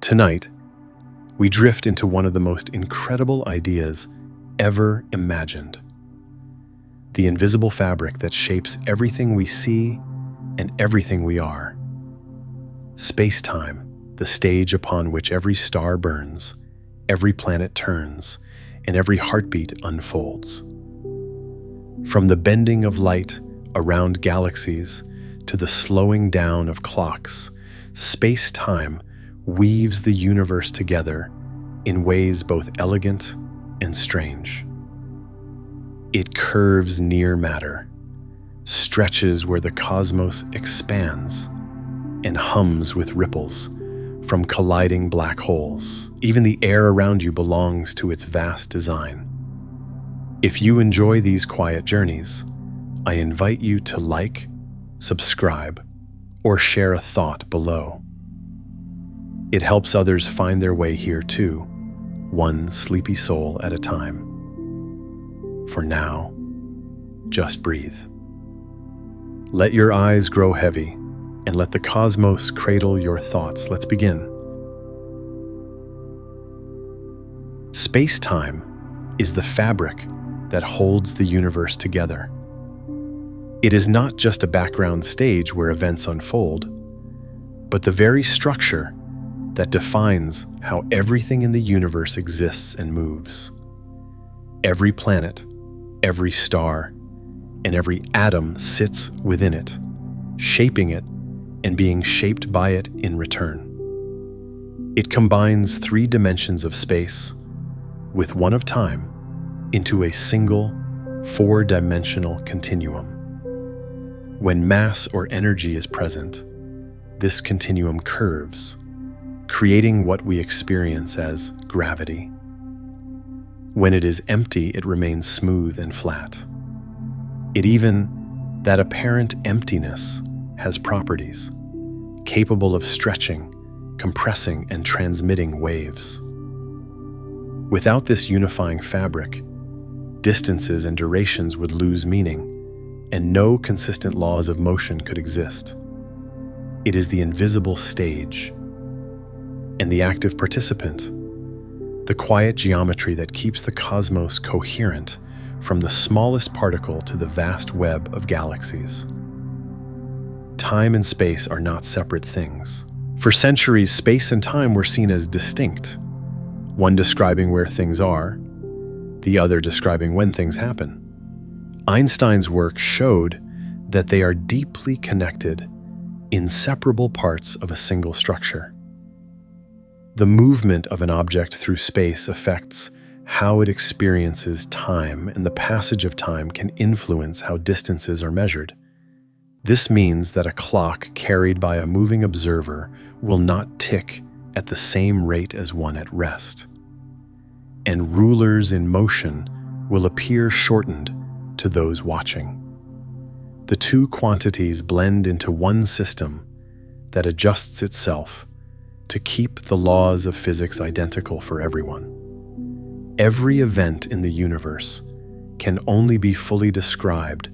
Tonight, we drift into one of the most incredible ideas ever imagined: the invisible fabric that shapes everything we see and everything we are. Space-time, the stage upon which every star burns, every planet turns, and every heartbeat unfolds. From the bending of light around galaxies to the slowing down of clocks, space-time weaves the universe together in ways both elegant and strange. It curves near matter, stretches where the cosmos expands, and hums with ripples from colliding black holes. Even the air around you belongs to its vast design. If you enjoy these quiet journeys, I invite you to like, subscribe, or share a thought below. It helps others find their way here too, one sleepy soul at a time. For now, just breathe. Let your eyes grow heavy and let the cosmos cradle your thoughts. Let's begin. Space-time is the fabric that holds the universe together. It is not just a background stage where events unfold, but the very structure that defines how everything in the universe exists and moves. Every planet, every star, and every atom sits within it, shaping it and being shaped by it in return. It combines 3 dimensions of space with one of time into a single 4-dimensional continuum. When mass or energy is present, this continuum curves, creating what we experience as gravity. When it is empty, it remains smooth and flat. That apparent emptiness has properties capable of stretching, compressing, and transmitting waves. Without this unifying fabric, distances and durations would lose meaning, and no consistent laws of motion could exist. It is the invisible stage, and the active participant, the quiet geometry that keeps the cosmos coherent from the smallest particle to the vast web of galaxies. Time and space are not separate things. For centuries, space and time were seen as distinct, one describing where things are, the other describing when things happen. Einstein's work showed that they are deeply connected, inseparable parts of a single structure. The movement of an object through space affects how it experiences time, and the passage of time can influence how distances are measured. This means that a clock carried by a moving observer will not tick at the same rate as one at rest, and rulers in motion will appear shortened to those watching. The 2 quantities blend into one system that adjusts itself to keep the laws of physics identical for everyone. Every event in the universe can only be fully described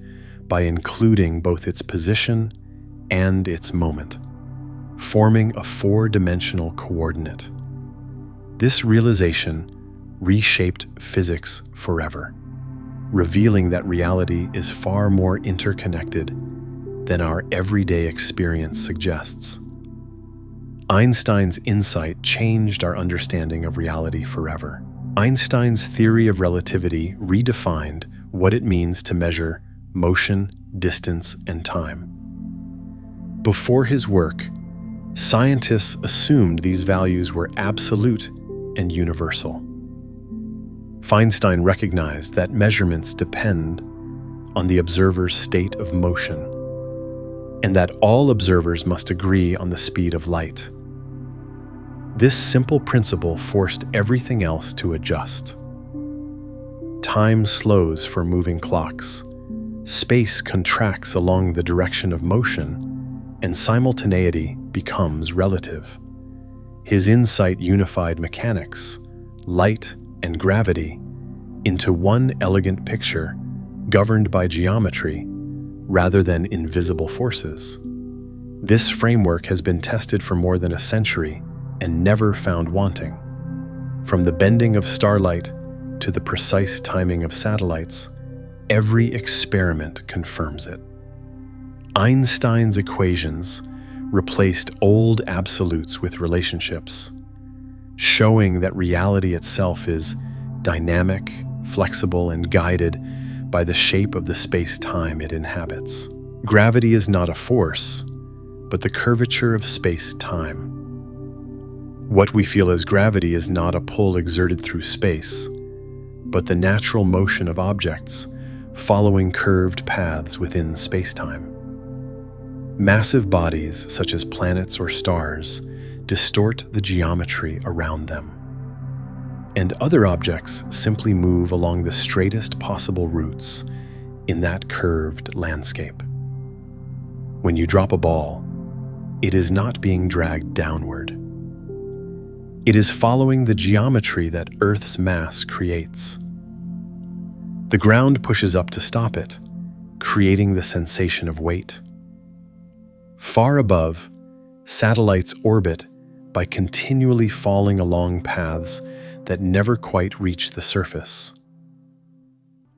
by including both its position and its moment, forming a 4-dimensional coordinate. This realization reshaped physics forever, revealing that reality is far more interconnected than our everyday experience suggests. Einstein's insight changed our understanding of reality forever. Einstein's theory of relativity redefined what it means to measure motion, distance, and time. Before his work, scientists assumed these values were absolute and universal. Feinstein recognized that measurements depend on the observer's state of motion, and that all observers must agree on the speed of light. This simple principle forced everything else to adjust. Time slows for moving clocks, space contracts along the direction of motion, and simultaneity becomes relative. His insight unified mechanics, light, and gravity into one elegant picture governed by geometry rather than invisible forces. This framework has been tested for more than a century and never found wanting. From the bending of starlight to the precise timing of satellites, every experiment confirms it. Einstein's equations replaced old absolutes with relationships, showing that reality itself is dynamic, flexible, and guided by the shape of the space-time it inhabits. Gravity is not a force, but the curvature of space-time. What we feel as gravity is not a pull exerted through space, but the natural motion of objects following curved paths within space-time. Massive bodies, such as planets or stars, distort the geometry around them, and other objects simply move along the straightest possible routes in that curved landscape. When you drop a ball, it is not being dragged downward. It is following the geometry that Earth's mass creates. The ground pushes up to stop it, creating the sensation of weight. Far above, satellites orbit by continually falling along paths that never quite reach the surface.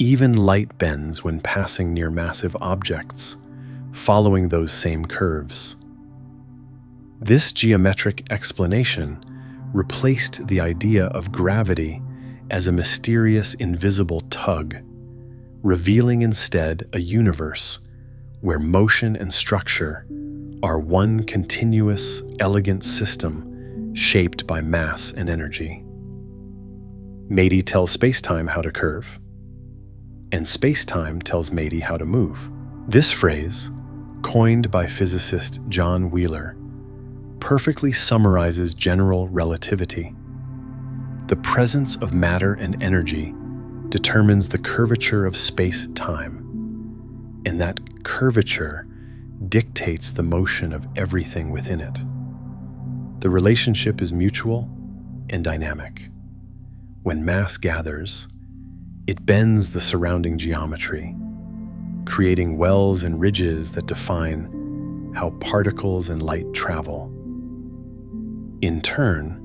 Even light bends when passing near massive objects, following those same curves. This geometric explanation replaced the idea of gravity as a mysterious, invisible tug, revealing instead a universe where motion and structure are one continuous, elegant system shaped by mass and energy. Matey tells space-time how to curve, and space-time tells Matey how to move. This phrase, coined by physicist John Wheeler, perfectly summarizes general relativity. The presence of matter and energy determines the curvature of space-time, and that curvature dictates the motion of everything within it. The relationship is mutual and dynamic. When mass gathers, it bends the surrounding geometry, creating wells and ridges that define how particles and light travel. In turn,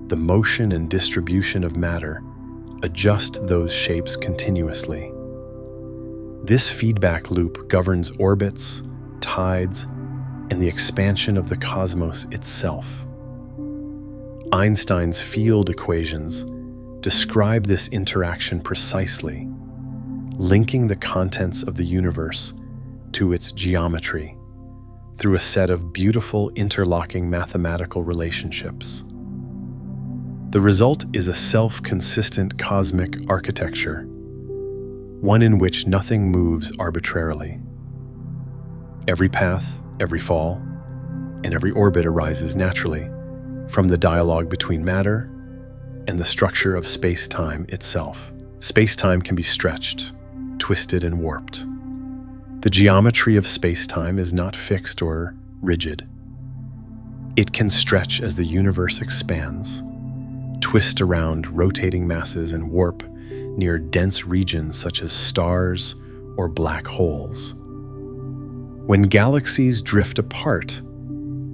the motion and distribution of matter adjust those shapes continuously. This feedback loop governs orbits, tides, and the expansion of the cosmos itself. Einstein's field equations describe this interaction precisely, linking the contents of the universe to its geometry through a set of beautiful interlocking mathematical relationships. The result is a self-consistent cosmic architecture, one in which nothing moves arbitrarily. Every path, every fall, and every orbit arises naturally from the dialogue between matter and the structure of space-time itself. Space-time can be stretched, twisted, and warped. The geometry of space-time is not fixed or rigid. It can stretch as the universe expands, twist around rotating masses, and warp near dense regions such as stars or black holes. When galaxies drift apart,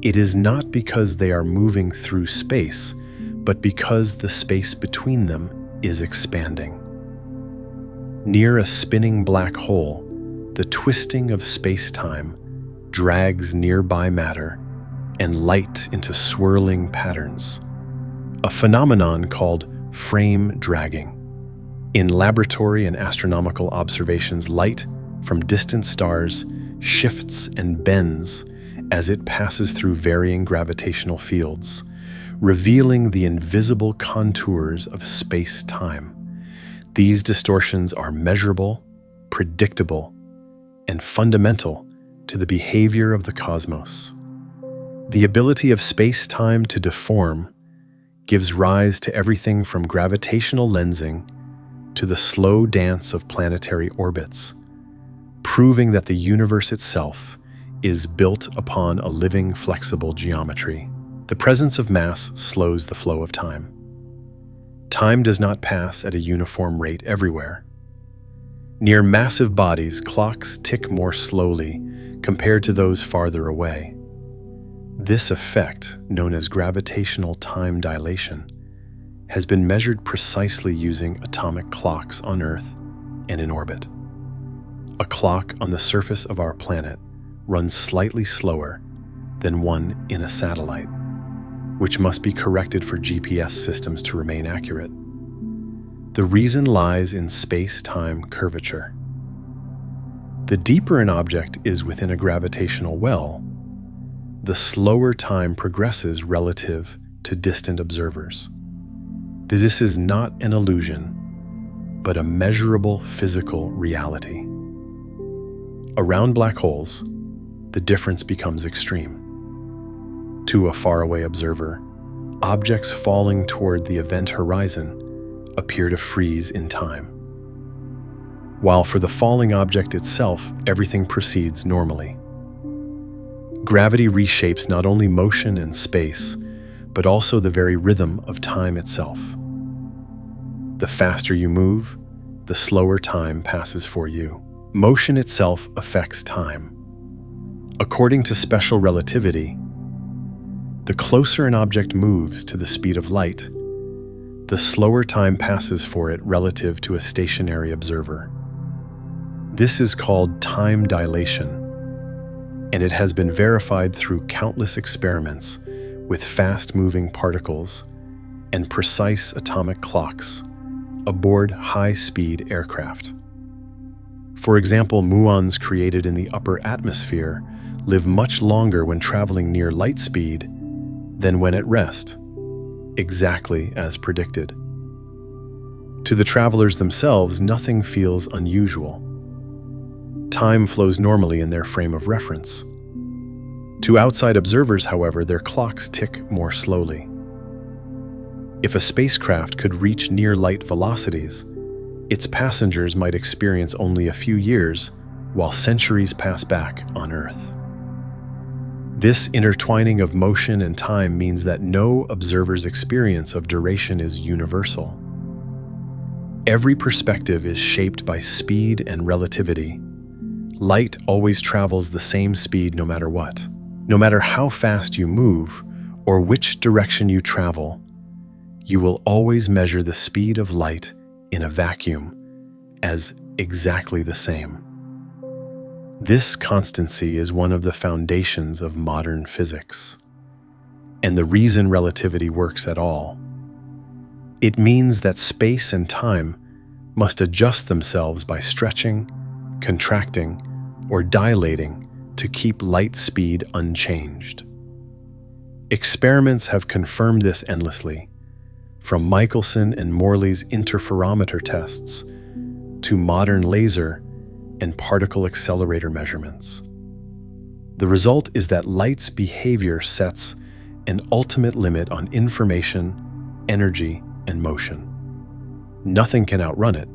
it is not because they are moving through space, but because the space between them is expanding. Near a spinning black hole, the twisting of space-time drags nearby matter and light into swirling patterns, a phenomenon called frame dragging. In laboratory and astronomical observations, light from distant stars shifts and bends as it passes through varying gravitational fields, revealing the invisible contours of space-time. These distortions are measurable, predictable, and fundamental to the behavior of the cosmos. The ability of space-time to deform gives rise to everything from gravitational lensing to the slow dance of planetary orbits, proving that the universe itself is built upon a living, flexible geometry. The presence of mass slows the flow of time. Time does not pass at a uniform rate everywhere. Near massive bodies, clocks tick more slowly compared to those farther away. This effect, known as gravitational time dilation, has been measured precisely using atomic clocks on Earth and in orbit. A clock on the surface of our planet runs slightly slower than one in a satellite, which must be corrected for GPS systems to remain accurate. The reason lies in space-time curvature. The deeper an object is within a gravitational well, the slower time progresses relative to distant observers. This is not an illusion, but a measurable physical reality. Around black holes, the difference becomes extreme. To a faraway observer, objects falling toward the event horizon appear to freeze in time, while for the falling object itself, everything proceeds normally. Gravity reshapes not only motion and space, but also the very rhythm of time itself. The faster you move, the slower time passes for you. Motion itself affects time. According to special relativity, the closer an object moves to the speed of light, the slower time passes for it relative to a stationary observer. This is called time dilation, and it has been verified through countless experiments with fast-moving particles and precise atomic clocks aboard high-speed aircraft. For example, muons created in the upper atmosphere live much longer when traveling near light speed than when at rest, exactly as predicted. To the travelers themselves, nothing feels unusual. Time flows normally in their frame of reference. To outside observers, however, their clocks tick more slowly. If a spacecraft could reach near-light velocities, its passengers might experience only a few years, while centuries pass back on Earth. This intertwining of motion and time means that no observer's experience of duration is universal. Every perspective is shaped by speed and relativity. Light always travels the same speed no matter what. No matter how fast you move or which direction you travel, you will always measure the speed of light in a vacuum as exactly the same. This constancy is one of the foundations of modern physics, and the reason relativity works at all. It means that space and time must adjust themselves by stretching, contracting, or dilating to keep light speed unchanged. Experiments have confirmed this endlessly, from Michelson and Morley's interferometer tests to modern laser and particle accelerator measurements. The result is that light's behavior sets an ultimate limit on information, energy, and motion. Nothing can outrun it,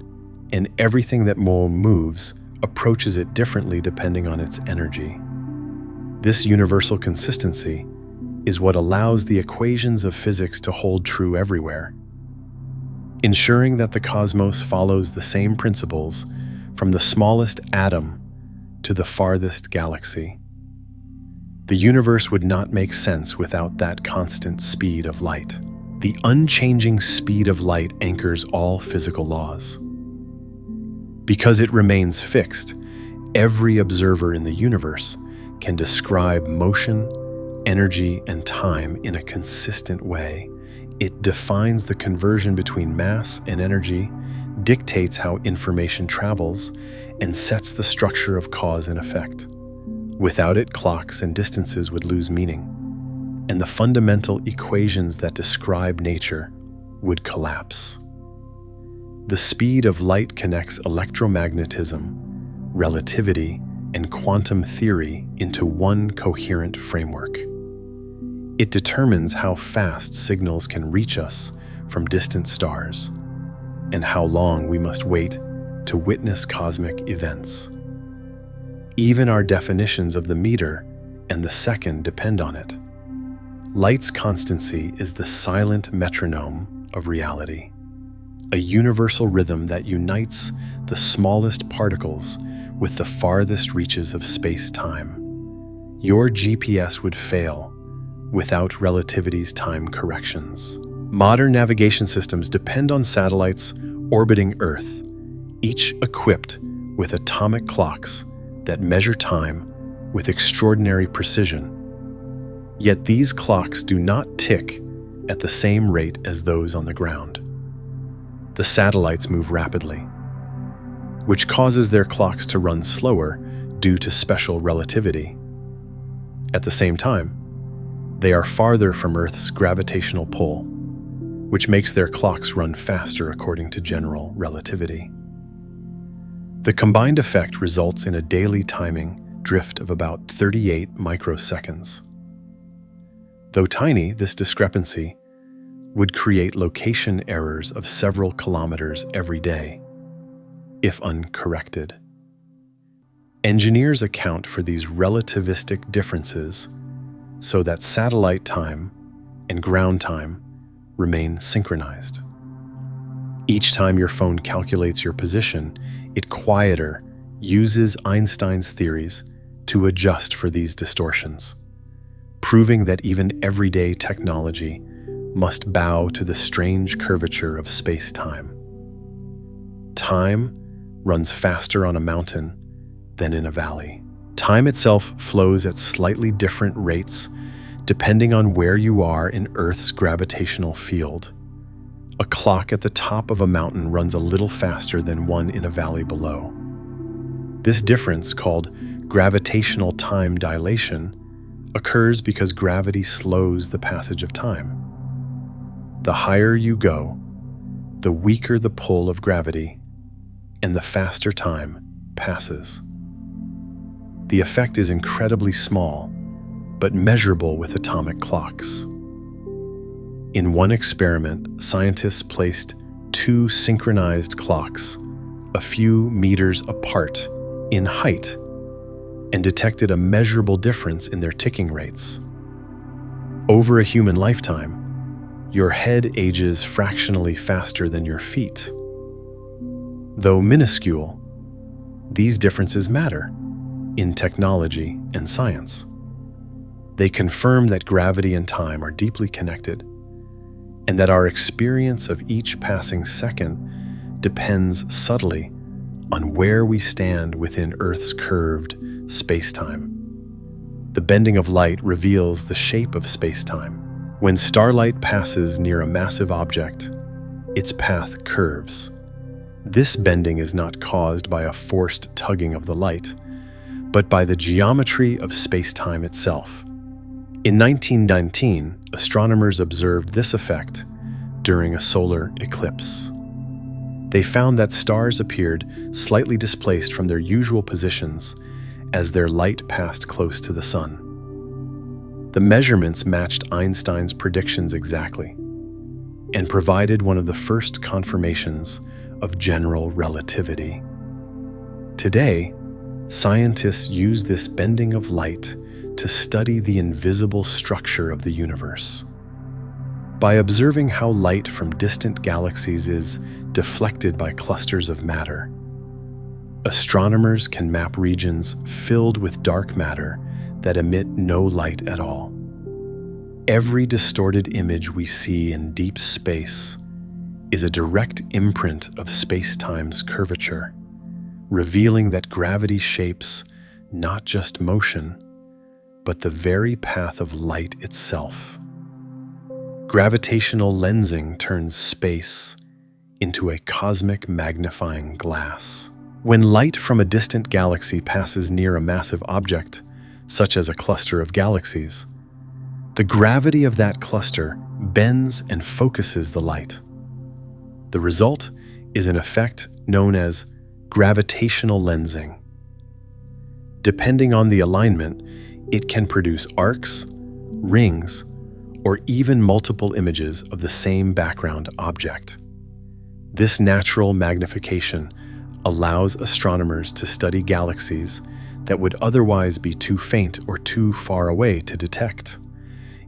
and everything that moves approaches it differently depending on its energy. This universal consistency is what allows the equations of physics to hold true everywhere, ensuring that the cosmos follows the same principles from the smallest atom to the farthest galaxy. The universe would not make sense without that constant speed of light. The unchanging speed of light anchors all physical laws. Because it remains fixed, every observer in the universe can describe motion, energy, and time in a consistent way. It defines the conversion between mass and energy, dictates how information travels, and sets the structure of cause and effect. Without it, clocks and distances would lose meaning, and the fundamental equations that describe nature would collapse. The speed of light connects electromagnetism, relativity, and quantum theory into one coherent framework. It determines how fast signals can reach us from distant stars, and how long we must wait to witness cosmic events. Even our definitions of the meter and the second depend on it. Light's constancy is the silent metronome of reality, a universal rhythm that unites the smallest particles with the farthest reaches of space-time. Your GPS would fail, without relativity's time corrections. Modern navigation systems depend on satellites orbiting Earth, each equipped with atomic clocks that measure time with extraordinary precision. Yet these clocks do not tick at the same rate as those on the ground. The satellites move rapidly, which causes their clocks to run slower due to special relativity. At the same time, they are farther from Earth's gravitational pull, which makes their clocks run faster according to general relativity. The combined effect results in a daily timing drift of about 38 microseconds. Though tiny, this discrepancy would create location errors of several kilometers every day, if uncorrected. Engineers account for these relativistic differences so that satellite time and ground time remain synchronized. Each time your phone calculates your position, it quieter uses Einstein's theories to adjust for these distortions, proving that even everyday technology must bow to the strange curvature of space-time. Time runs faster on a mountain than in a valley. Time itself flows at slightly different rates depending on where you are in Earth's gravitational field. A clock at the top of a mountain runs a little faster than one in a valley below. This difference, called gravitational time dilation, occurs because gravity slows the passage of time. The higher you go, the weaker the pull of gravity, and the faster time passes. The effect is incredibly small, but measurable with atomic clocks. In one experiment, scientists placed two synchronized clocks a few meters apart in height and detected a measurable difference in their ticking rates. Over a human lifetime, your head ages fractionally faster than your feet. Though minuscule, these differences matter in technology and science. They confirm that gravity and time are deeply connected, and that our experience of each passing second depends subtly on where we stand within Earth's curved space-time. The bending of light reveals the shape of space-time. When starlight passes near a massive object, its path curves. This bending is not caused by a forced tugging of the light, but by the geometry of space-time itself. In 1919, astronomers observed this effect during a solar eclipse. They found that stars appeared slightly displaced from their usual positions as their light passed close to the sun. The measurements matched Einstein's predictions exactly, and provided one of the first confirmations of general relativity. Today, scientists use this bending of light to study the invisible structure of the universe. By observing how light from distant galaxies is deflected by clusters of matter, astronomers can map regions filled with dark matter that emit no light at all. Every distorted image we see in deep space is a direct imprint of space-time's curvature, revealing that gravity shapes not just motion, but the very path of light itself. Gravitational lensing turns space into a cosmic magnifying glass. When light from a distant galaxy passes near a massive object, such as a cluster of galaxies, the gravity of that cluster bends and focuses the light. The result is an effect known as gravitational lensing. Depending on the alignment, it can produce arcs, rings, or even multiple images of the same background object. This natural magnification allows astronomers to study galaxies that would otherwise be too faint or too far away to detect.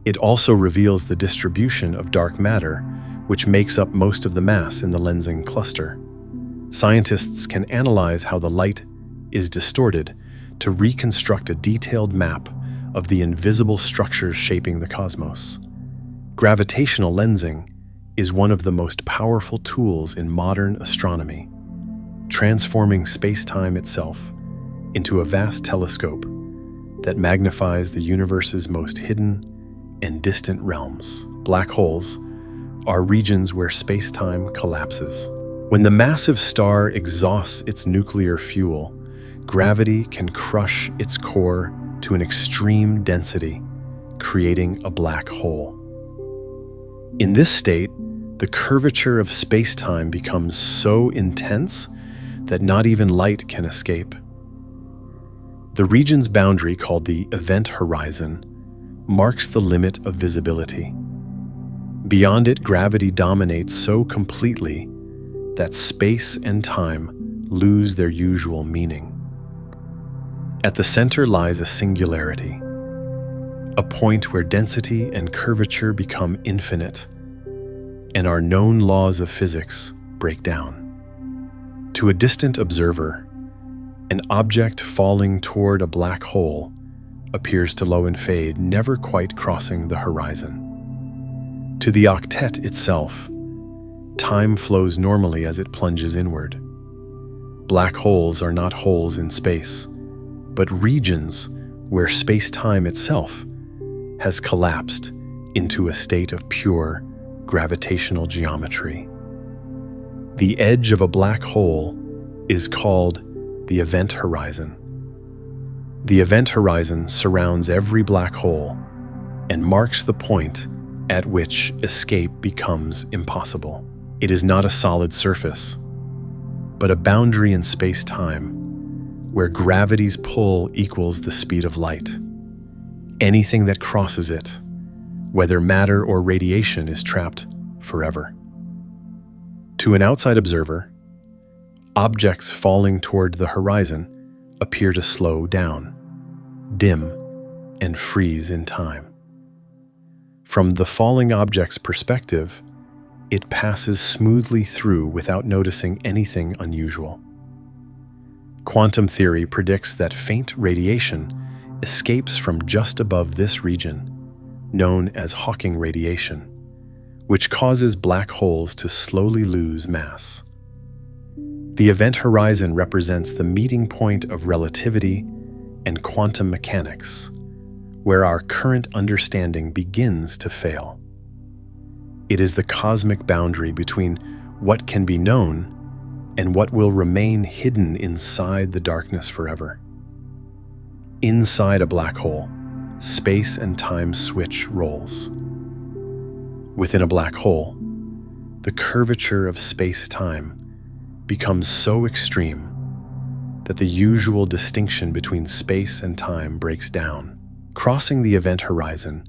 It also reveals the distribution of dark matter, which makes up most of the mass in the lensing cluster. Scientists can analyze how the light is distorted to reconstruct a detailed map of the invisible structures shaping the cosmos. Gravitational lensing is one of the most powerful tools in modern astronomy, transforming space-time itself into a vast telescope that magnifies the universe's most hidden and distant realms. Black holes are regions where space-time collapses. When the massive star exhausts its nuclear fuel, gravity can crush its core to an extreme density, creating a black hole. In this state, the curvature of space-time becomes so intense that not even light can escape. The region's boundary, called the event horizon, marks the limit of visibility. Beyond it, gravity dominates so completely that space and time lose their usual meaning. At the center lies a singularity, a point where density and curvature become infinite, and our known laws of physics break down. To a distant observer, an object falling toward a black hole appears to glow and fade, never quite crossing the horizon. To the octet itself, time flows normally as it plunges inward. Black holes are not holes in space, but regions where space-time itself has collapsed into a state of pure gravitational geometry. The edge of a black hole is called the event horizon. The event horizon surrounds every black hole and marks the point at which escape becomes impossible. It is not a solid surface, but a boundary in space-time where gravity's pull equals the speed of light. Anything that crosses it, whether matter or radiation, is trapped forever. To an outside observer, objects falling toward the horizon appear to slow down, dim, and freeze in time. From the falling object's perspective, it passes smoothly through without noticing anything unusual. Quantum theory predicts that faint radiation escapes from just above this region, known as Hawking radiation, which causes black holes to slowly lose mass. The event horizon represents the meeting point of relativity and quantum mechanics, where our current understanding begins to fail. It is the cosmic boundary between what can be known and what will remain hidden inside the darkness forever. Inside a black hole, space and time switch roles. Within a black hole, the curvature of space-time becomes so extreme that the usual distinction between space and time breaks down. Crossing the event horizon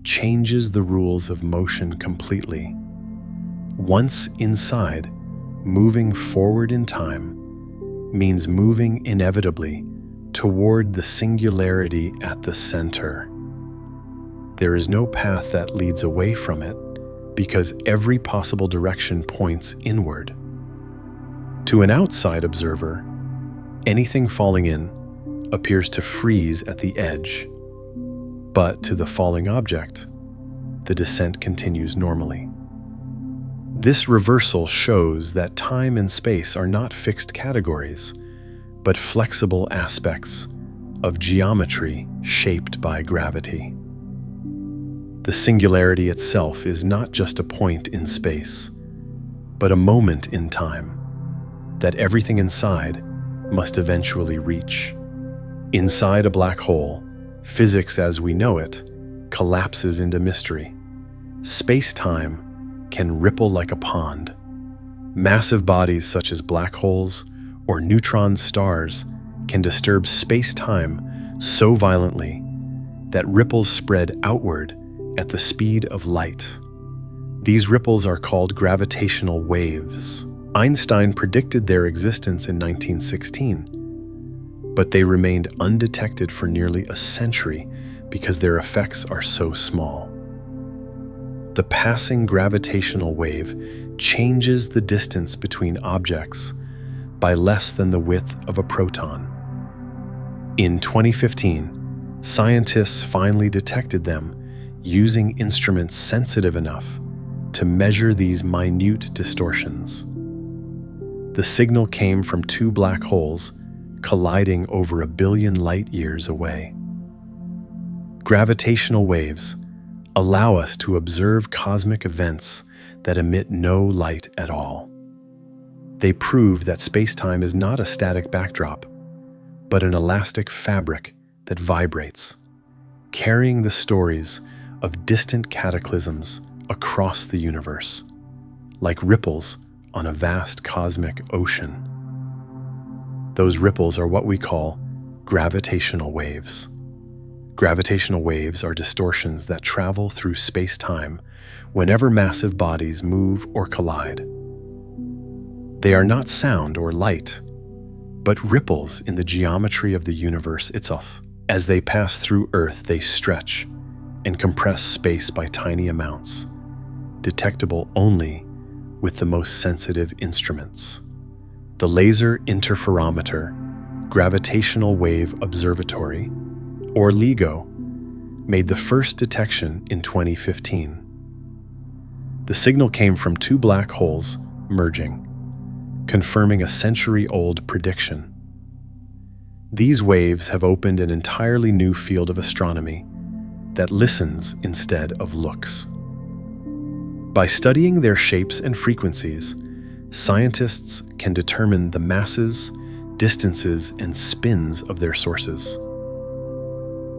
changes the rules of motion completely. Once inside, moving forward in time means moving inevitably toward the singularity at the center. There is no path that leads away from it because every possible direction points inward. To an outside observer, anything falling in appears to freeze at the edge, but to the falling object, the descent continues normally. This reversal shows that time and space are not fixed categories, but flexible aspects of geometry shaped by gravity. The singularity itself is not just a point in space, but a moment in time that everything inside must eventually reach. Inside a black hole, physics as we know it collapses into mystery. Space-time can ripple like a pond. Massive bodies such as black holes or neutron stars can disturb space-time so violently that ripples spread outward at the speed of light. These ripples are called gravitational waves. Einstein predicted their existence in 1916, but they remained undetected for nearly a century because their effects are so small. The passing gravitational wave changes the distance between objects by less than the width of a proton. In 2015, Scientists finally detected them using instruments sensitive enough to measure these minute distortions. The signal came from two black holes colliding over 1 billion light-years away. Gravitational waves allow us to observe cosmic events that emit no light at all. They prove that space-time is not a static backdrop, but an elastic fabric that vibrates, carrying the stories of distant cataclysms across the universe, like ripples on a vast cosmic ocean. Those ripples are what we call gravitational waves. Gravitational waves are distortions that travel through space-time whenever massive bodies move or collide. They are not sound or light, but ripples in the geometry of the universe itself. As they pass through Earth, they stretch and compress space by tiny amounts, detectable only with the most sensitive instruments. The Laser Interferometer Gravitational Wave Observatory, or LIGO, made the first detection in 2015. The signal came from two black holes merging, confirming a century-old prediction. These waves have opened an entirely new field of astronomy that listens instead of looks. By studying their shapes and frequencies, scientists can determine the masses, distances, and spins of their sources.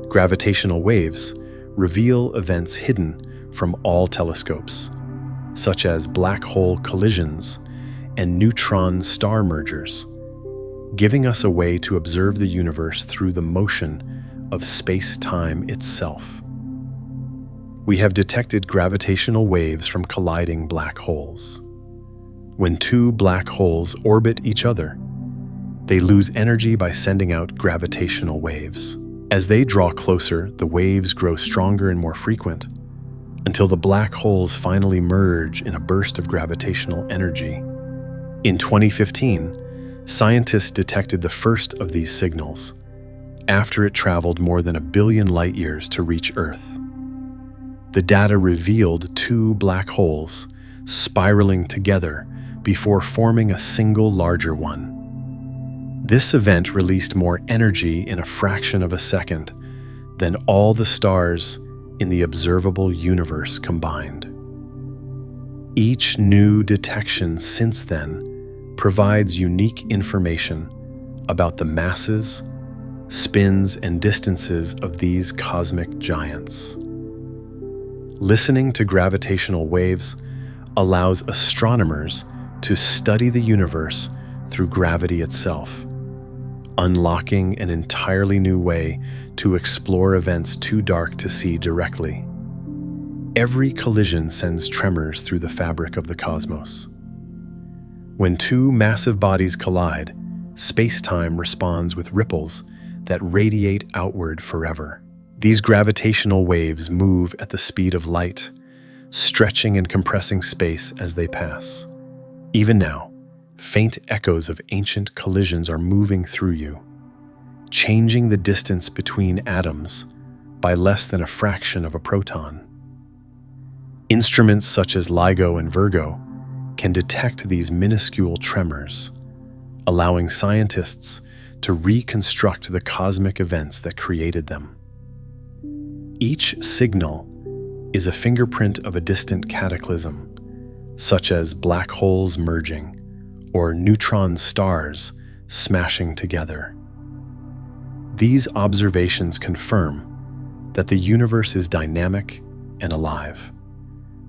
Gravitational waves reveal events hidden from all telescopes, such as black hole collisions and neutron-star mergers, giving us a way to observe the universe through the motion of space-time itself. We have detected gravitational waves from colliding black holes. When two black holes orbit each other, they lose energy by sending out gravitational waves. As they draw closer, the waves grow stronger and more frequent, until the black holes finally merge in a burst of gravitational energy. In 2015, scientists detected the first of these signals, after it traveled more than 1 billion light-years to reach Earth. The data revealed two black holes spiraling together before forming a single larger one. This event released more energy in a fraction of a second than all the stars in the observable universe combined. Each new detection since then provides unique information about the masses, spins, and distances of these cosmic giants. Listening to gravitational waves allows astronomers to study the universe through gravity itself, unlocking an entirely new way to explore events too dark to see directly. Every collision sends tremors through the fabric of the cosmos. When two massive bodies collide, space-time responds with ripples that radiate outward forever. These gravitational waves move at the speed of light, stretching and compressing space as they pass. Even now, faint echoes of ancient collisions are moving through you, changing the distance between atoms by less than a fraction of a proton. Instruments such as LIGO and Virgo can detect these minuscule tremors, allowing scientists to reconstruct the cosmic events that created them. Each signal is a fingerprint of a distant cataclysm, such as black holes merging or neutron stars smashing together. These observations confirm that the universe is dynamic and alive,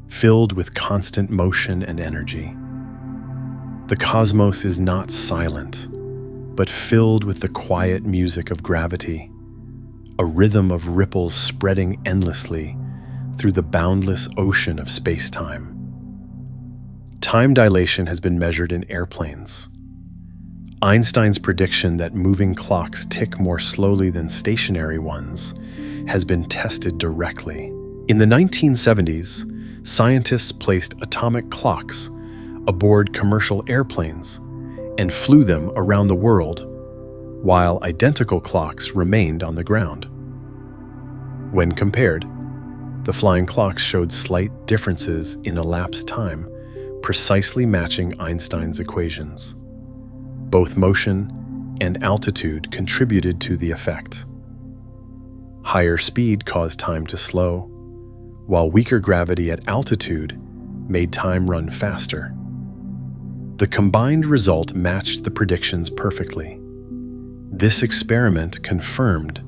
filled with constant motion and energy. The cosmos is not silent, but filled with the quiet music of gravity, a rhythm of ripples spreading endlessly through the boundless ocean of space-time. Time dilation has been measured in airplanes. Einstein's prediction that moving clocks tick more slowly than stationary ones has been tested directly. In the 1970s, scientists placed atomic clocks aboard commercial airplanes and flew them around the world, while identical clocks remained on the ground. When compared, the flying clocks showed slight differences in elapsed time, precisely matching Einstein's equations. Both motion and altitude contributed to the effect. Higher speed caused time to slow, while weaker gravity at altitude made time run faster. The combined result matched the predictions perfectly. This experiment confirmed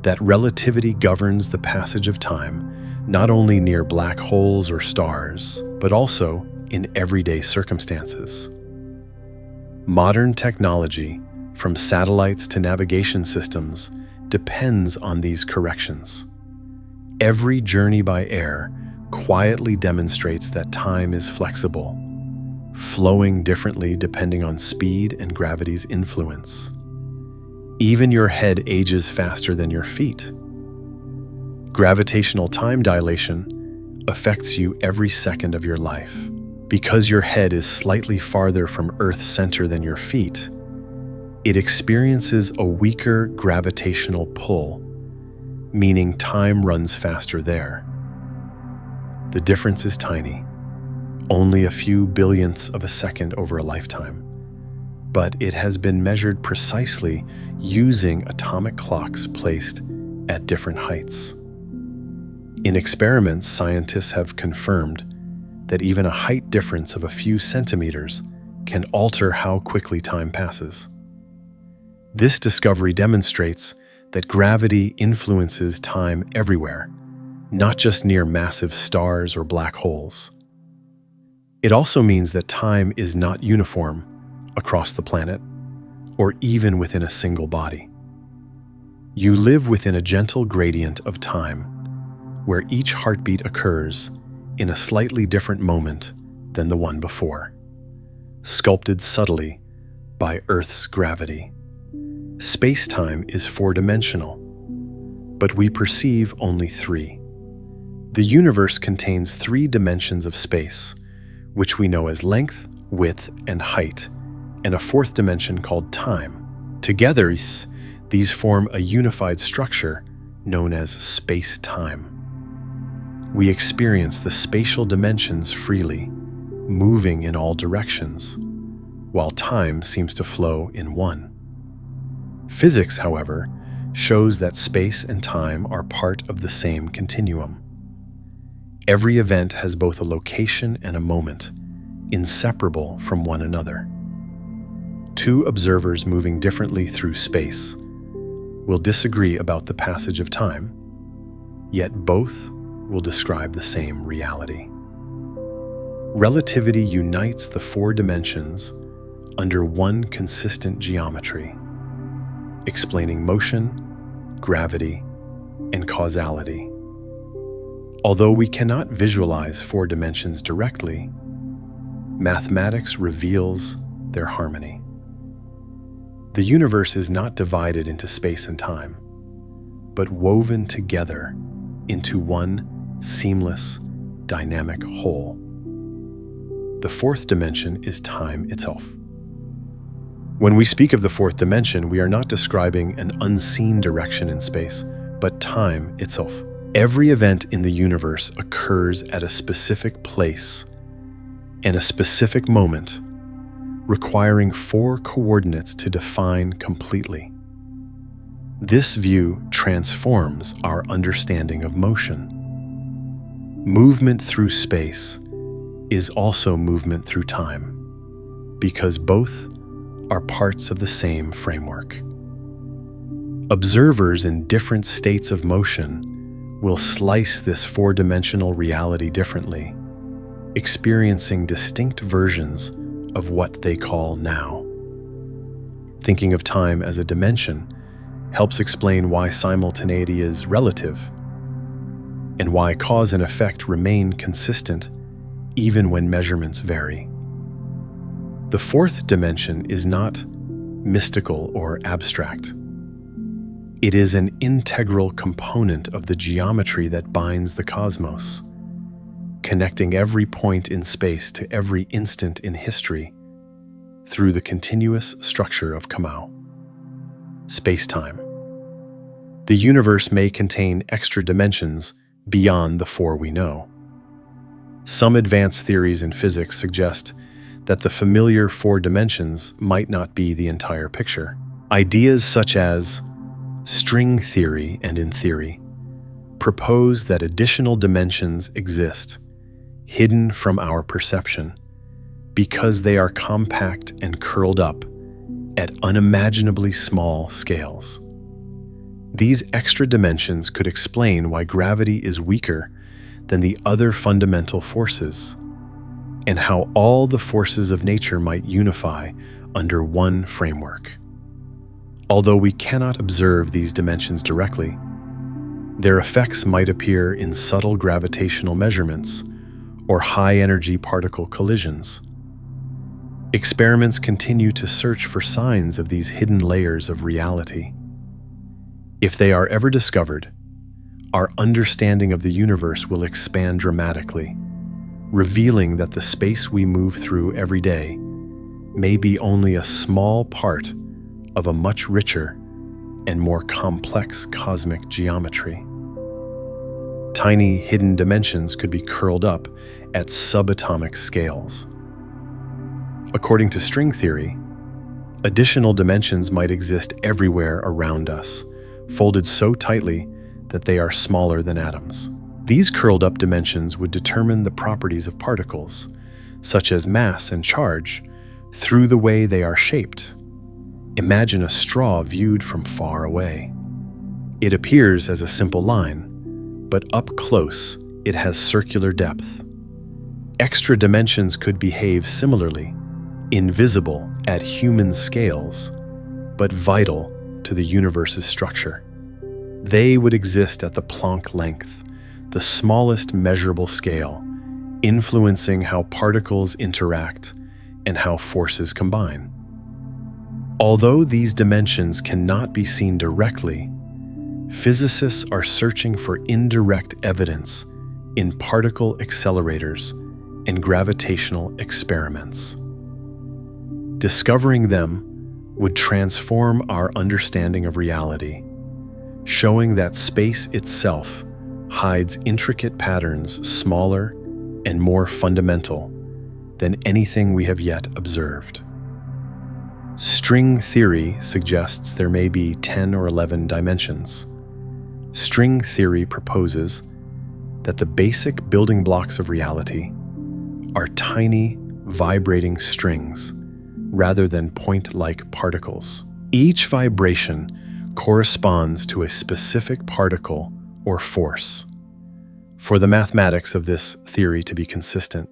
that relativity governs the passage of time not only near black holes or stars, but also in everyday circumstances. Modern technology, from satellites to navigation systems, depends on these corrections. Every journey by air quietly demonstrates that time is flexible, flowing differently depending on speed and gravity's influence. Even your head ages faster than your feet. Gravitational time dilation affects you every second of your life. Because your head is slightly farther from Earth's center than your feet, it experiences a weaker gravitational pull, meaning time runs faster there. The difference is tiny, only a few billionths of a second over a lifetime, but it has been measured precisely using atomic clocks placed at different heights. In experiments, scientists have confirmed that even a height difference of a few centimeters can alter how quickly time passes. This discovery demonstrates that gravity influences time everywhere, not just near massive stars or black holes. It also means that time is not uniform across the planet, or even within a single body. You live within a gentle gradient of time, where each heartbeat occurs in a slightly different moment than the one before, sculpted subtly by Earth's gravity. Space-time is four-dimensional, but we perceive only three. The universe contains three dimensions of space, which we know as length, width, and height, and a fourth dimension called time. Together, these form a unified structure known as space-time. We experience the spatial dimensions freely, moving in all directions, while time seems to flow in one. Physics, however, shows that space and time are part of the same continuum. Every event has both a location and a moment, inseparable from one another. Two observers moving differently through space will disagree about the passage of time, yet both will describe the same reality. Relativity unites the four dimensions under one consistent geometry, explaining motion, gravity, and causality. Although we cannot visualize four dimensions directly, mathematics reveals their harmony. The universe is not divided into space and time, but woven together into one seamless, dynamic whole. The fourth dimension is time itself. When we speak of the fourth dimension, we are not describing an unseen direction in space, but time itself. Every event in the universe occurs at a specific place and a specific moment, requiring four coordinates to define completely. This view transforms our understanding of motion. Movement through space is also movement through time, because both are parts of the same framework. Observers in different states of motion will slice this four-dimensional reality differently, experiencing distinct versions of what they call now. Thinking of time as a dimension helps explain why simultaneity is relative, and why cause and effect remain consistent even when measurements vary. The fourth dimension is not mystical or abstract. It is an integral component of the geometry that binds the cosmos, connecting every point in space to every instant in history through the continuous structure of Kamau. Space-time. The universe may contain extra dimensions beyond the four we know. Some advanced theories in physics suggest that the familiar four dimensions might not be the entire picture. Ideas such as string theory and in theory propose that additional dimensions exist, hidden from our perception, because they are compact and curled up at unimaginably small scales. These extra dimensions could explain why gravity is weaker than the other fundamental forces, and how all the forces of nature might unify under one framework. Although we cannot observe these dimensions directly, their effects might appear in subtle gravitational measurements or high-energy particle collisions. Experiments continue to search for signs of these hidden layers of reality. If they are ever discovered, our understanding of the universe will expand dramatically, revealing that the space we move through every day may be only a small part of a much richer and more complex cosmic geometry. Tiny hidden dimensions could be curled up at subatomic scales. According to string theory, additional dimensions might exist everywhere around us, folded so tightly that they are smaller than atoms. These curled-up dimensions would determine the properties of particles, such as mass and charge, through the way they are shaped. Imagine a straw viewed from far away. It appears as a simple line, but up close, it has circular depth. Extra dimensions could behave similarly, invisible at human scales, but vital to the universe's structure. They would exist at the Planck length, the smallest measurable scale, influencing how particles interact and how forces combine. Although these dimensions cannot be seen directly, physicists are searching for indirect evidence in particle accelerators and gravitational experiments. Discovering them would transform our understanding of reality, showing that space itself hides intricate patterns smaller and more fundamental than anything we have yet observed. String theory suggests there may be 10 or 11 dimensions. String theory proposes that the basic building blocks of reality are tiny, vibrating strings rather than point-like particles. Each vibration corresponds to a specific particle or force. For the mathematics of this theory to be consistent,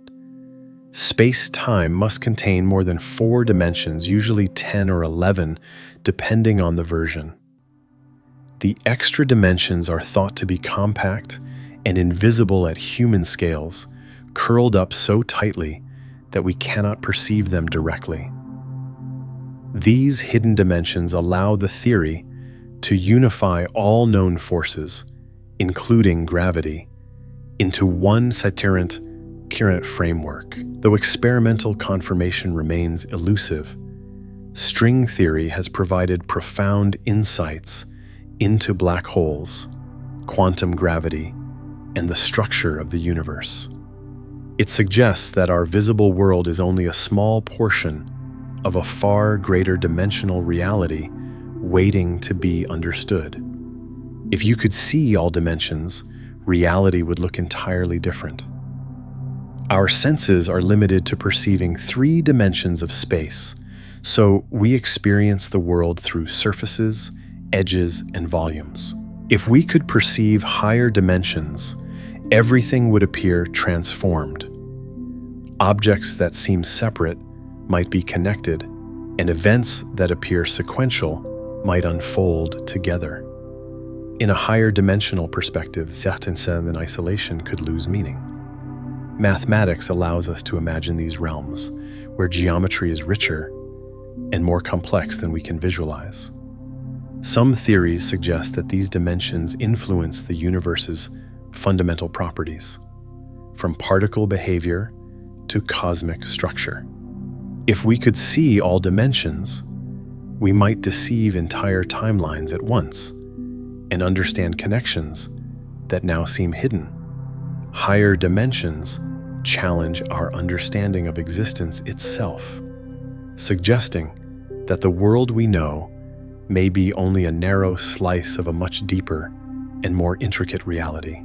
space-time must contain more than 4 dimensions, usually 10 or 11, depending on the version. The extra dimensions are thought to be compact and invisible at human scales, curled up so tightly that we cannot perceive them directly. These hidden dimensions allow the theory to unify all known forces, including gravity, into one coherent framework. Though experimental confirmation remains elusive, string theory has provided profound insights into black holes, quantum gravity, and the structure of the universe. It suggests that our visible world is only a small portion of a far greater dimensional reality waiting to be understood. If you could see all dimensions, reality would look entirely different. Our senses are limited to perceiving 3 dimensions of space, so we experience the world through surfaces, edges, and volumes. If we could perceive higher dimensions, everything would appear transformed. Objects that seem separate might be connected, and events that appear sequential might unfold together. In a higher dimensional perspective, certainty and isolation could lose meaning. Mathematics allows us to imagine these realms, where geometry is richer and more complex than we can visualize. Some theories suggest that these dimensions influence the universe's fundamental properties, from particle behavior to cosmic structure. If we could see all dimensions, we might deceive entire timelines at once and understand connections that now seem hidden. Higher dimensions challenge our understanding of existence itself, suggesting that the world we know may be only a narrow slice of a much deeper and more intricate reality.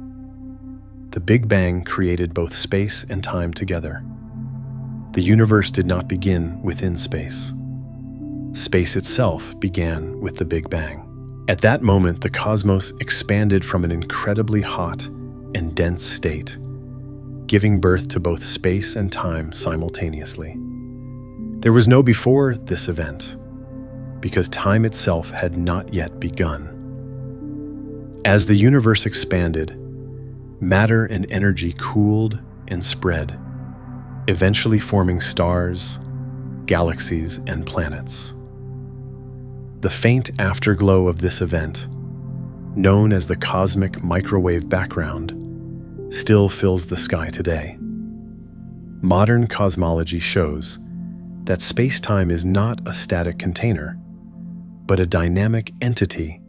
The Big Bang created both space and time together. The universe did not begin within space. Space itself began with the Big Bang. At that moment, the cosmos expanded from an incredibly hot and dense state, giving birth to both space and time simultaneously. There was no before this event, because time itself had not yet begun. As the universe expanded, matter and energy cooled and spread, eventually forming stars, galaxies, and planets. The faint afterglow of this event, known as the cosmic microwave background, still fills the sky today. Modern cosmology shows that space-time is not a static container, but a dynamic entity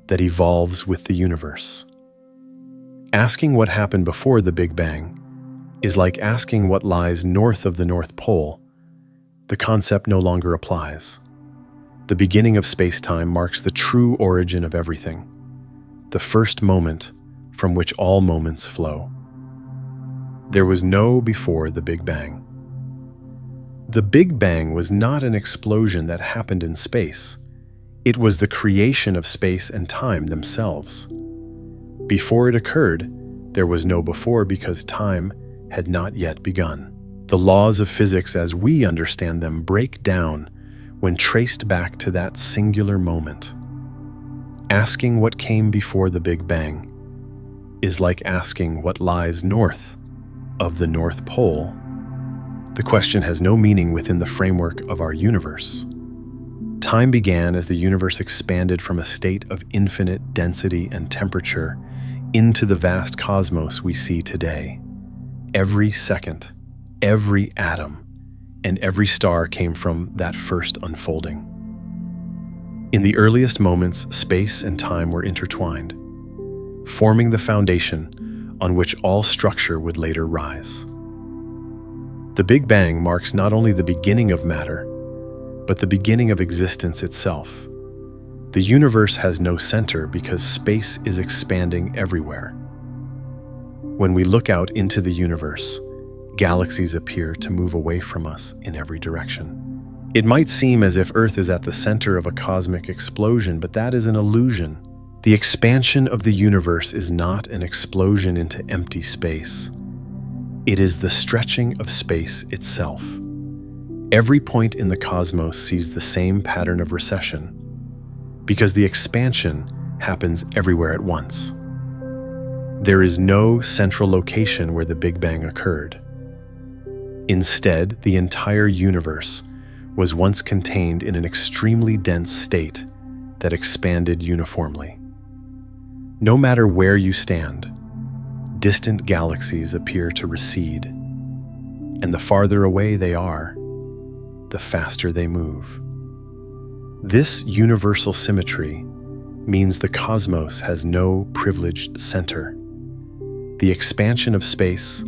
that evolves with the universe. Asking what happened before the Big Bang is like asking what lies north of the North Pole. The concept no longer applies. The beginning of space-time marks the true origin of everything, the first moment from which all moments flow. There was no before the Big Bang. The Big Bang was not an explosion that happened in space. It was the creation of space and time themselves. Before it occurred, there was no before because time had not yet begun. The laws of physics as we understand them break down when traced back to that singular moment. Asking what came before the Big Bang is like asking what lies north of the North Pole. The question has no meaning within the framework of our universe. Time began as the universe expanded from a state of infinite density and temperature into the vast cosmos we see today. Every second, every atom, and every star came from that first unfolding. In the earliest moments, space and time were intertwined, forming the foundation on which all structure would later rise. The Big Bang marks not only the beginning of matter, but the beginning of existence itself. The universe has no center because space is expanding everywhere. When we look out into the universe, galaxies appear to move away from us in every direction. It might seem as if Earth is at the center of a cosmic explosion, but that is an illusion. The expansion of the universe is not an explosion into empty space. It is the stretching of space itself. Every point in the cosmos sees the same pattern of recession, because the expansion happens everywhere at once. There is no central location where the Big Bang occurred. Instead, the entire universe was once contained in an extremely dense state that expanded uniformly. No matter where you stand, distant galaxies appear to recede, and the farther away they are, the faster they move. This universal symmetry means the cosmos has no privileged center. The expansion of space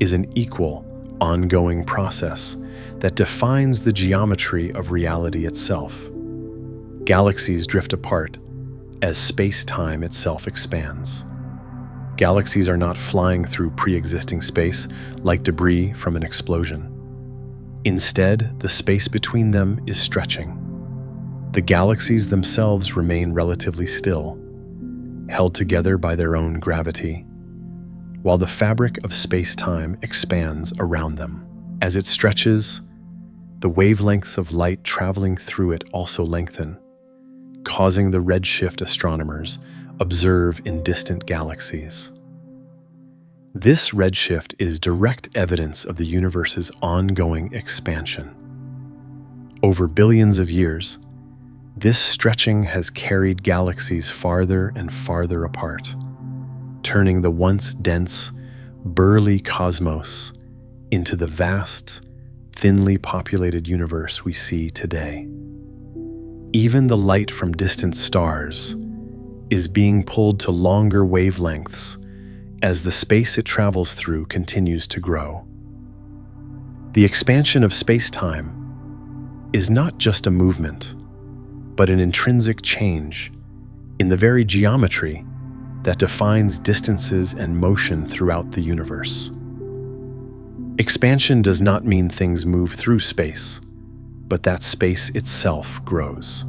is an equal, ongoing process that defines the geometry of reality itself. Galaxies drift apart as space-time itself expands. Galaxies are not flying through pre-existing space like debris from an explosion. Instead, the space between them is stretching. The galaxies themselves remain relatively still, held together by their own gravity, while the fabric of space-time expands around them. As it stretches, the wavelengths of light traveling through it also lengthen, causing the redshift astronomers observe in distant galaxies. This redshift is direct evidence of the universe's ongoing expansion. Over billions of years, this stretching has carried galaxies farther and farther apart, turning the once dense, burly cosmos into the vast, thinly populated universe we see today. Even the light from distant stars is being pulled to longer wavelengths as the space it travels through continues to grow. The expansion of space-time is not just a movement, but an intrinsic change in the very geometry that defines distances and motion throughout the universe. Expansion does not mean things move through space, but that space itself grows.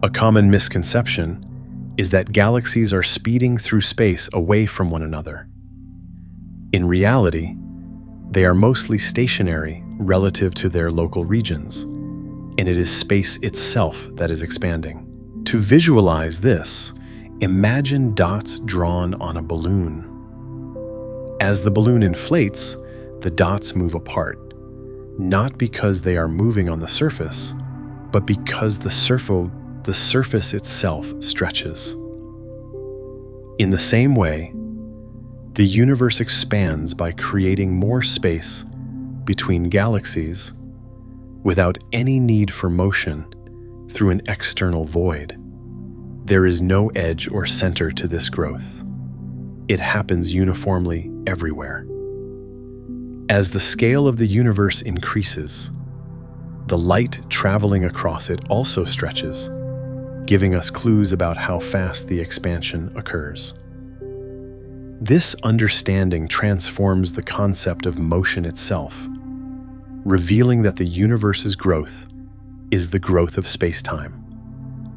A common misconception is that galaxies are speeding through space away from one another. In reality, they are mostly stationary relative to their local regions, and it is space itself that is expanding. To visualize this, imagine dots drawn on a balloon. As the balloon inflates, the dots move apart, not because they are moving on the surface, but because the surface itself stretches. In the same way, the universe expands by creating more space between galaxies without any need for motion through an external void. There is no edge or center to this growth. It happens uniformly everywhere. As the scale of the universe increases, the light traveling across it also stretches, giving us clues about how fast the expansion occurs. This understanding transforms the concept of motion itself, revealing that the universe's growth is the growth of space-time,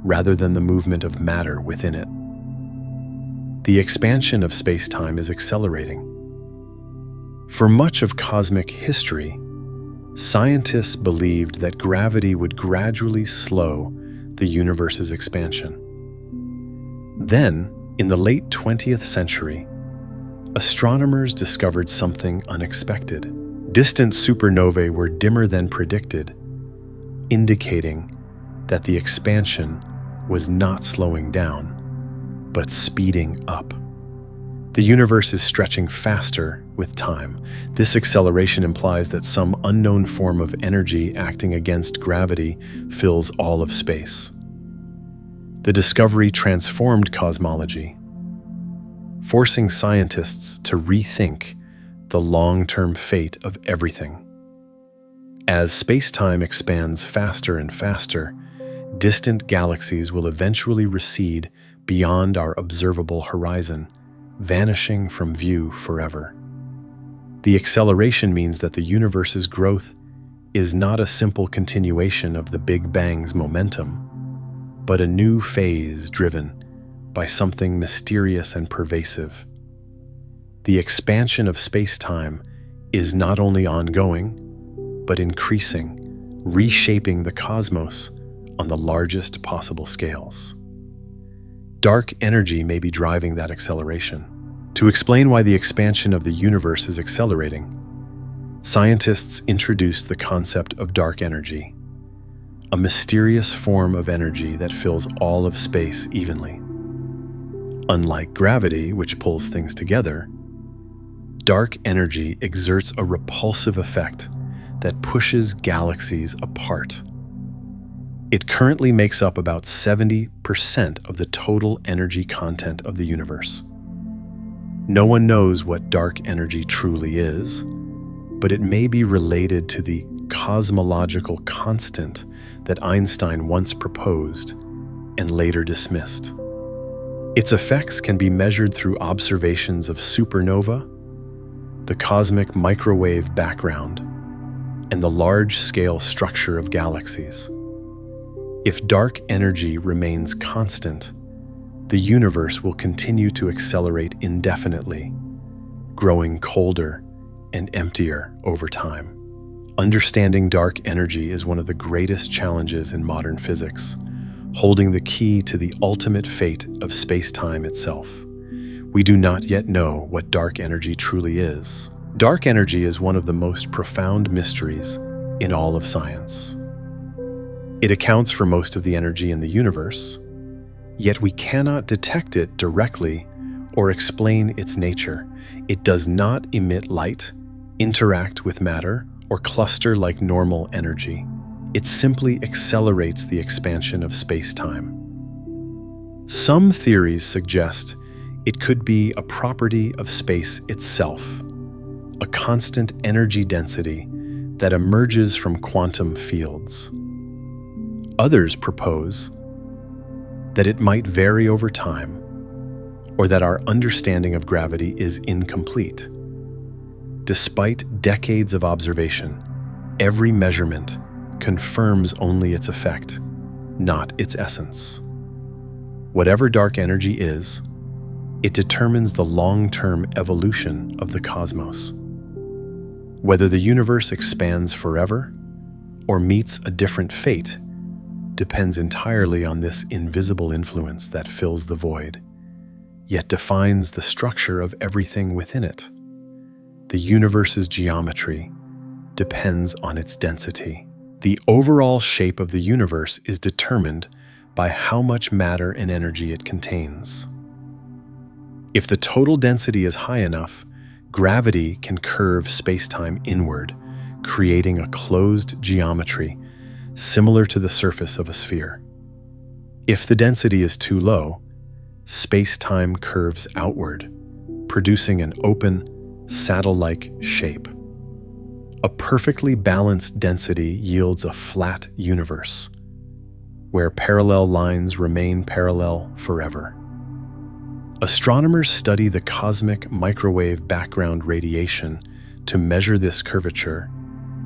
rather than the movement of matter within it. The expansion of space-time is accelerating. For much of cosmic history, scientists believed that gravity would gradually slow the universe's expansion. Then, in the late 20th century, astronomers discovered something unexpected. Distant supernovae were dimmer than predicted, indicating that the expansion was not slowing down, but speeding up. The universe is stretching faster with time. This acceleration implies that some unknown form of energy acting against gravity fills all of space. The discovery transformed cosmology, forcing scientists to rethink the long-term fate of everything. As space-time expands faster and faster, distant galaxies will eventually recede beyond our observable horizon, vanishing from view forever. The acceleration means that the universe's growth is not a simple continuation of the Big Bang's momentum, but a new phase driven by something mysterious and pervasive. The expansion of space-time is not only ongoing, but increasing, reshaping the cosmos on the largest possible scales. Dark energy may be driving that acceleration. To explain why the expansion of the universe is accelerating, scientists introduced the concept of dark energy, a mysterious form of energy that fills all of space evenly. Unlike gravity, which pulls things together, dark energy exerts a repulsive effect that pushes galaxies apart. It currently makes up about 70% of the total energy content of the universe. No one knows what dark energy truly is, but it may be related to the cosmological constant that Einstein once proposed and later dismissed. Its effects can be measured through observations of supernova, the cosmic microwave background, and the large-scale structure of galaxies. If dark energy remains constant, the universe will continue to accelerate indefinitely, growing colder and emptier over time. Understanding dark energy is one of the greatest challenges in modern physics, holding the key to the ultimate fate of space-time itself. We do not yet know what dark energy truly is. Dark energy is one of the most profound mysteries in all of science. It accounts for most of the energy in the universe, yet we cannot detect it directly or explain its nature. It does not emit light, interact with matter, or cluster like normal energy. It simply accelerates the expansion of space-time. Some theories suggest it could be a property of space itself, a constant energy density that emerges from quantum fields. Others propose that it might vary over time, or that our understanding of gravity is incomplete. Despite decades of observation, every measurement confirms only its effect, not its essence. Whatever dark energy is, it determines the long-term evolution of the cosmos. Whether the universe expands forever or meets a different fate depends entirely on this invisible influence that fills the void, yet defines the structure of everything within it. The universe's geometry depends on its density. The overall shape of the universe is determined by how much matter and energy it contains. If the total density is high enough, gravity can curve space-time inward, creating a closed geometry similar to the surface of a sphere. If the density is too low, space-time curves outward, producing an open, saddle-like shape. A perfectly balanced density yields a flat universe, where parallel lines remain parallel forever. Astronomers study the cosmic microwave background radiation to measure this curvature,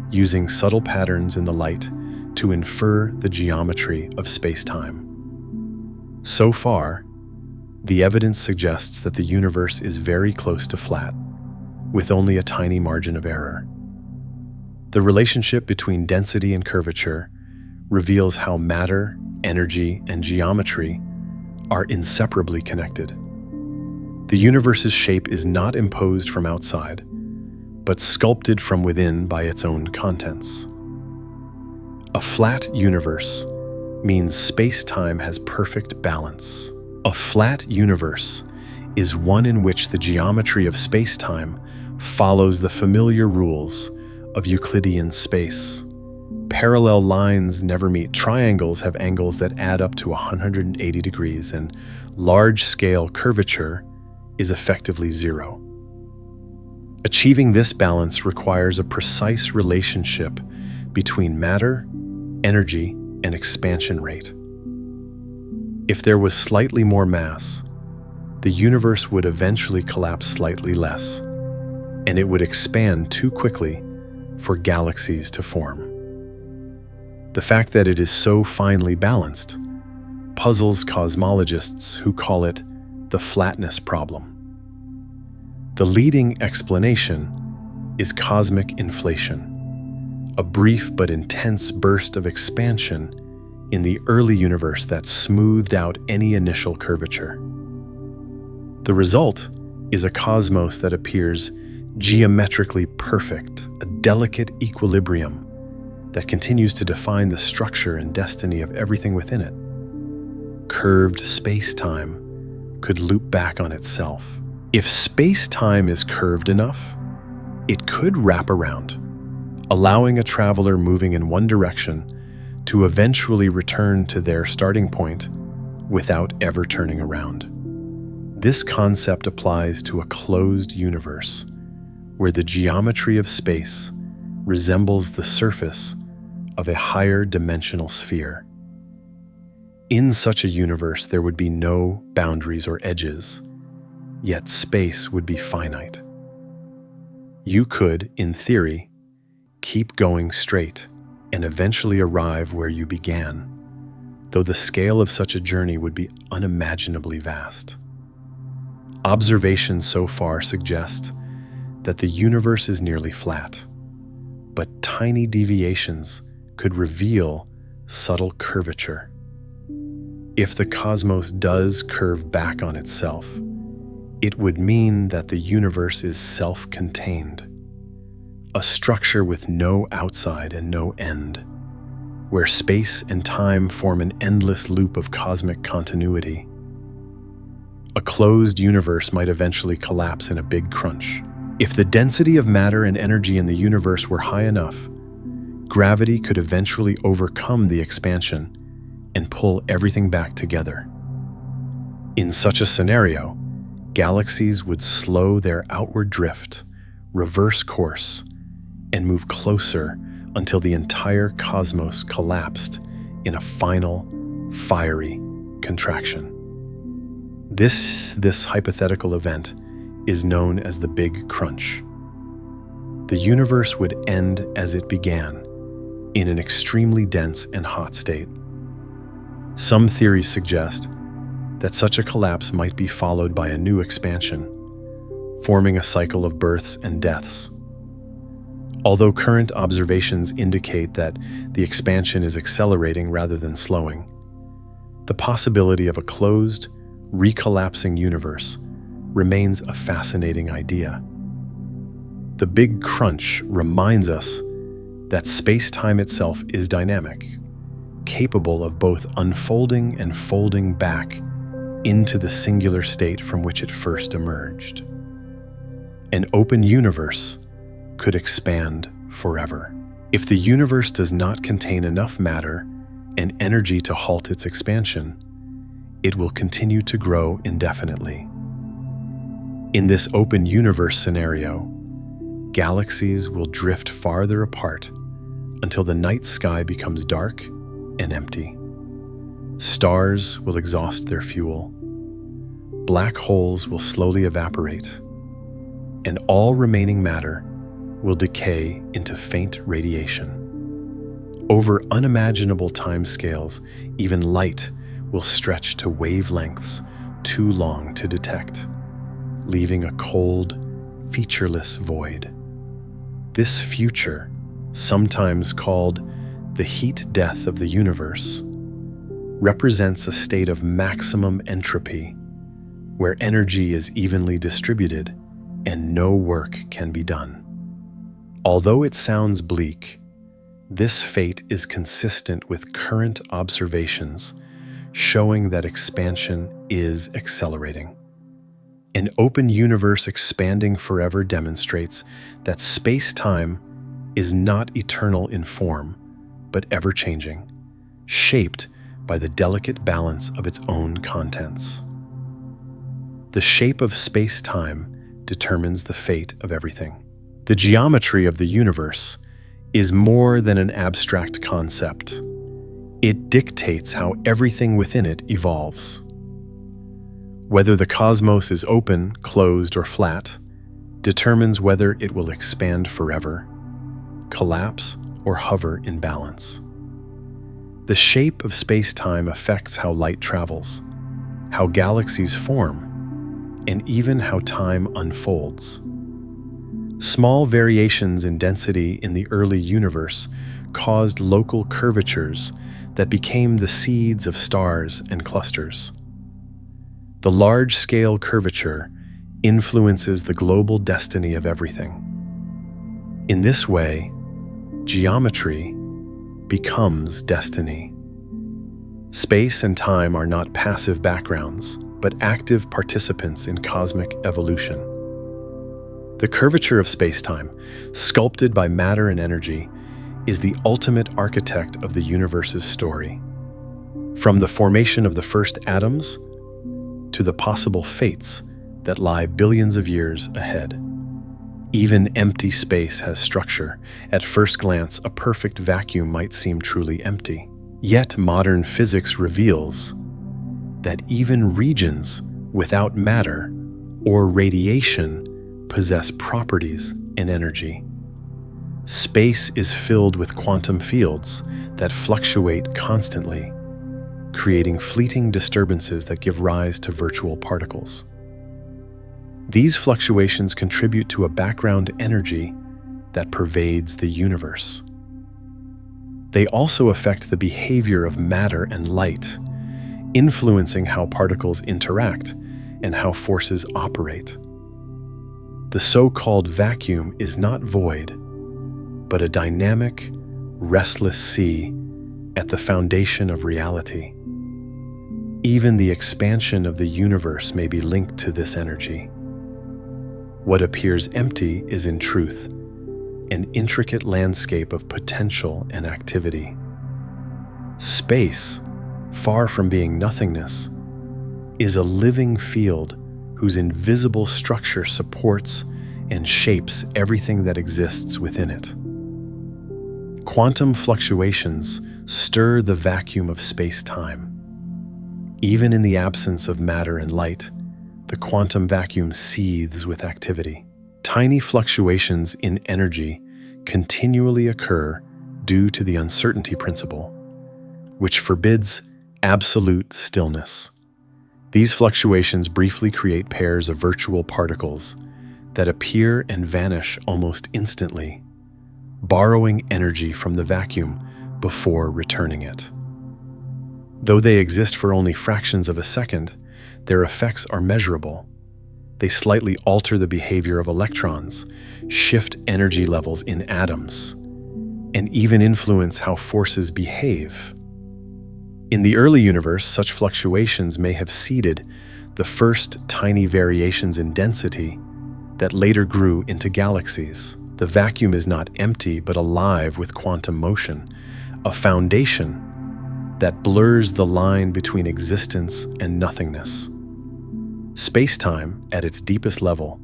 using subtle patterns in the light to infer the geometry of space-time. So far, the evidence suggests that the universe is very close to flat, with only a tiny margin of error. The relationship between density and curvature reveals how matter, energy, and geometry are inseparably connected. The universe's shape is not imposed from outside, but sculpted from within by its own contents. A flat universe means space-time has perfect balance. A flat universe is one in which the geometry of space-time follows the familiar rules of Euclidean space. Parallel lines never meet. Triangles have angles that add up to 180 degrees, and large-scale curvature is effectively zero. Achieving this balance requires a precise relationship between matter, energy, and expansion rate. If there was slightly more mass, the universe would eventually collapse slightly less, and it would expand too quickly for galaxies to form. The fact that it is so finely balanced puzzles cosmologists who call it the flatness problem. The leading explanation is cosmic inflation, a brief but intense burst of expansion in the early universe that smoothed out any initial curvature. The result is a cosmos that appears geometrically perfect, a delicate equilibrium that continues to define the structure and destiny of everything within it. Curved space-time could loop back on itself. If space-time is curved enough, it could wrap around, allowing a traveler moving in one direction to eventually return to their starting point without ever turning around. This concept applies to a closed universe, where the geometry of space resembles the surface of a higher dimensional sphere. In such a universe, there would be no boundaries or edges, yet space would be finite. You could, in theory, keep going straight and eventually arrive where you began, though the scale of such a journey would be unimaginably vast. Observations so far suggest that the universe is nearly flat, but tiny deviations could reveal subtle curvature. If the cosmos does curve back on itself, it would mean that the universe is self-contained, a structure with no outside and no end, where space and time form an endless loop of cosmic continuity. A closed universe might eventually collapse in a big crunch. If the density of matter and energy in the universe were high enough, gravity could eventually overcome the expansion and pull everything back together. In such a scenario, galaxies would slow their outward drift, reverse course, and move closer until the entire cosmos collapsed in a final, fiery contraction. This hypothetical event is known as the Big Crunch. The universe would end as it began, in an extremely dense and hot state. Some theories suggest that such a collapse might be followed by a new expansion, forming a cycle of births and deaths. Although current observations indicate that the expansion is accelerating rather than slowing, the possibility of a closed, recollapsing universe remains a fascinating idea. The Big Crunch reminds us that space-time itself is dynamic, capable of both unfolding and folding back into the singular state from which it first emerged. An open universe could expand forever. If the universe does not contain enough matter and energy to halt its expansion, it will continue to grow indefinitely. In this open universe scenario, galaxies will drift farther apart until the night sky becomes dark and empty. Stars will exhaust their fuel. Black holes will slowly evaporate, and all remaining matter will decay into faint radiation. Over unimaginable timescales, even light will stretch to wavelengths too long to detect, leaving a cold, featureless void. This future, sometimes called the heat death of the universe, represents a state of maximum entropy, where energy is evenly distributed and no work can be done. Although it sounds bleak, this fate is consistent with current observations showing that expansion is accelerating. An open universe expanding forever demonstrates that space-time is not eternal in form, but ever-changing, shaped by the delicate balance of its own contents. The shape of space-time determines the fate of everything. The geometry of the universe is more than an abstract concept. It dictates how everything within it evolves. Whether the cosmos is open, closed, or flat determines whether it will expand forever, collapse, or hover in balance. The shape of space-time affects how light travels, how galaxies form, and even how time unfolds. Small variations in density in the early universe caused local curvatures that became the seeds of stars and clusters. The large-scale curvature influences the global destiny of everything. In this way, geometry becomes destiny. Space and time are not passive backgrounds, but active participants in cosmic evolution. The curvature of space-time, sculpted by matter and energy, is the ultimate architect of the universe's story. From the formation of the first atoms to the possible fates that lie billions of years ahead. Even empty space has structure. At first glance, a perfect vacuum might seem truly empty. Yet modern physics reveals that even regions without matter or radiation possess properties and energy. Space is filled with quantum fields that fluctuate constantly, creating fleeting disturbances that give rise to virtual particles. These fluctuations contribute to a background energy that pervades the universe. They also affect the behavior of matter and light, influencing how particles interact and how forces operate. The so-called vacuum is not void, but a dynamic, restless sea at the foundation of reality. Even the expansion of the universe may be linked to this energy. What appears empty is, in truth, an intricate landscape of potential and activity. Space, far from being nothingness, is a living field whose invisible structure supports and shapes everything that exists within it. Quantum fluctuations stir the vacuum of space-time. Even in the absence of matter and light, the quantum vacuum seethes with activity. Tiny fluctuations in energy continually occur due to the uncertainty principle, which forbids absolute stillness. These fluctuations briefly create pairs of virtual particles that appear and vanish almost instantly, borrowing energy from the vacuum before returning it. Though they exist for only fractions of a second, their effects are measurable. They slightly alter the behavior of electrons, shift energy levels in atoms, and even influence how forces behave. In the early universe, such fluctuations may have seeded the first tiny variations in density that later grew into galaxies. The vacuum is not empty but alive with quantum motion, a foundation that blurs the line between existence and nothingness. Space-time, at its deepest level,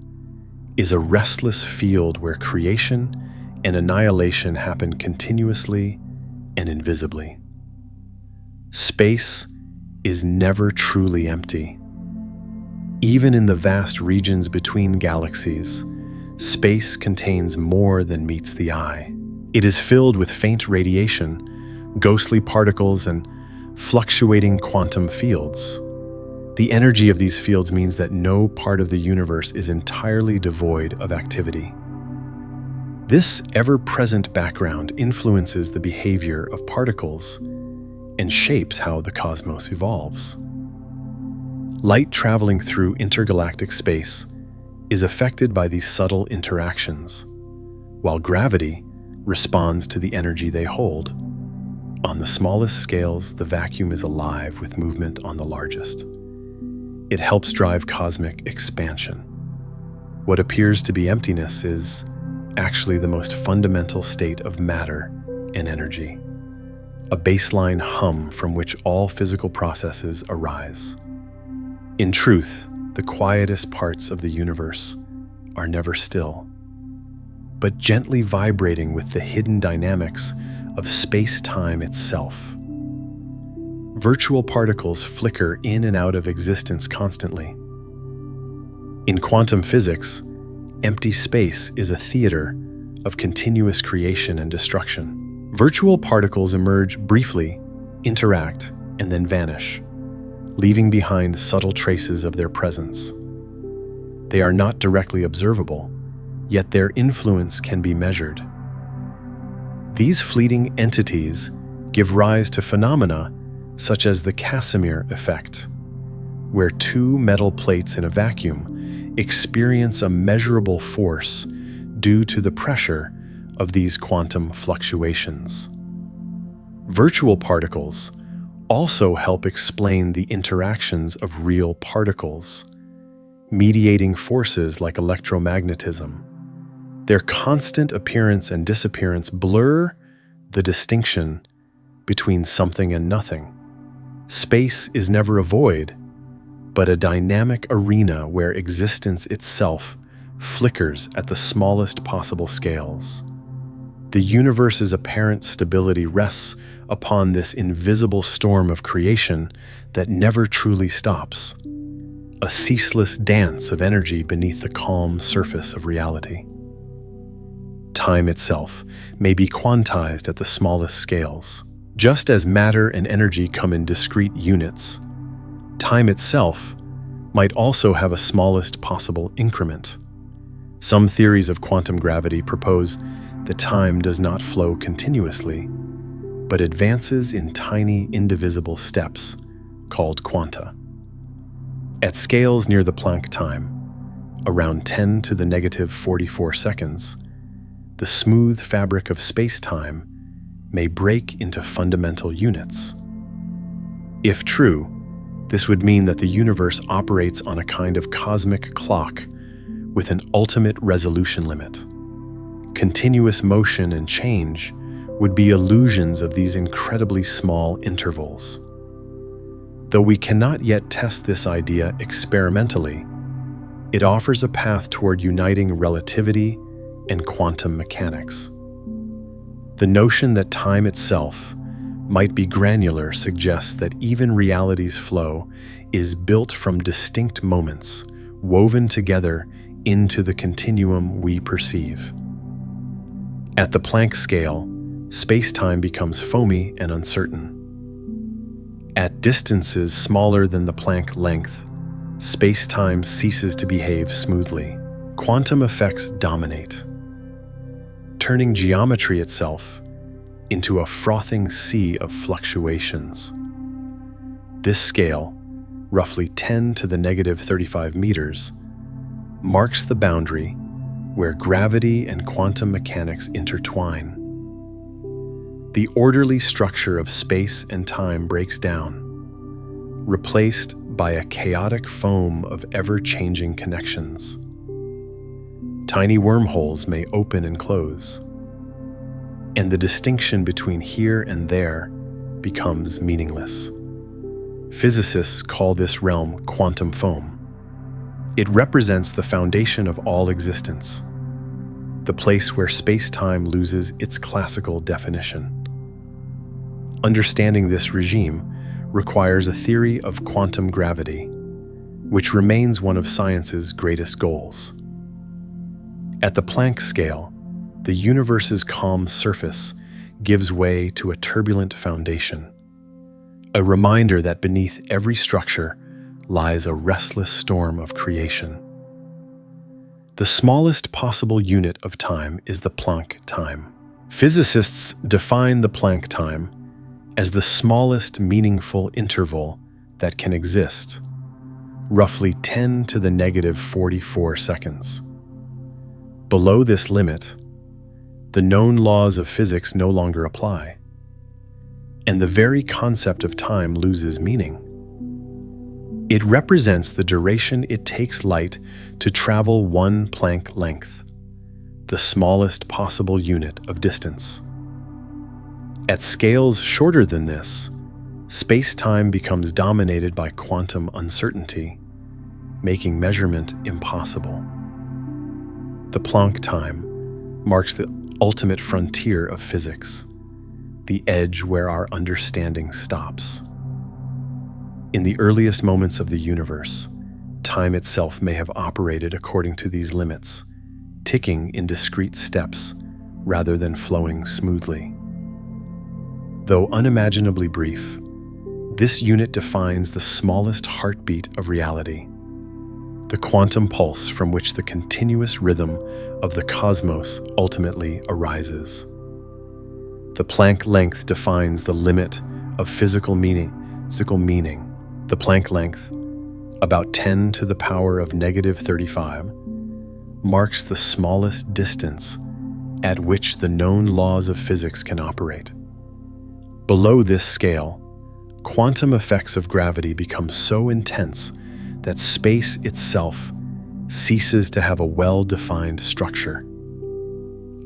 is a restless field where creation and annihilation happen continuously and invisibly. Space is never truly empty. Even in the vast regions between galaxies, space contains more than meets the eye. It is filled with faint radiation, ghostly particles, and fluctuating quantum fields. The energy of these fields means that no part of the universe is entirely devoid of activity. This ever-present background influences the behavior of particles and shapes how the cosmos evolves. Light traveling through intergalactic space is affected by these subtle interactions, while gravity responds to the energy they hold. On the smallest scales, the vacuum is alive with movement on the largest. It helps drive cosmic expansion. What appears to be emptiness is actually the most fundamental state of matter and energy, a baseline hum from which all physical processes arise. In truth, the quietest parts of the universe are never still, but gently vibrating with the hidden dynamics of space-time itself. Virtual particles flicker in and out of existence constantly. In quantum physics, empty space is a theater of continuous creation and destruction. Virtual particles emerge briefly, interact, and then vanish, leaving behind subtle traces of their presence. They are not directly observable, yet their influence can be measured. These fleeting entities give rise to phenomena such as the Casimir effect, where two metal plates in a vacuum experience a measurable force due to the pressure of these quantum fluctuations. Virtual particles also help explain the interactions of real particles, mediating forces like electromagnetism. Their constant appearance and disappearance blur the distinction between something and nothing. Space is never a void, but a dynamic arena where existence itself flickers at the smallest possible scales. The universe's apparent stability rests upon this invisible storm of creation that never truly stops, a ceaseless dance of energy beneath the calm surface of reality. Time itself may be quantized at the smallest scales. Just as matter and energy come in discrete units, time itself might also have a smallest possible increment. Some theories of quantum gravity propose that time does not flow continuously, but advances in tiny, indivisible steps called quanta. At scales near the Planck time, around 10 to the negative 44 seconds, the smooth fabric of space-time may break into fundamental units. If true, this would mean that the universe operates on a kind of cosmic clock with an ultimate resolution limit. Continuous motion and change would be illusions of these incredibly small intervals. Though we cannot yet test this idea experimentally, it offers a path toward uniting relativity and quantum mechanics. The notion that time itself might be granular suggests that even reality's flow is built from distinct moments, woven together into the continuum we perceive. At the Planck scale, space-time becomes foamy and uncertain. At distances smaller than the Planck length, space-time ceases to behave smoothly. Quantum effects dominate, turning geometry itself into a frothing sea of fluctuations. This scale, roughly 10 to the negative 35 meters, marks the boundary where gravity and quantum mechanics intertwine. The orderly structure of space and time breaks down, replaced by a chaotic foam of ever-changing connections. Tiny wormholes may open and close, and the distinction between here and there becomes meaningless. Physicists call this realm quantum foam. It represents the foundation of all existence, the place where space-time loses its classical definition. Understanding this regime requires a theory of quantum gravity, which remains one of science's greatest goals. At the Planck scale, the universe's calm surface gives way to a turbulent foundation, a reminder that beneath every structure lies a restless storm of creation. The smallest possible unit of time is the Planck time. Physicists define the Planck time as the smallest meaningful interval that can exist, roughly 10 to the negative 44 seconds. Below this limit, the known laws of physics no longer apply, and the very concept of time loses meaning. It represents the duration it takes light to travel one Planck length, the smallest possible unit of distance. At scales shorter than this, space-time becomes dominated by quantum uncertainty, making measurement impossible. The Planck time marks the ultimate frontier of physics, the edge where our understanding stops. In the earliest moments of the universe, time itself may have operated according to these limits, ticking in discrete steps rather than flowing smoothly. Though unimaginably brief, this unit defines the smallest heartbeat of reality, the quantum pulse from which the continuous rhythm of the cosmos ultimately arises. The Planck length defines the limit of physical meaning. The Planck length, about 10 to the power of negative 35, marks the smallest distance at which the known laws of physics can operate. Below this scale, quantum effects of gravity become so intense that space itself ceases to have a well-defined structure.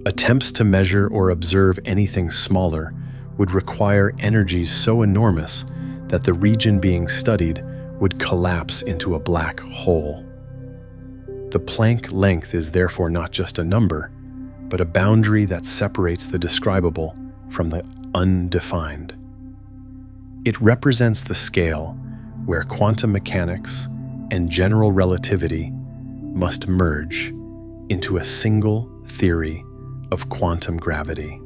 Attempts to measure or observe anything smaller would require energies so enormous that the region being studied would collapse into a black hole. The Planck length is therefore not just a number, but a boundary that separates the describable from the undefined. It represents the scale where quantum mechanics and general relativity must merge into a single theory of quantum gravity.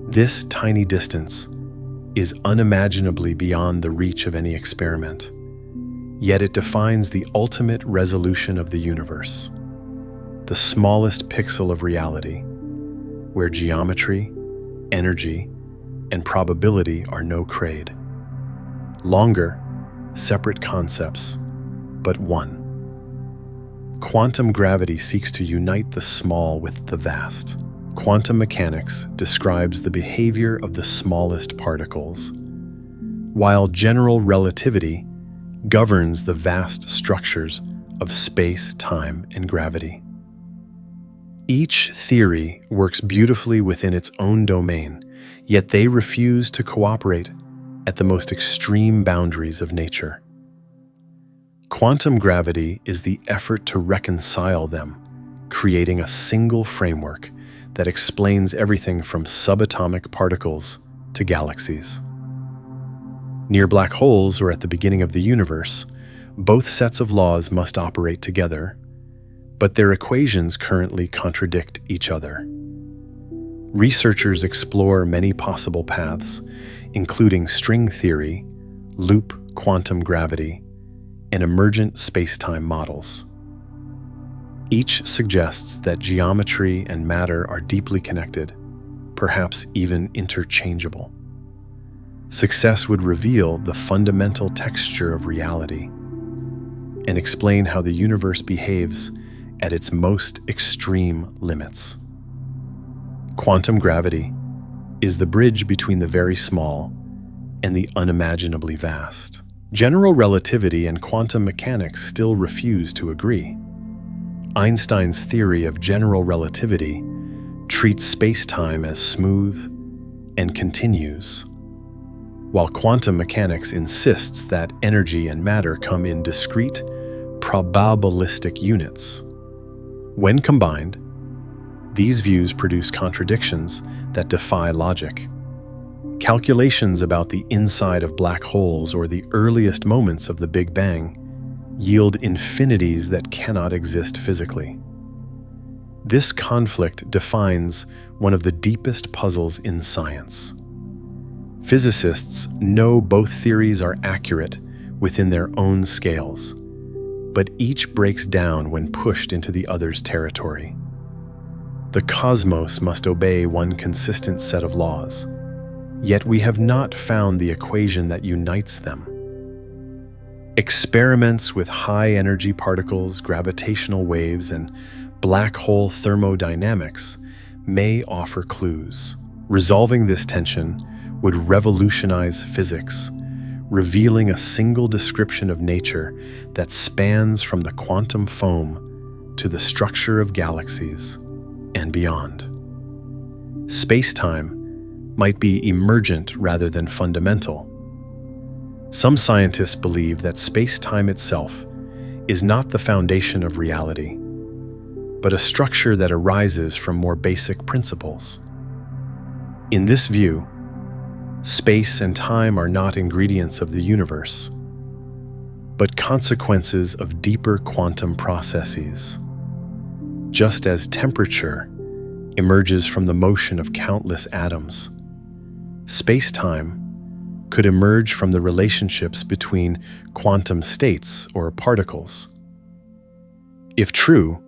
This tiny distance is unimaginably beyond the reach of any experiment, yet it defines the ultimate resolution of the universe, the smallest pixel of reality, where geometry, energy, and probability are no crade. Longer, separate concepts, but one. Quantum gravity seeks to unite the small with the vast. Quantum mechanics describes the behavior of the smallest particles, while general relativity governs the vast structures of space, time, and gravity. Each theory works beautifully within its own domain, yet they refuse to cooperate at the most extreme boundaries of nature. Quantum gravity is the effort to reconcile them, creating a single framework that explains everything from subatomic particles to galaxies. Near black holes, or at the beginning of the universe, both sets of laws must operate together, but their equations currently contradict each other. Researchers explore many possible paths, including string theory, loop quantum gravity, and emergent spacetime models. Each suggests that geometry and matter are deeply connected, perhaps even interchangeable. Success would reveal the fundamental texture of reality and explain how the universe behaves at its most extreme limits. Quantum gravity is the bridge between the very small and the unimaginably vast. General relativity and quantum mechanics still refuse to agree. Einstein's theory of general relativity treats space-time as smooth and continuous, while quantum mechanics insists that energy and matter come in discrete, probabilistic units. When combined, these views produce contradictions that defy logic. Calculations about the inside of black holes or the earliest moments of the Big Bang yield infinities that cannot exist physically. This conflict defines one of the deepest puzzles in science. Physicists know both theories are accurate within their own scales, but each breaks down when pushed into the other's territory. The cosmos must obey one consistent set of laws, yet we have not found the equation that unites them. Experiments with high-energy particles, gravitational waves, and black hole thermodynamics may offer clues. Resolving this tension would revolutionize physics, revealing a single description of nature that spans from the quantum foam to the structure of galaxies and beyond. Space-time might be emergent rather than fundamental. Some scientists believe that space-time itself is not the foundation of reality, but a structure that arises from more basic principles. In this view, space and time are not ingredients of the universe, but consequences of deeper quantum processes. Just as temperature emerges from the motion of countless atoms, space-time could emerge from the relationships between quantum states or particles. If true,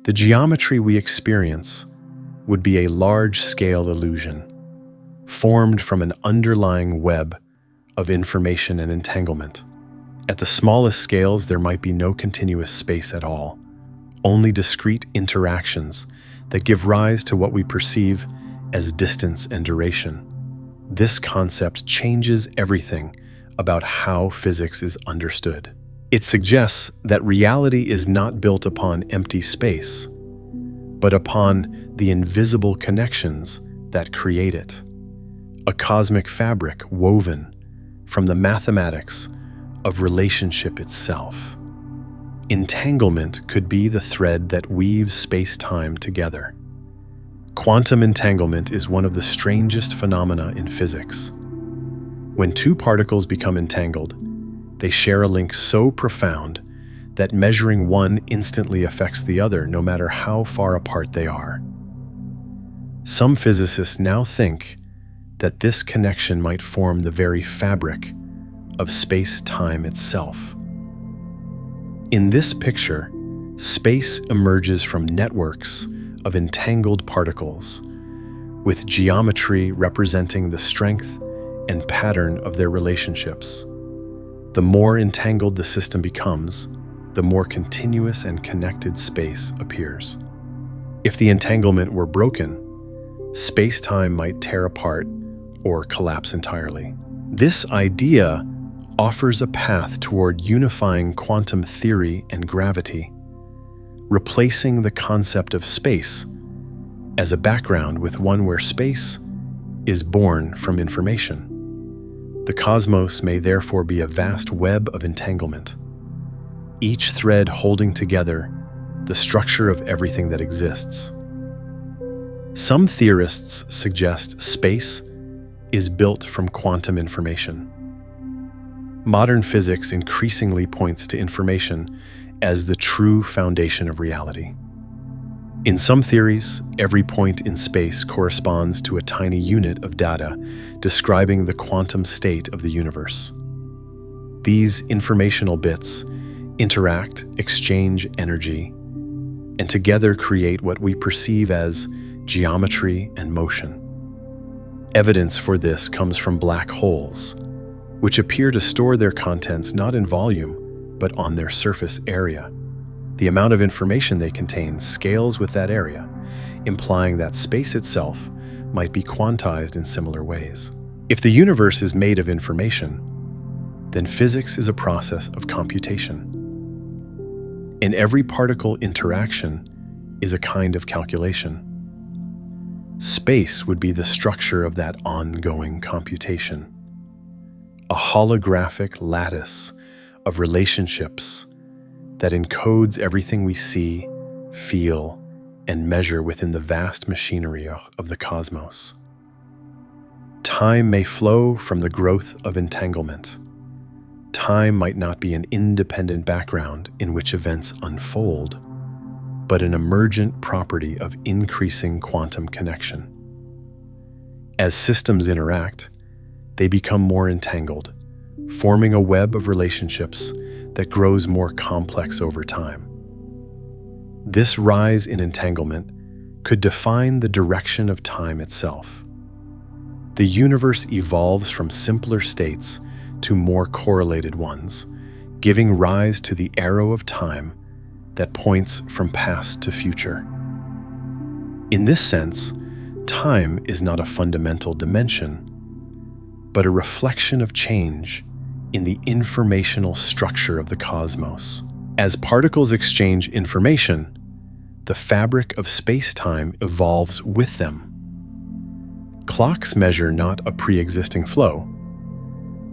the geometry we experience would be a large-scale illusion, formed from an underlying web of information and entanglement. At the smallest scales, there might be no continuous space at all, only discrete interactions that give rise to what we perceive as distance and duration. This concept changes everything about how physics is understood. It suggests that reality is not built upon empty space, but upon the invisible connections that create it. A cosmic fabric woven from the mathematics of relationship itself. Entanglement could be the thread that weaves space-time together. Quantum entanglement is one of the strangest phenomena in physics. When two particles become entangled, they share a link so profound that measuring one instantly affects the other, no matter how far apart they are. Some physicists now think that this connection might form the very fabric of space-time itself. In this picture, space emerges from networks of entangled particles, with geometry representing the strength and pattern of their relationships. The more entangled the system becomes, the more continuous and connected space appears. If the entanglement were broken, space-time might tear apart or collapse entirely. This idea offers a path toward unifying quantum theory and gravity, replacing the concept of space as a background with one where space is born from information. The cosmos may therefore be a vast web of entanglement, each thread holding together the structure of everything that exists. Some theorists suggest space is built from quantum information. Modern physics increasingly points to information as the true foundation of reality. In some theories, every point in space corresponds to a tiny unit of data describing the quantum state of the universe. These informational bits interact, exchange energy, and together create what we perceive as geometry and motion. Evidence for this comes from black holes, which appear to store their contents not in volume, but on their surface area. The amount of information they contain scales with that area, implying that space itself might be quantized in similar ways. If the universe is made of information, then physics is a process of computation. In every particle interaction is a kind of calculation. Space would be the structure of that ongoing computation. A holographic lattice of relationships that encodes everything we see, feel, and measure within the vast machinery of the cosmos. Time may flow from the growth of entanglement. Time might not be an independent background in which events unfold, but an emergent property of increasing quantum connection. As systems interact, they become more entangled, forming a web of relationships that grows more complex over time. This rise in entanglement could define the direction of time itself. The universe evolves from simpler states to more correlated ones, giving rise to the arrow of time that points from past to future. In this sense, time is not a fundamental dimension, but a reflection of change in the informational structure of the cosmos. As particles exchange information, the fabric of space-time evolves with them. Clocks measure not a pre-existing flow,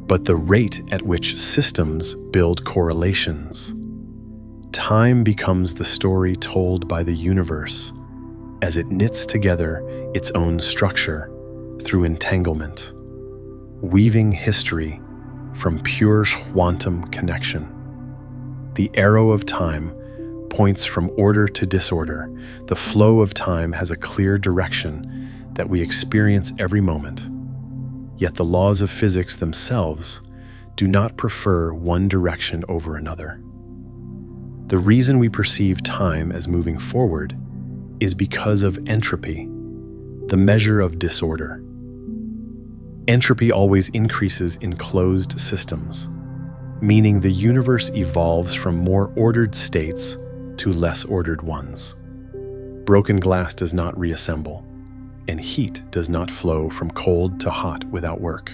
but the rate at which systems build correlations. Time becomes the story told by the universe as it knits together its own structure through entanglement, weaving history from pure quantum connection. The arrow of time points from order to disorder. The flow of time has a clear direction that we experience every moment. Yet the laws of physics themselves do not prefer one direction over another. The reason we perceive time as moving forward is because of entropy, the measure of disorder. Entropy always increases in closed systems, meaning the universe evolves from more ordered states to less ordered ones. Broken glass does not reassemble, and heat does not flow from cold to hot without work.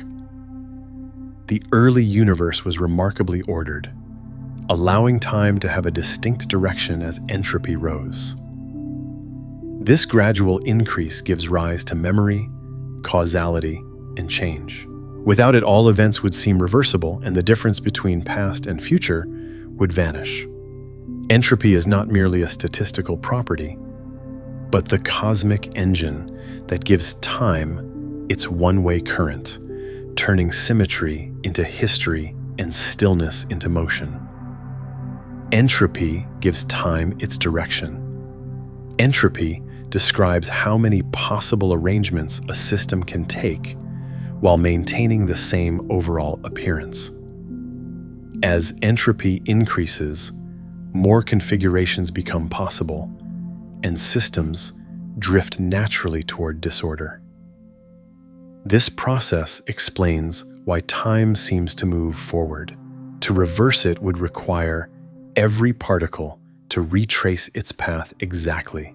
The early universe was remarkably ordered, allowing time to have a distinct direction as entropy rose. This gradual increase gives rise to memory, causality, and change. Without it, all events would seem reversible, and the difference between past and future would vanish. Entropy is not merely a statistical property, but the cosmic engine that gives time its one-way current, turning symmetry into history and stillness into motion. Entropy gives time its direction. Entropy describes how many possible arrangements a system can take while maintaining the same overall appearance. As entropy increases, more configurations become possible, and systems drift naturally toward disorder. This process explains why time seems to move forward. To reverse it would require every particle to retrace its path exactly,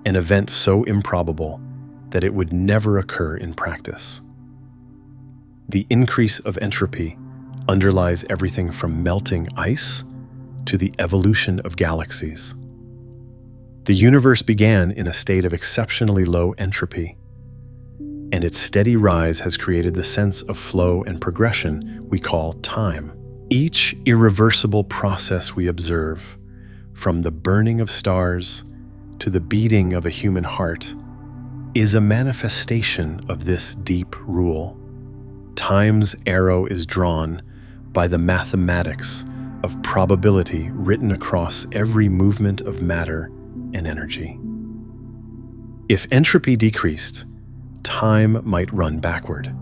an event so improbable that it would never occur in practice. The increase of entropy underlies everything from melting ice to the evolution of galaxies. The universe began in a state of exceptionally low entropy. and its steady rise has created the sense of flow and progression we call time. Each irreversible process we observe, from the burning of stars to the beating of a human heart, is a manifestation of this deep rule. Time's arrow is drawn by the mathematics of probability written across every movement of matter and energy. If entropy decreased, time might run backward.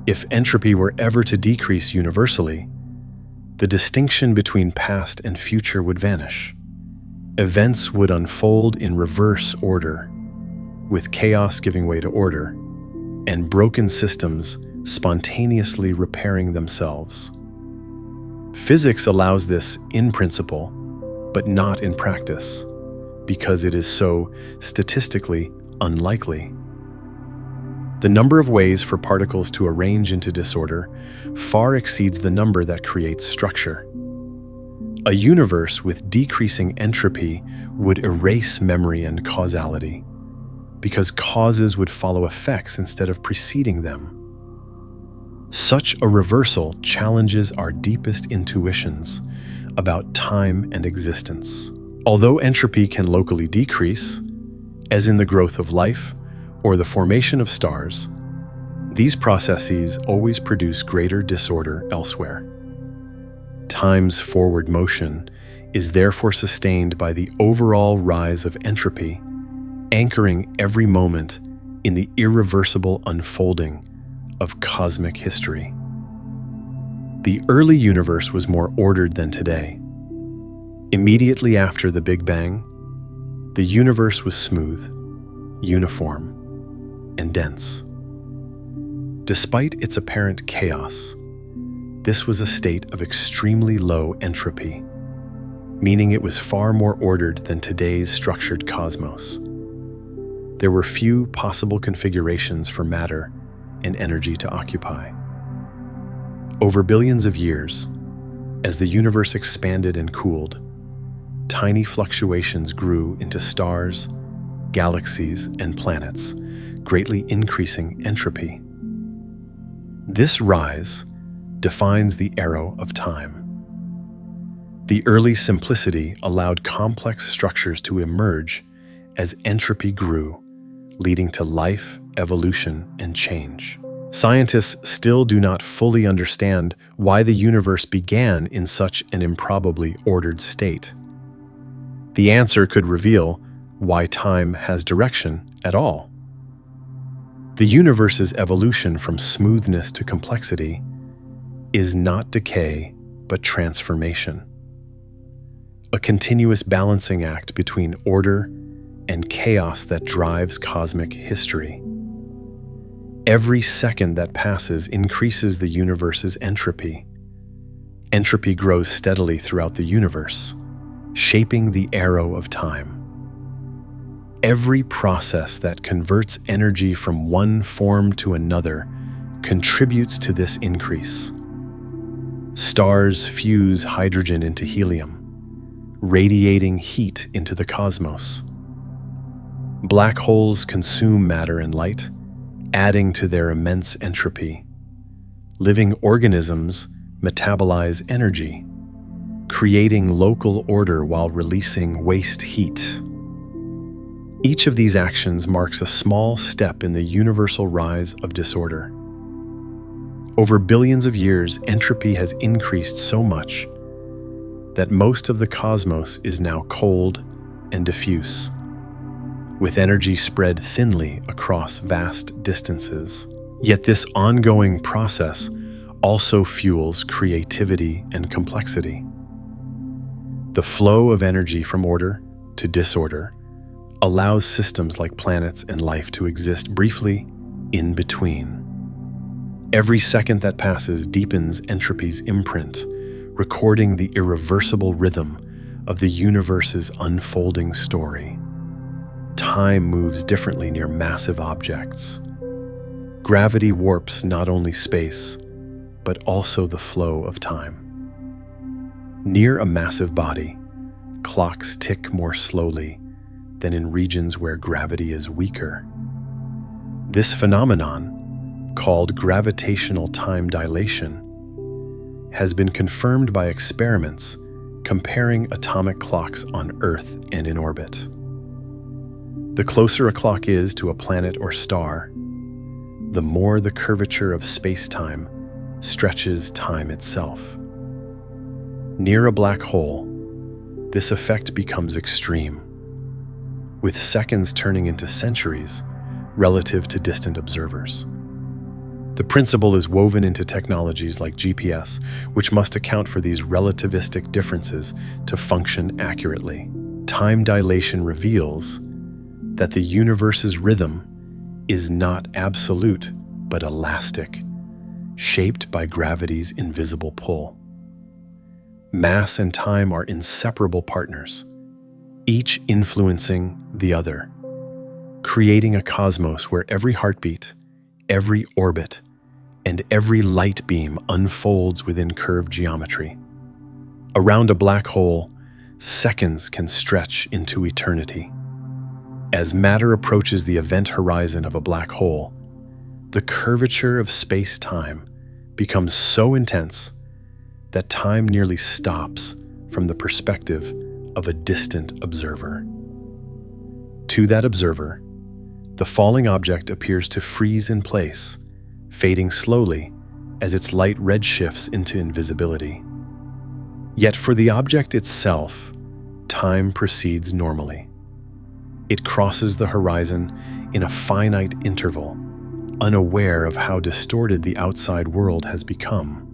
If entropy were ever to decrease universally, the distinction between past and future would vanish. Events would unfold in reverse order, with chaos giving way to order, and broken systems spontaneously repairing themselves. Physics allows this in principle, but not in practice, because it is so statistically unlikely. The number of ways for particles to arrange into disorder far exceeds the number that creates structure. A universe with decreasing entropy would erase memory and causality, because causes would follow effects instead of preceding them. Such a reversal challenges our deepest intuitions about time and existence. Although entropy can locally decrease, as in the growth of life or the formation of stars, these processes always produce greater disorder elsewhere. Time's forward motion is therefore sustained by the overall rise of entropy, anchoring every moment in the irreversible unfolding of cosmic history. The early universe was more ordered than today. Immediately after the Big Bang, the universe was smooth, uniform, and dense. Despite its apparent chaos, this was a state of extremely low entropy, meaning it was far more ordered than today's structured cosmos. There were few possible configurations for matter and energy to occupy. Over billions of years, as the universe expanded and cooled, tiny fluctuations grew into stars, galaxies, and planets, greatly increasing entropy. This rise defines the arrow of time. The early simplicity allowed complex structures to emerge as entropy grew, leading to life, evolution, and change. Scientists still do not fully understand why the universe began in such an improbably ordered state. The answer could reveal why time has direction at all. The universe's evolution from smoothness to complexity is not decay, but transformation. A continuous balancing act between order and chaos that drives cosmic history. Every second that passes increases the universe's entropy. Entropy grows steadily throughout the universe, shaping the arrow of time. Every process that converts energy from one form to another contributes to this increase. Stars fuse hydrogen into helium, radiating heat into the cosmos. Black holes consume matter and light, adding to their immense entropy. Living organisms metabolize energy, creating local order while releasing waste heat. Each of these actions marks a small step in the universal rise of disorder. Over billions of years, entropy has increased so much that most of the cosmos is now cold and diffuse, with energy spread thinly across vast distances. Yet this ongoing process also fuels creativity and complexity. The flow of energy from order to disorder allows systems like planets and life to exist briefly in between. Every second that passes deepens entropy's imprint, recording the irreversible rhythm of the universe's unfolding story. Time moves differently near massive objects. Gravity warps not only space, but also the flow of time. Near a massive body, clocks tick more slowly than in regions where gravity is weaker. This phenomenon, called gravitational time dilation, has been confirmed by experiments comparing atomic clocks on Earth and in orbit. The closer a clock is to a planet or star, the more the curvature of space-time stretches time itself. Near a black hole, this effect becomes extreme, with seconds turning into centuries relative to distant observers. The principle is woven into technologies like GPS, which must account for these relativistic differences to function accurately. Time dilation reveals that the universe's rhythm is not absolute, but elastic, shaped by gravity's invisible pull. Mass and time are inseparable partners, each influencing the other, creating a cosmos where every heartbeat, every orbit, and every light beam unfolds within curved geometry. Around a black hole, seconds can stretch into eternity. As matter approaches the event horizon of a black hole, the curvature of space-time becomes so intense that time nearly stops from the perspective of a distant observer. To that observer, the falling object appears to freeze in place, fading slowly as its light redshifts into invisibility. Yet for the object itself, time proceeds normally. It crosses the horizon in a finite interval, unaware of how distorted the outside world has become.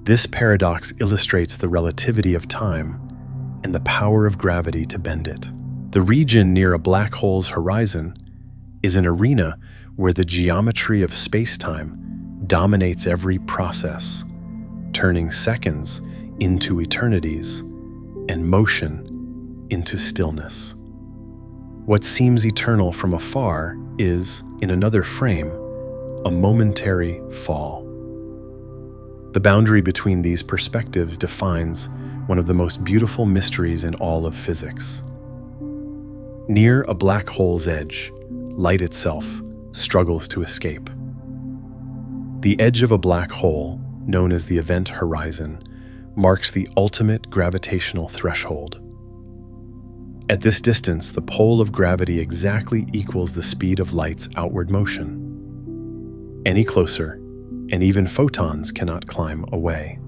This paradox illustrates the relativity of time and the power of gravity to bend it. The region near a black hole's horizon is an arena where the geometry of space-time dominates every process, turning seconds into eternities and motion into stillness. What seems eternal from afar is, in another frame, a momentary fall. The boundary between these perspectives defines one of the most beautiful mysteries in all of physics. Near a black hole's edge, light itself struggles to escape. The edge of a black hole, known as the event horizon, marks the ultimate gravitational threshold. At this distance, the pull of gravity exactly equals the speed of light's outward motion. Any closer, and even photons cannot climb away.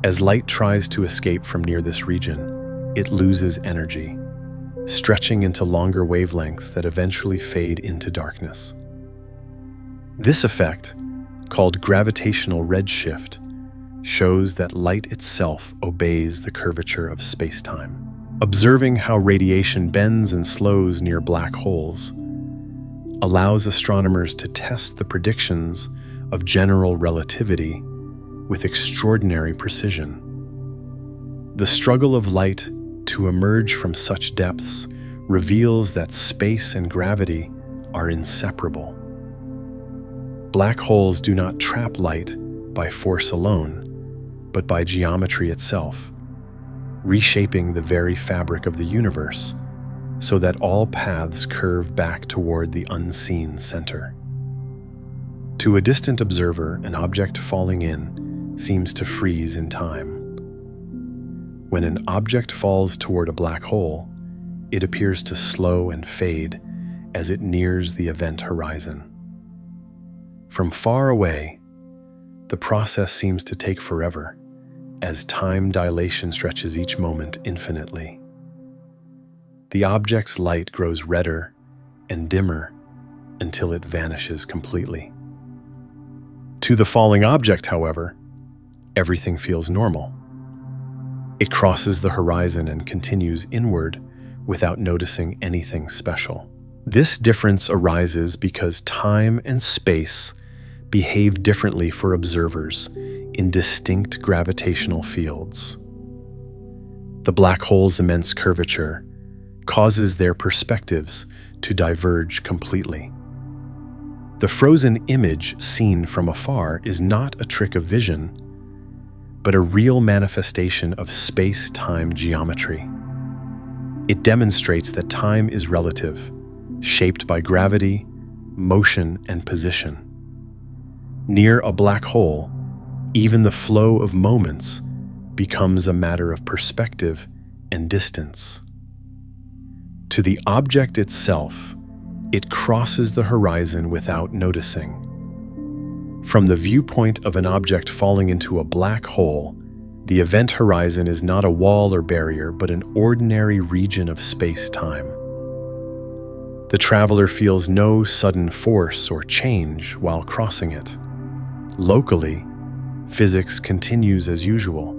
As light tries to escape from near this region, it loses energy, stretching into longer wavelengths that eventually fade into darkness. This effect, called gravitational redshift, shows that light itself obeys the curvature of space-time. Observing how radiation bends and slows near black holes allows astronomers to test the predictions of general relativity with extraordinary precision. The struggle of light to emerge from such depths reveals that space and gravity are inseparable. Black holes do not trap light by force alone, but by geometry itself, reshaping the very fabric of the universe so that all paths curve back toward the unseen center. To a distant observer, an object falling in seems to freeze in time. When an object falls toward a black hole, it appears to slow and fade as it nears the event horizon. From far away, the process seems to take forever, as time dilation stretches each moment infinitely. The object's light grows redder and dimmer until it vanishes completely. To the falling object, however, everything feels normal. It crosses the horizon and continues inward without noticing anything special. This difference arises because time and space behave differently for observers in distinct gravitational fields. The black hole's immense curvature causes their perspectives to diverge completely. The frozen image seen from afar is not a trick of vision, but a real manifestation of space-time geometry. It demonstrates that time is relative, shaped by gravity, motion, and position. Near a black hole, even the flow of moments becomes a matter of perspective and distance. To the object itself, it crosses the horizon without noticing. From the viewpoint of an object falling into a black hole, the event horizon is not a wall or barrier, but an ordinary region of space-time. The traveler feels no sudden force or change while crossing it. Locally, physics continues as usual.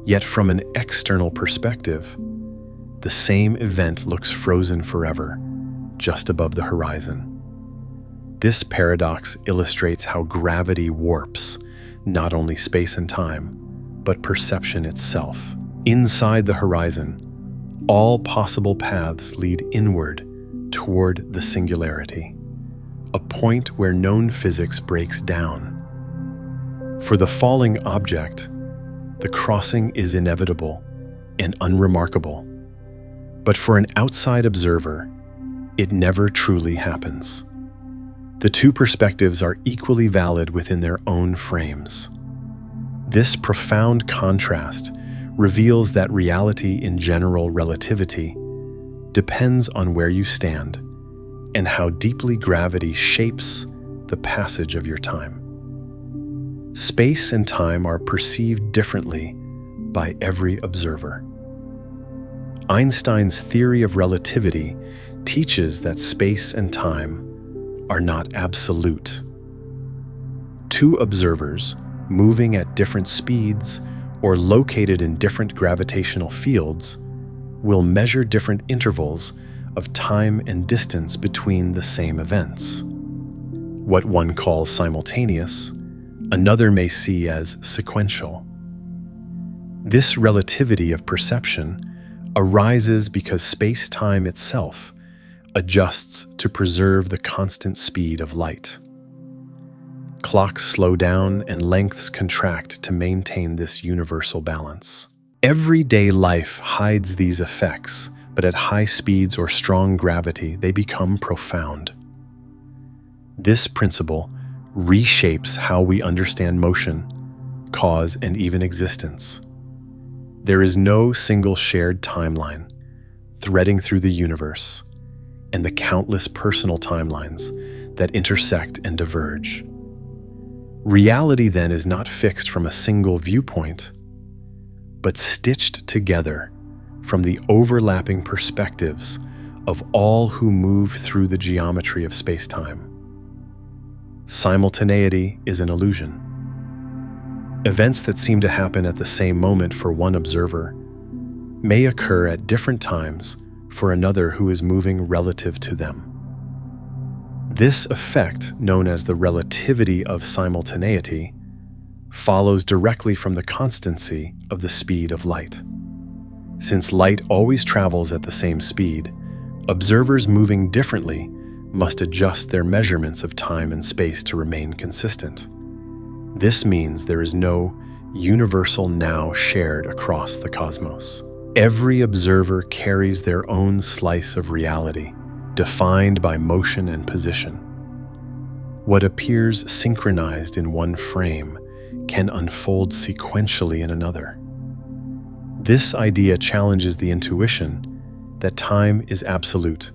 Yet from an external perspective, the same event looks frozen forever, just above the horizon. This paradox illustrates how gravity warps not only space and time, but perception itself. Inside the horizon, all possible paths lead inward toward the singularity, a point where known physics breaks down. For the falling object, the crossing is inevitable and unremarkable. But for an outside observer, it never truly happens. The two perspectives are equally valid within their own frames. This profound contrast reveals that reality in general relativity depends on where you stand and how deeply gravity shapes the passage of your time. Space and time are perceived differently by every observer. Einstein's theory of relativity teaches that space and time are not absolute. Two observers moving at different speeds or located in different gravitational fields will measure different intervals of time and distance between the same events. What one calls simultaneous, another may see as sequential. This relativity of perception arises because space-time itself adjusts to preserve the constant speed of light. Clocks slow down and lengths contract to maintain this universal balance. Everyday life hides these effects, but at high speeds or strong gravity, they become profound. This principle reshapes how we understand motion, cause, and even existence. There is no single shared timeline threading through the universe and the countless personal timelines that intersect and diverge. Reality then is not fixed from a single viewpoint, but stitched together from the overlapping perspectives of all who move through the geometry of space-time. Simultaneity is an illusion. Events that seem to happen at the same moment for one observer may occur at different times for another who is moving relative to them. This effect, known as the relativity of simultaneity, follows directly from the constancy of the speed of light. Since light always travels at the same speed, observers moving differently must adjust their measurements of time and space to remain consistent. This means there is no universal now shared across the cosmos. Every observer carries their own slice of reality, defined by motion and position. What appears synchronized in one frame can unfold sequentially in another. This idea challenges the intuition that time is absolute,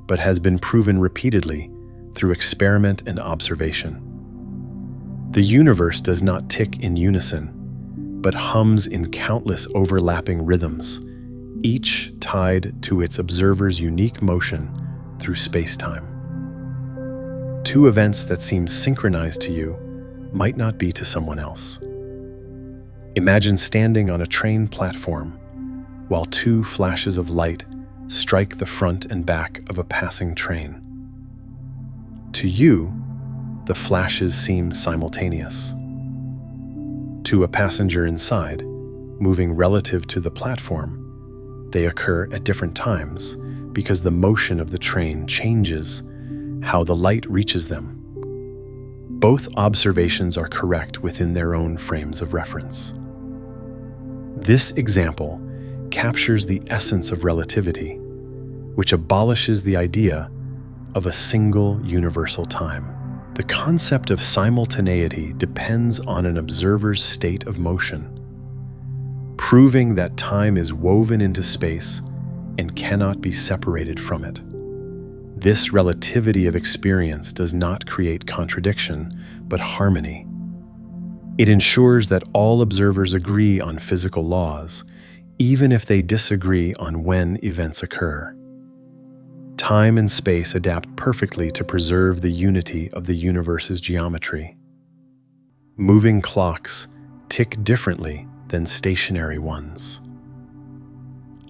but has been proven repeatedly through experiment and observation. The universe does not tick in unison, but hums in countless overlapping rhythms, each tied to its observer's unique motion through space-time. Two events that seem synchronized to you might not be to someone else. Imagine standing on a train platform while two flashes of light strike the front and back of a passing train. To you, the flashes seem simultaneous. To a passenger inside, moving relative to the platform, they occur at different times because the motion of the train changes how the light reaches them. Both observations are correct within their own frames of reference. This example captures the essence of relativity, which abolishes the idea of a single universal time. The concept of simultaneity depends on an observer's state of motion, proving that time is woven into space and cannot be separated from it. This relativity of experience does not create contradiction, but harmony. It ensures that all observers agree on physical laws, even if they disagree on when events occur. Time and space adapt perfectly to preserve the unity of the universe's geometry. Moving clocks tick differently than stationary ones.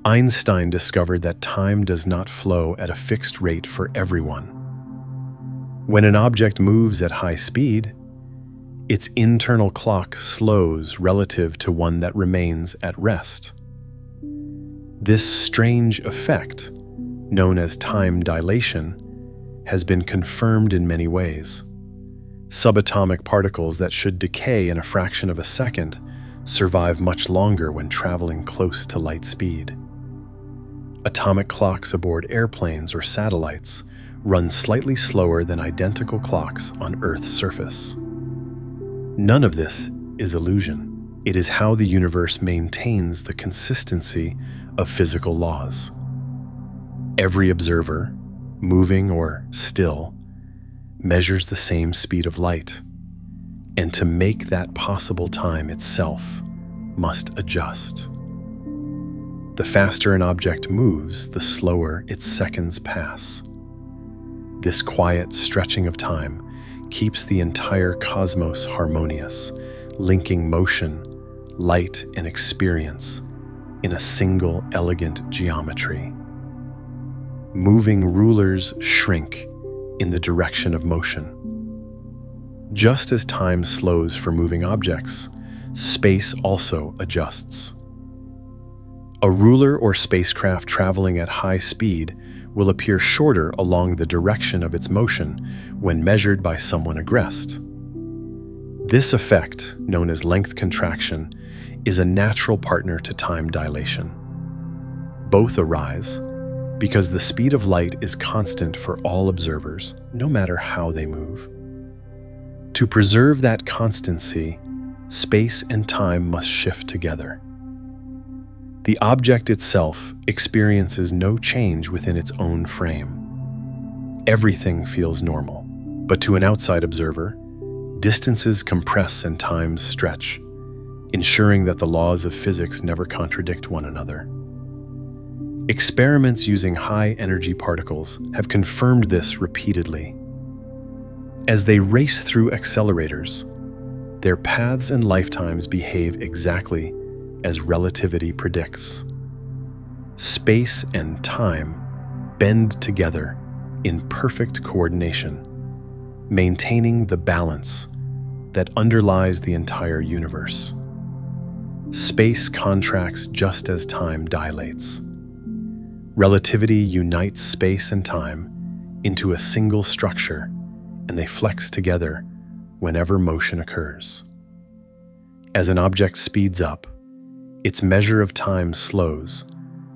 Einstein discovered that time does not flow at a fixed rate for everyone. When an object moves at high speed, its internal clock slows relative to one that remains at rest. This strange effect, known as time dilation, has been confirmed in many ways. Subatomic particles that should decay in a fraction of a second survive much longer when traveling close to light speed. Atomic clocks aboard airplanes or satellites run slightly slower than identical clocks on Earth's surface. None of this is illusion. It is how the universe maintains the consistency of physical laws. Every observer, moving or still, measures the same speed of light, and to make that possible, time itself must adjust. The faster an object moves, the slower its seconds pass. This quiet stretching of time keeps the entire cosmos harmonious, linking motion, light, and experience in a single elegant geometry. Moving rulers shrink in the direction of motion. Just as time slows for moving objects, space also adjusts. A ruler or spacecraft traveling at high speed will appear shorter along the direction of its motion when measured by someone at rest. This effect, known as length contraction, is a natural partner to time dilation. Both arise because the speed of light is constant for all observers, no matter how they move. To preserve that constancy, space and time must shift together. The object itself experiences no change within its own frame. Everything feels normal, but to an outside observer, distances compress and times stretch, ensuring that the laws of physics never contradict one another. Experiments using high-energy particles have confirmed this repeatedly. As they race through accelerators, their paths and lifetimes behave exactly as relativity predicts. Space and time bend together in perfect coordination, maintaining the balance that underlies the entire universe. Space contracts just as time dilates. Relativity unites space and time into a single structure, and they flex together whenever motion occurs. As an object speeds up, its measure of time slows,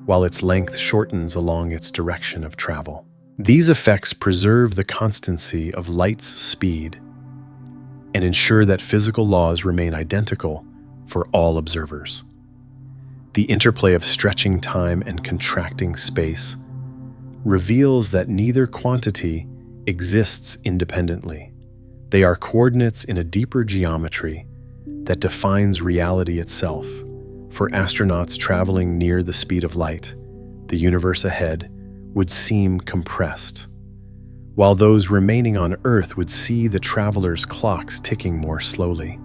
while its length shortens along its direction of travel. These effects preserve the constancy of light's speed and ensure that physical laws remain identical for all observers. The interplay of stretching time and contracting space reveals that neither quantity exists independently. They are coordinates in a deeper geometry that defines reality itself. For astronauts traveling near the speed of light, the universe ahead would seem compressed, while those remaining on Earth would see the travelers' clocks ticking more slowly.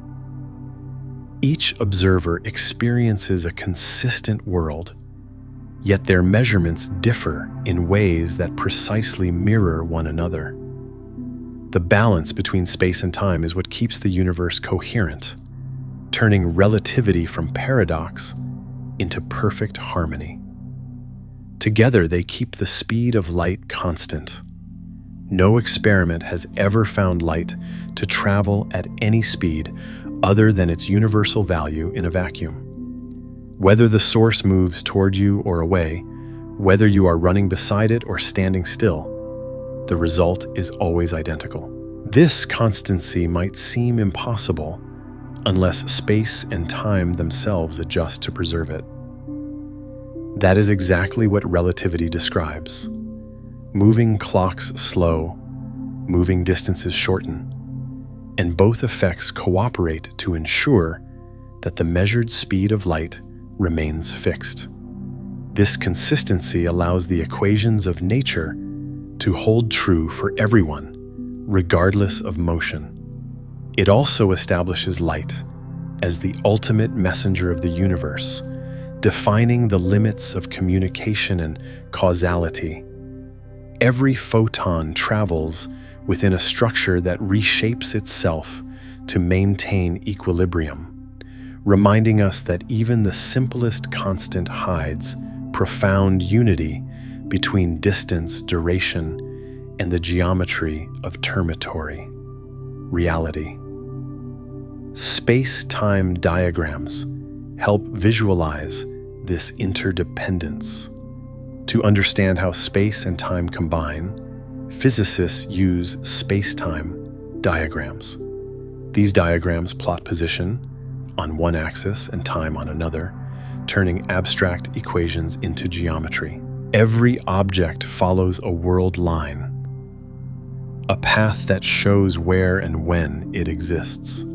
Each observer experiences a consistent world, yet their measurements differ in ways that precisely mirror one another. The balance between space and time is what keeps the universe coherent, turning relativity from paradox into perfect harmony. Together, they keep the speed of light constant. No experiment has ever found light to travel at any speed other than its universal value in a vacuum. Whether the source moves toward you or away, whether you are running beside it or standing still, the result is always identical. This constancy might seem impossible unless space and time themselves adjust to preserve it. That is exactly what relativity describes. Moving clocks slow, moving distances shorten, and both effects cooperate to ensure that the measured speed of light remains fixed. This consistency allows the equations of nature to hold true for everyone, regardless of motion. It also establishes light as the ultimate messenger of the universe, defining the limits of communication and causality. Every photon travels within a structure that reshapes itself to maintain equilibrium, reminding us that even the simplest constant hides profound unity between distance, duration, and the geometry of termitory, reality. Space-time diagrams help visualize this interdependence. To understand how space and time combine, physicists use space-time diagrams. These diagrams plot position on one axis and time on another, turning abstract equations into geometry. Every object follows a world line, a path that shows where and when it exists.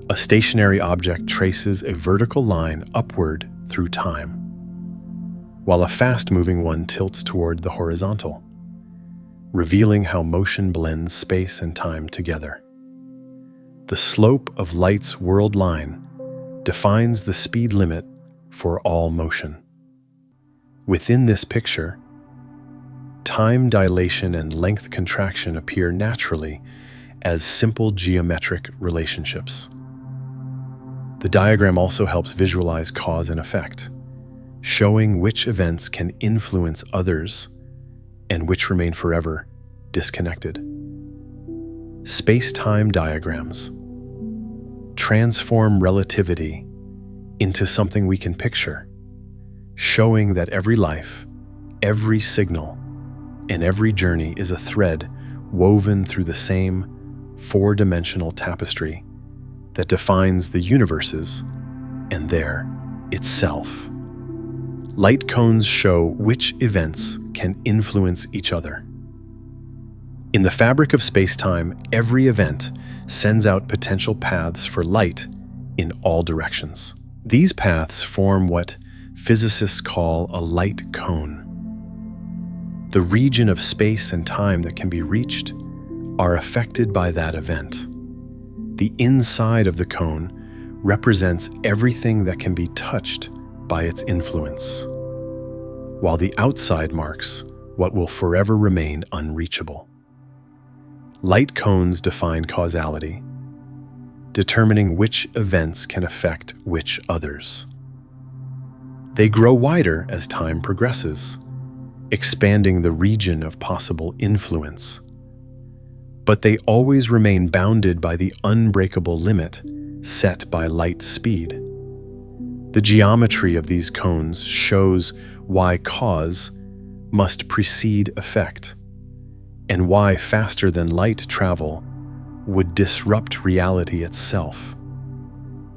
A stationary object traces a vertical line upward through time, while a fast-moving one tilts toward the horizontal, revealing how motion blends space and time together. The slope of light's world line defines the speed limit for all motion. Within this picture, time dilation and length contraction appear naturally as simple geometric relationships. The diagram also helps visualize cause and effect, showing which events can influence others and which remain forever disconnected. Space-time diagrams transform relativity into something we can picture, showing that every life, every signal, and every journey is a thread woven through the same four-dimensional tapestry that defines the universes and their itself. Light cones show which events can influence each other. In the fabric of space-time, every event sends out potential paths for light in all directions. These paths form what physicists call a light cone. The region of space and time that can be reached are affected by that event. The inside of the cone represents everything that can be touched by its influence, while the outside marks what will forever remain unreachable. Light cones define causality, determining which events can affect which others. They grow wider as time progresses, expanding the region of possible influence. But they always remain bounded by the unbreakable limit set by light speed. The geometry of these cones shows why cause must precede effect, and why faster than light travel would disrupt reality itself.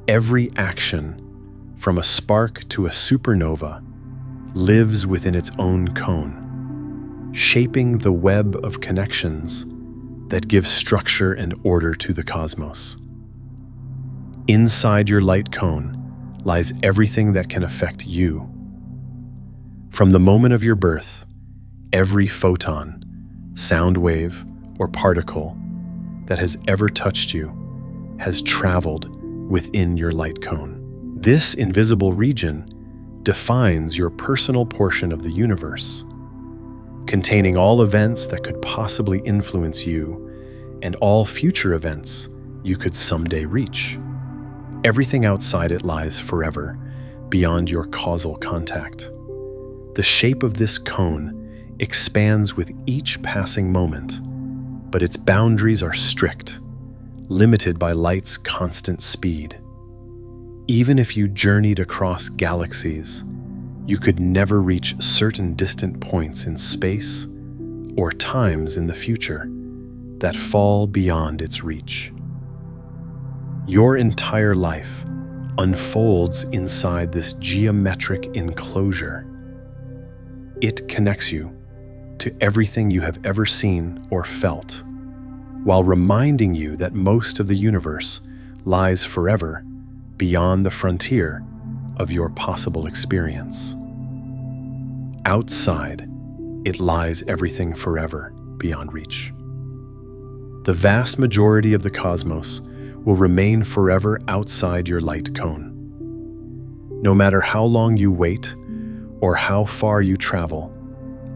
Every action, from a spark to a supernova, lives within its own cone, shaping the web of connections that give structure and order to the cosmos. Inside your light cone lies everything that can affect you. From the moment of your birth, every photon, sound wave, or particle that has ever touched you has traveled within your light cone. This invisible region defines your personal portion of the universe, containing all events that could possibly influence you and all future events you could someday reach. Everything outside it lies forever, beyond your causal contact. The shape of this cone expands with each passing moment, but its boundaries are strict, limited by light's constant speed. Even if you journeyed across galaxies, you could never reach certain distant points in space or times in the future that fall beyond its reach. Your entire life unfolds inside this geometric enclosure. It connects you to everything you have ever seen or felt, while reminding you that most of the universe lies forever beyond the frontier of your possible experience. Outside, it lies everything forever beyond reach. The vast majority of the cosmos will remain forever outside your light cone. No matter how long you wait or how far you travel,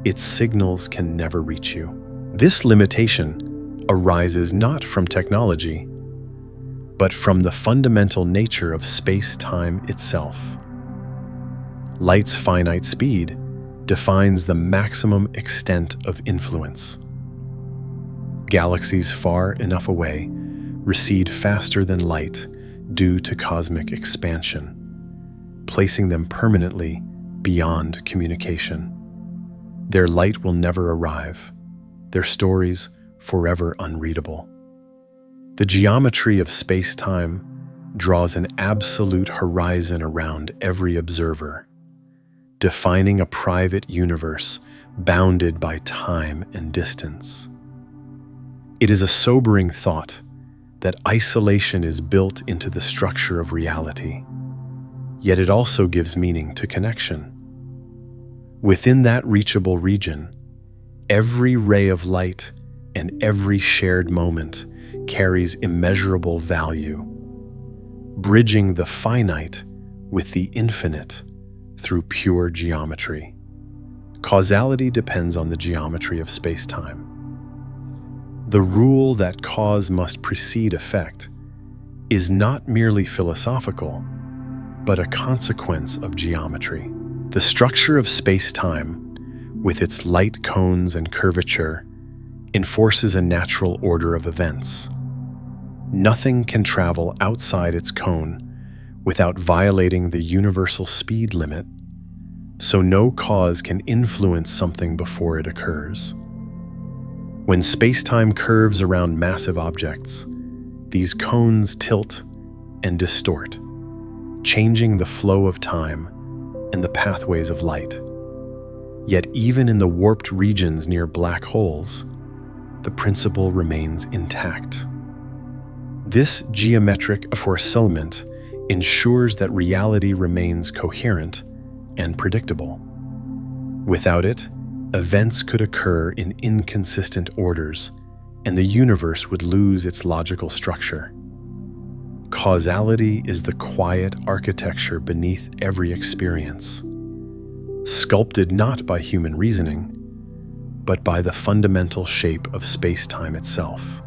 its signals can never reach you. This limitation arises not from technology, but from the fundamental nature of space-time itself. Light's finite speed defines the maximum extent of influence. Galaxies far enough away recede faster than light due to cosmic expansion, placing them permanently beyond communication. Their light will never arrive, their stories forever unreadable. The geometry of space-time draws an absolute horizon around every observer, defining a private universe bounded by time and distance. It is a sobering thought that isolation is built into the structure of reality, yet it also gives meaning to connection. Within that reachable region, every ray of light and every shared moment carries immeasurable value, bridging the finite with the infinite through pure geometry. Causality depends on the geometry of space-time. The rule that cause must precede effect is not merely philosophical, but a consequence of geometry. The structure of space-time, with its light cones and curvature, enforces a natural order of events. Nothing can travel outside its cone without violating the universal speed limit, so no cause can influence something before it occurs. When space-time curves around massive objects, these cones tilt and distort, changing the flow of time and the pathways of light. Yet even in the warped regions near black holes, the principle remains intact. This geometric aforesettlement ensures that reality remains coherent and predictable. Without it, events could occur in inconsistent orders, and the universe would lose its logical structure. Causality is the quiet architecture beneath every experience, sculpted not by human reasoning, but by the fundamental shape of space-time itself,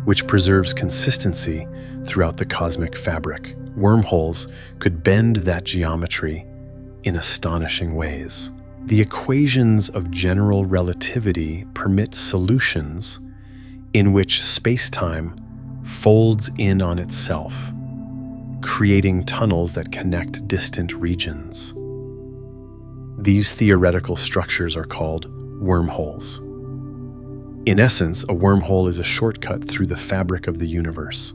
which preserves consistency throughout the cosmic fabric. Wormholes could bend that geometry in astonishing ways. The equations of general relativity permit solutions in which space-time folds in on itself, creating tunnels that connect distant regions. These theoretical structures are called wormholes. In essence, a wormhole is a shortcut through the fabric of the universe,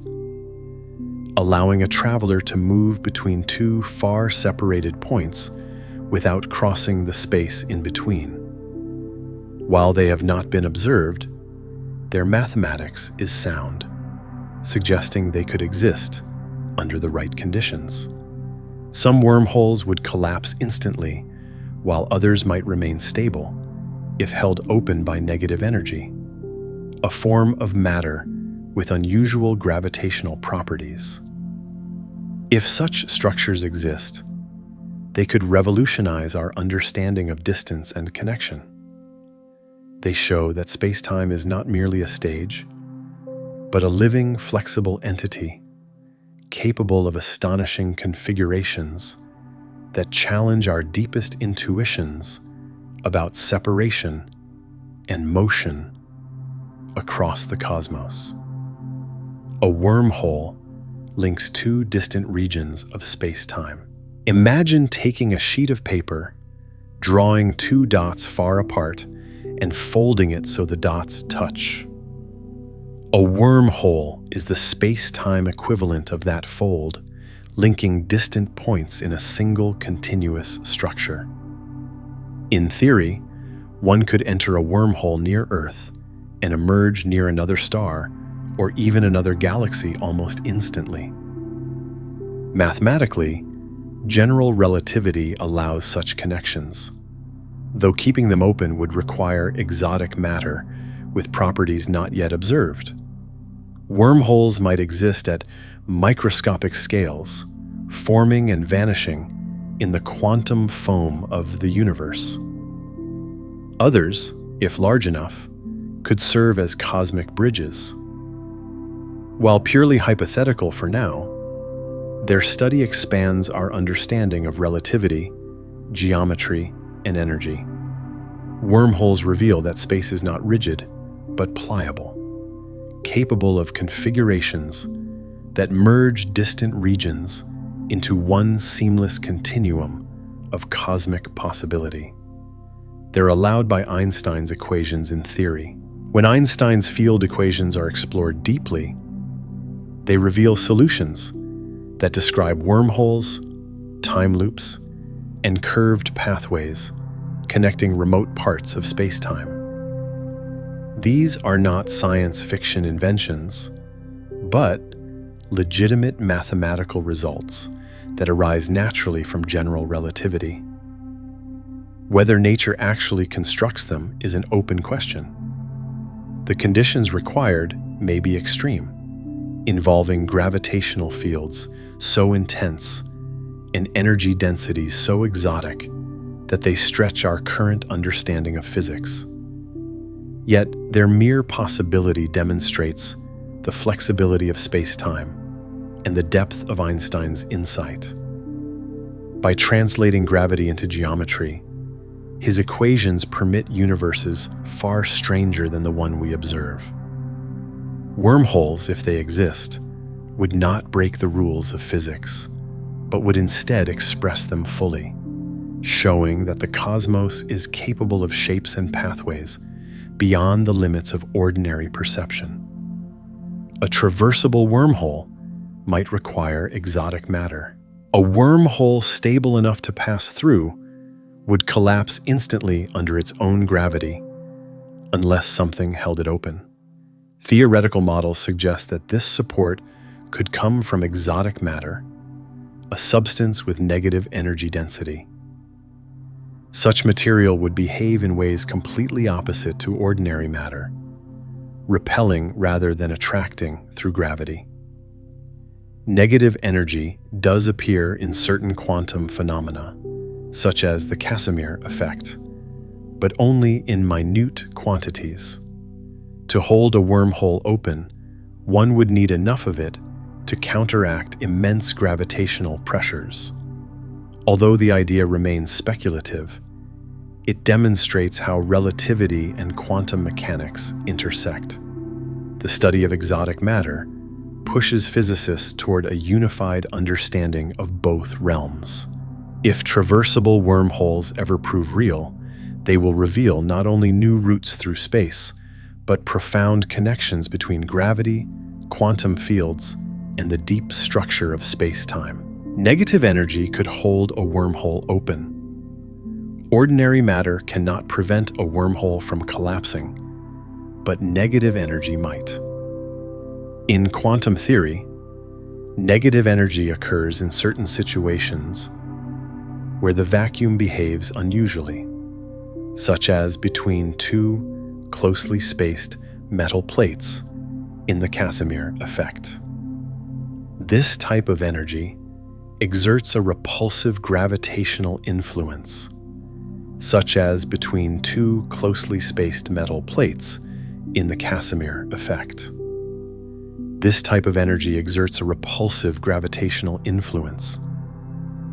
allowing a traveler to move between two far separated points without crossing the space in between. While they have not been observed, their mathematics is sound, suggesting they could exist under the right conditions. Some wormholes would collapse instantly, while others might remain stable if held open by negative energy, a form of matter with unusual gravitational properties. If such structures exist, they could revolutionize our understanding of distance and connection. They show that space-time is not merely a stage, but a living, flexible entity capable of astonishing configurations that challenge our deepest intuitions about separation and motion across the cosmos. A wormhole links two distant regions of space-time. Imagine taking a sheet of paper, drawing two dots far apart, and folding it so the dots touch. A wormhole is the space-time equivalent of that fold, linking distant points in a single continuous structure. In theory, one could enter a wormhole near Earth and emerge near another star or even another galaxy almost instantly. Mathematically, general relativity allows such connections, though keeping them open would require exotic matter with properties not yet observed. Wormholes might exist at microscopic scales, forming and vanishing in the quantum foam of the universe. Others, if large enough, could serve as cosmic bridges. While purely hypothetical for now, their study expands our understanding of relativity, geometry, and energy. Wormholes reveal that space is not rigid, but pliable, capable of configurations that merge distant regions into one seamless continuum of cosmic possibility. They're allowed by Einstein's equations in theory. When Einstein's field equations are explored deeply, they reveal solutions that describe wormholes, time loops, and curved pathways connecting remote parts of space-time. These are not science fiction inventions, but legitimate mathematical results that arise naturally from general relativity. Whether nature actually constructs them is an open question. The conditions required may be extreme, involving gravitational fields so intense and energy densities so exotic that they stretch our current understanding of physics. Yet their mere possibility demonstrates the flexibility of space-time and the depth of Einstein's insight. By translating gravity into geometry, his equations permit universes far stranger than the one we observe. Wormholes, if they exist, would not break the rules of physics, but would instead express them fully, showing that the cosmos is capable of shapes and pathways beyond the limits of ordinary perception. A traversable wormhole might require exotic matter. A wormhole stable enough to pass through would collapse instantly under its own gravity unless something held it open. Theoretical models suggest that this support could come from exotic matter, a substance with negative energy density. Such material would behave in ways completely opposite to ordinary matter, repelling rather than attracting through gravity. Negative energy does appear in certain quantum phenomena, such as the Casimir effect, but only in minute quantities. To hold a wormhole open, one would need enough of it to counteract immense gravitational pressures. Although the idea remains speculative, it demonstrates how relativity and quantum mechanics intersect. The study of exotic matter pushes physicists toward a unified understanding of both realms. If traversable wormholes ever prove real, they will reveal not only new routes through space, but profound connections between gravity, quantum fields, and the deep structure of space-time. Negative energy could hold a wormhole open. Ordinary matter cannot prevent a wormhole from collapsing, but negative energy might. In quantum theory, negative energy occurs in certain situations where the vacuum behaves unusually, such as between two closely spaced metal plates in the Casimir effect. This type of energy exerts a repulsive gravitational influence, such as between two closely spaced metal plates in the Casimir effect. This type of energy exerts a repulsive gravitational influence,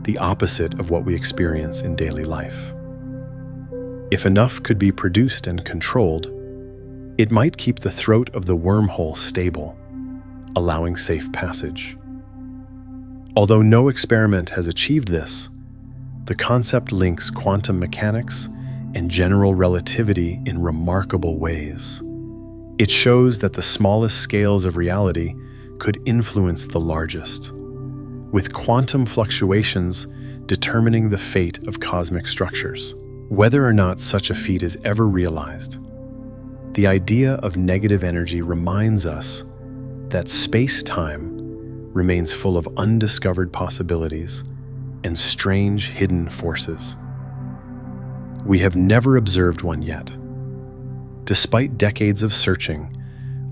the opposite of what we experience in daily life. If enough could be produced and controlled, it might keep the throat of the wormhole stable, allowing safe passage. Although no experiment has achieved this, the concept links quantum mechanics and general relativity in remarkable ways. It shows that the smallest scales of reality could influence the largest, with quantum fluctuations determining the fate of cosmic structures. Whether or not such a feat is ever realized, the idea of negative energy reminds us that space-time remains full of undiscovered possibilities and strange hidden forces. We have never observed one yet. Despite decades of searching,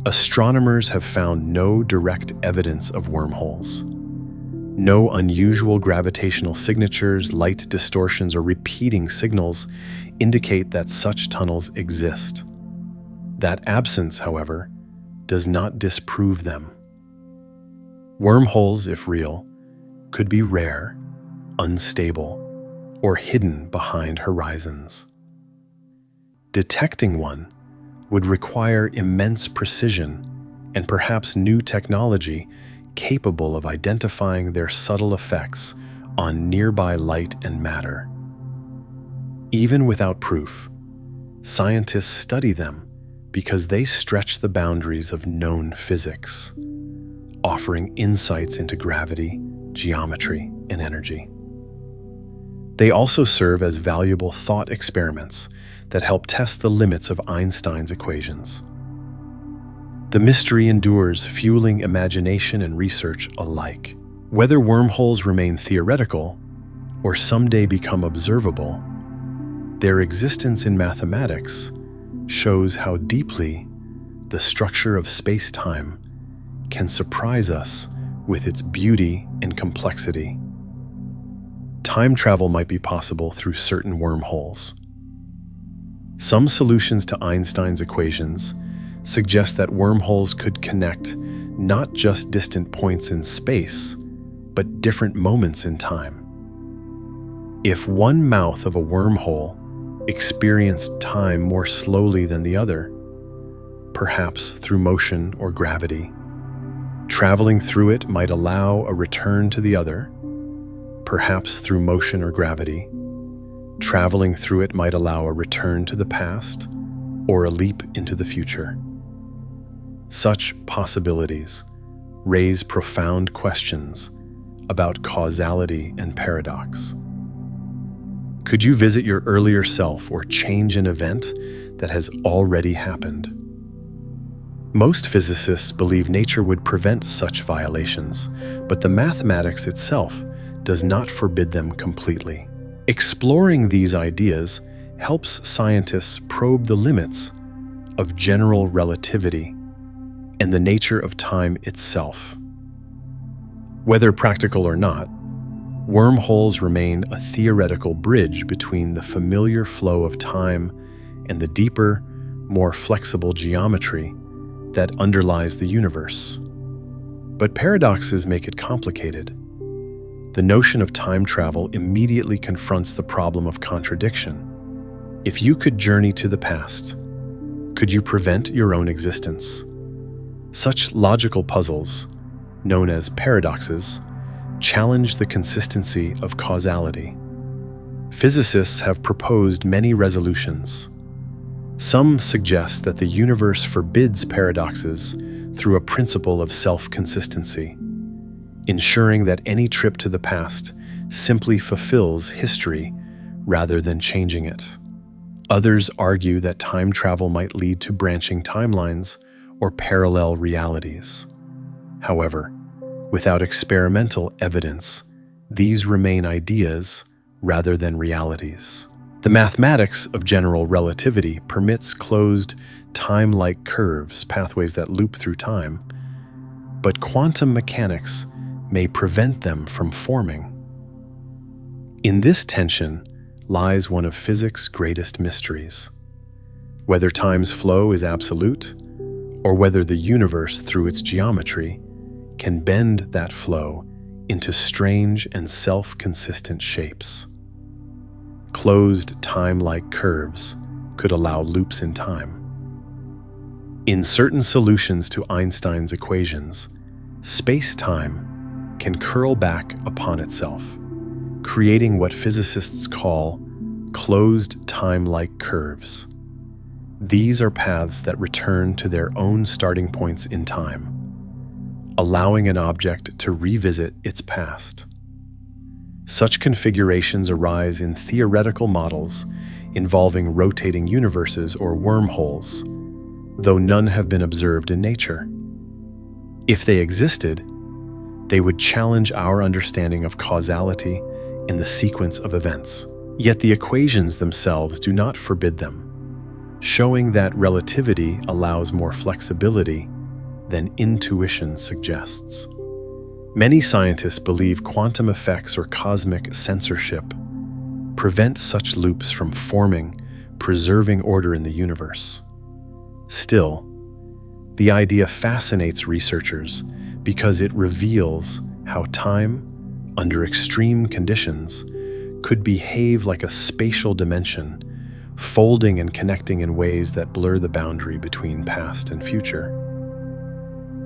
astronomers have found no direct evidence of wormholes. No unusual gravitational signatures, light distortions, or repeating signals indicate that such tunnels exist. That absence, however, does not disprove them. Wormholes, if real, could be rare, unstable, or hidden behind horizons. Detecting one would require immense precision and perhaps new technology capable of identifying their subtle effects on nearby light and matter. Even without proof, scientists study them because they stretch the boundaries of known physics, offering insights into gravity, geometry, and energy. They also serve as valuable thought experiments that help test the limits of Einstein's equations. The mystery endures, fueling imagination and research alike. Whether wormholes remain theoretical or someday become observable, their existence in mathematics shows how deeply the structure of space-time can surprise us with its beauty and complexity. Time travel might be possible through certain wormholes. Some solutions to Einstein's equations suggest that wormholes could connect not just distant points in space, but different moments in time. If one mouth of a wormhole experienced time more slowly than the other, perhaps through motion or gravity, traveling through it might allow a return to the other, perhaps through motion or gravity. Traveling through it might allow a return to the past or a leap into the future. Such possibilities raise profound questions about causality and paradox. Could you visit your earlier self or change an event that has already happened? Most physicists believe nature would prevent such violations, but the mathematics itself does not forbid them completely. Exploring these ideas helps scientists probe the limits of general relativity and the nature of time itself. Whether practical or not, wormholes remain a theoretical bridge between the familiar flow of time and the deeper, more flexible geometry that underlies the universe. But paradoxes make it complicated. The notion of time travel immediately confronts the problem of contradiction. If you could journey to the past, could you prevent your own existence? Such logical puzzles, known as paradoxes, challenge the consistency of causality. Physicists have proposed many resolutions. Some suggest that the universe forbids paradoxes through a principle of self-consistency, ensuring that any trip to the past simply fulfills history rather than changing it. Others argue that time travel might lead to branching timelines or parallel realities. However, without experimental evidence, these remain ideas rather than realities. The mathematics of general relativity permits closed, time-like curves, pathways that loop through time, but quantum mechanics may prevent them from forming. In this tension lies one of physics' greatest mysteries. Whether time's flow is absolute, or whether the universe, through its geometry, can bend that flow into strange and self-consistent shapes. Closed time-like curves could allow loops in time. In certain solutions to Einstein's equations, space-time can curl back upon itself, creating what physicists call closed time-like curves. These are paths that return to their own starting points in time, allowing an object to revisit its past. Such configurations arise in theoretical models involving rotating universes or wormholes, though none have been observed in nature. If they existed, they would challenge our understanding of causality in the sequence of events. Yet the equations themselves do not forbid them, showing that relativity allows more flexibility than intuition suggests. Many scientists believe quantum effects or cosmic censorship prevent such loops from forming, preserving order in the universe. Still, the idea fascinates researchers because it reveals how time, under extreme conditions, could behave like a spatial dimension, folding and connecting in ways that blur the boundary between past and future.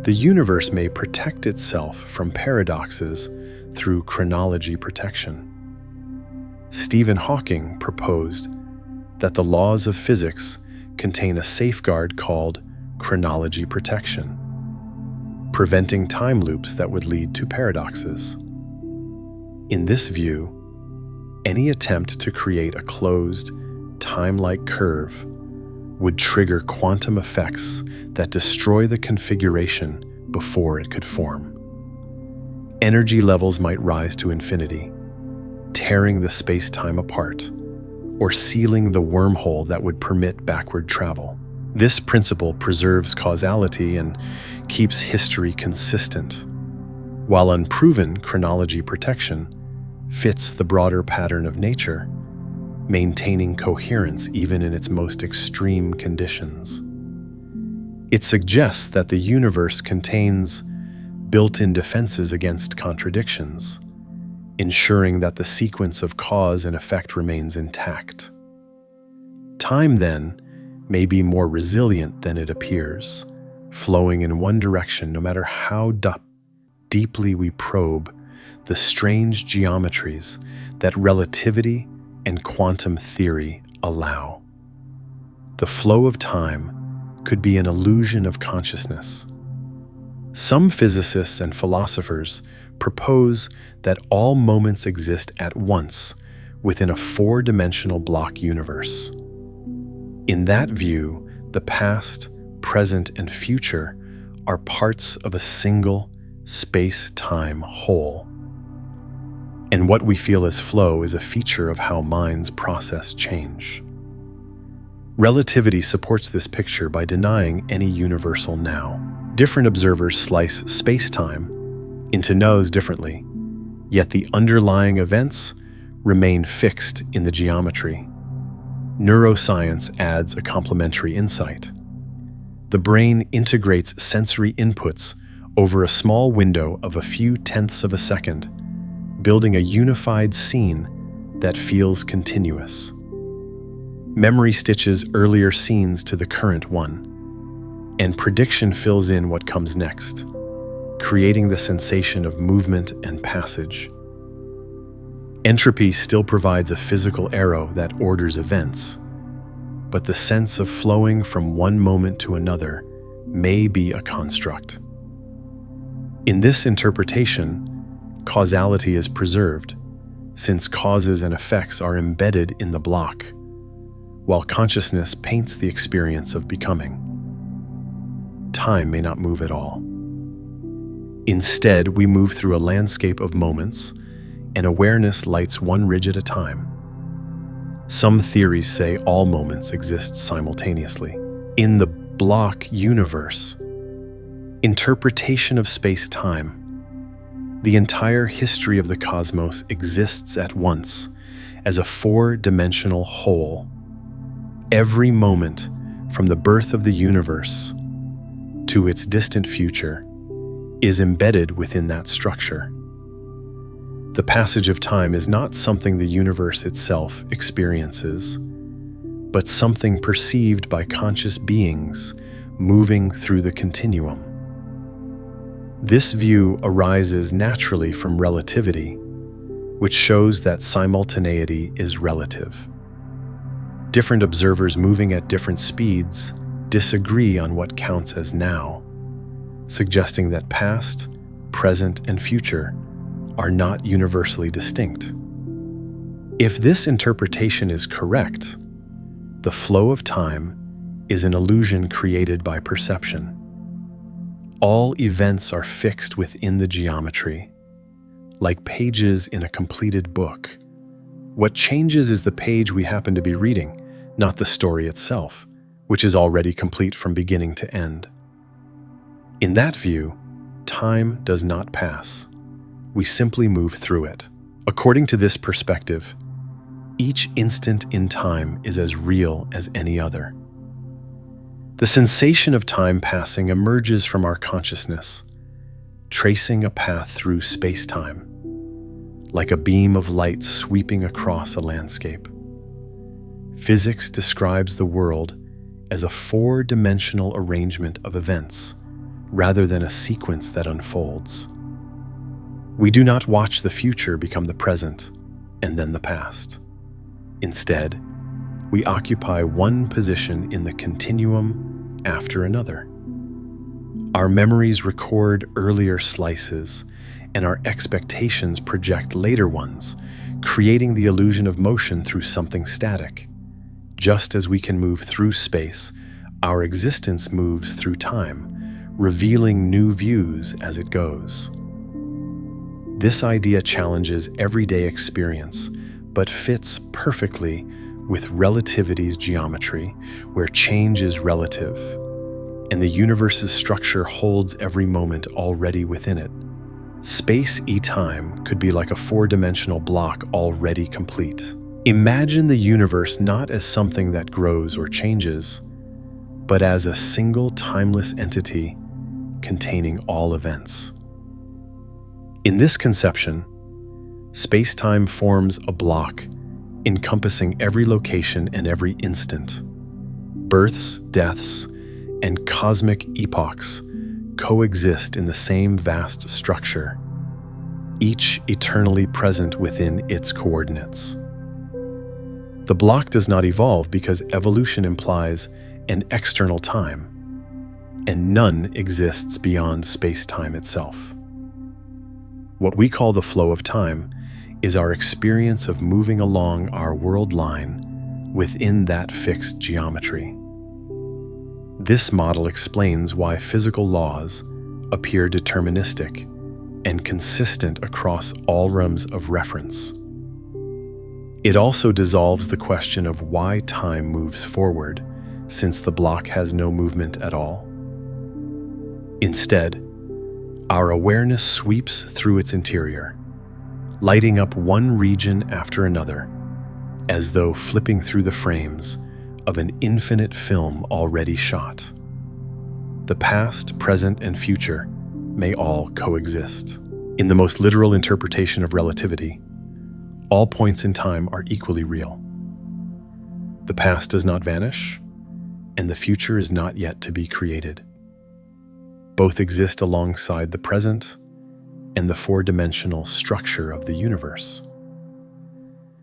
The universe may protect itself from paradoxes through chronology protection. Stephen Hawking proposed that the laws of physics contain a safeguard called chronology protection, preventing time loops that would lead to paradoxes. In this view, any attempt to create a closed, time-like curve would trigger quantum effects that destroy the configuration before it could form. Energy levels might rise to infinity, tearing the space-time apart, or sealing the wormhole that would permit backward travel. This principle preserves causality and keeps history consistent, while unproven chronology protection fits the broader pattern of nature, maintaining coherence even in its most extreme conditions. It suggests that the universe contains built-in defenses against contradictions, ensuring that the sequence of cause and effect remains intact. Time, then, may be more resilient than it appears, flowing in one direction no matter how deeply we probe the strange geometries that relativity and quantum theory allow. The flow of time could be an illusion of consciousness. Some physicists and philosophers propose that all moments exist at once within a four-dimensional block universe. In that view, the past, present, and future are parts of a single space-time whole. And what we feel as flow is a feature of how minds process change. Relativity supports this picture by denying any universal now. Different observers slice space-time into nodes differently, yet the underlying events remain fixed in the geometry. Neuroscience adds a complementary insight. The brain integrates sensory inputs over a small window of a few tenths of a second, building a unified scene that feels continuous. Memory stitches earlier scenes to the current one, and prediction fills in what comes next, creating the sensation of movement and passage. Entropy still provides a physical arrow that orders events, but the sense of flowing from one moment to another may be a construct. In this interpretation, causality is preserved, since causes and effects are embedded in the block, while consciousness paints the experience of becoming. Time may not move at all. Instead, we move through a landscape of moments, and awareness lights one ridge at a time. Some theories say all moments exist simultaneously. In the block universe, interpretation of space-time, the entire history of the cosmos exists at once as a four-dimensional whole. Every moment, from the birth of the universe to its distant future, is embedded within that structure. The passage of time is not something the universe itself experiences, but something perceived by conscious beings moving through the continuum. This view arises naturally from relativity, which shows that simultaneity is relative. Different observers moving at different speeds disagree on what counts as now, suggesting that past, present, and future are not universally distinct. If this interpretation is correct, the flow of time is an illusion created by perception. All events are fixed within the geometry, like pages in a completed book. What changes is the page we happen to be reading, not the story itself, which is already complete from beginning to end. In that view, time does not pass. We simply move through it. According to this perspective, each instant in time is as real as any other. The sensation of time passing emerges from our consciousness, tracing a path through space-time, like a beam of light sweeping across a landscape. Physics describes the world as a four-dimensional arrangement of events, rather than a sequence that unfolds. We do not watch the future become the present and then the past. Instead, we occupy one position in the continuum after another. Our memories record earlier slices, and our expectations project later ones, creating the illusion of motion through something static. Just as we can move through space, our existence moves through time, revealing new views as it goes. This idea challenges everyday experience, but fits perfectly with relativity's geometry, where change is relative, and the universe's structure holds every moment already within it. Space-time could be like a four-dimensional block already complete. Imagine the universe not as something that grows or changes, but as a single timeless entity containing all events. In this conception, space-time forms a block encompassing every location and every instant. Births, deaths, and cosmic epochs coexist in the same vast structure, each eternally present within its coordinates. The block does not evolve because evolution implies an external time, and none exists beyond space-time itself. What we call the flow of time is our experience of moving along our world line within that fixed geometry. This model explains why physical laws appear deterministic and consistent across all realms of reference. It also dissolves the question of why time moves forward, since the block has no movement at all. Instead, our awareness sweeps through its interior, lighting up one region after another, as though flipping through the frames of an infinite film already shot. The past, present, and future may all coexist. In the most literal interpretation of relativity, all points in time are equally real. The past does not vanish, and the future is not yet to be created. Both exist alongside the present and the four-dimensional structure of the universe.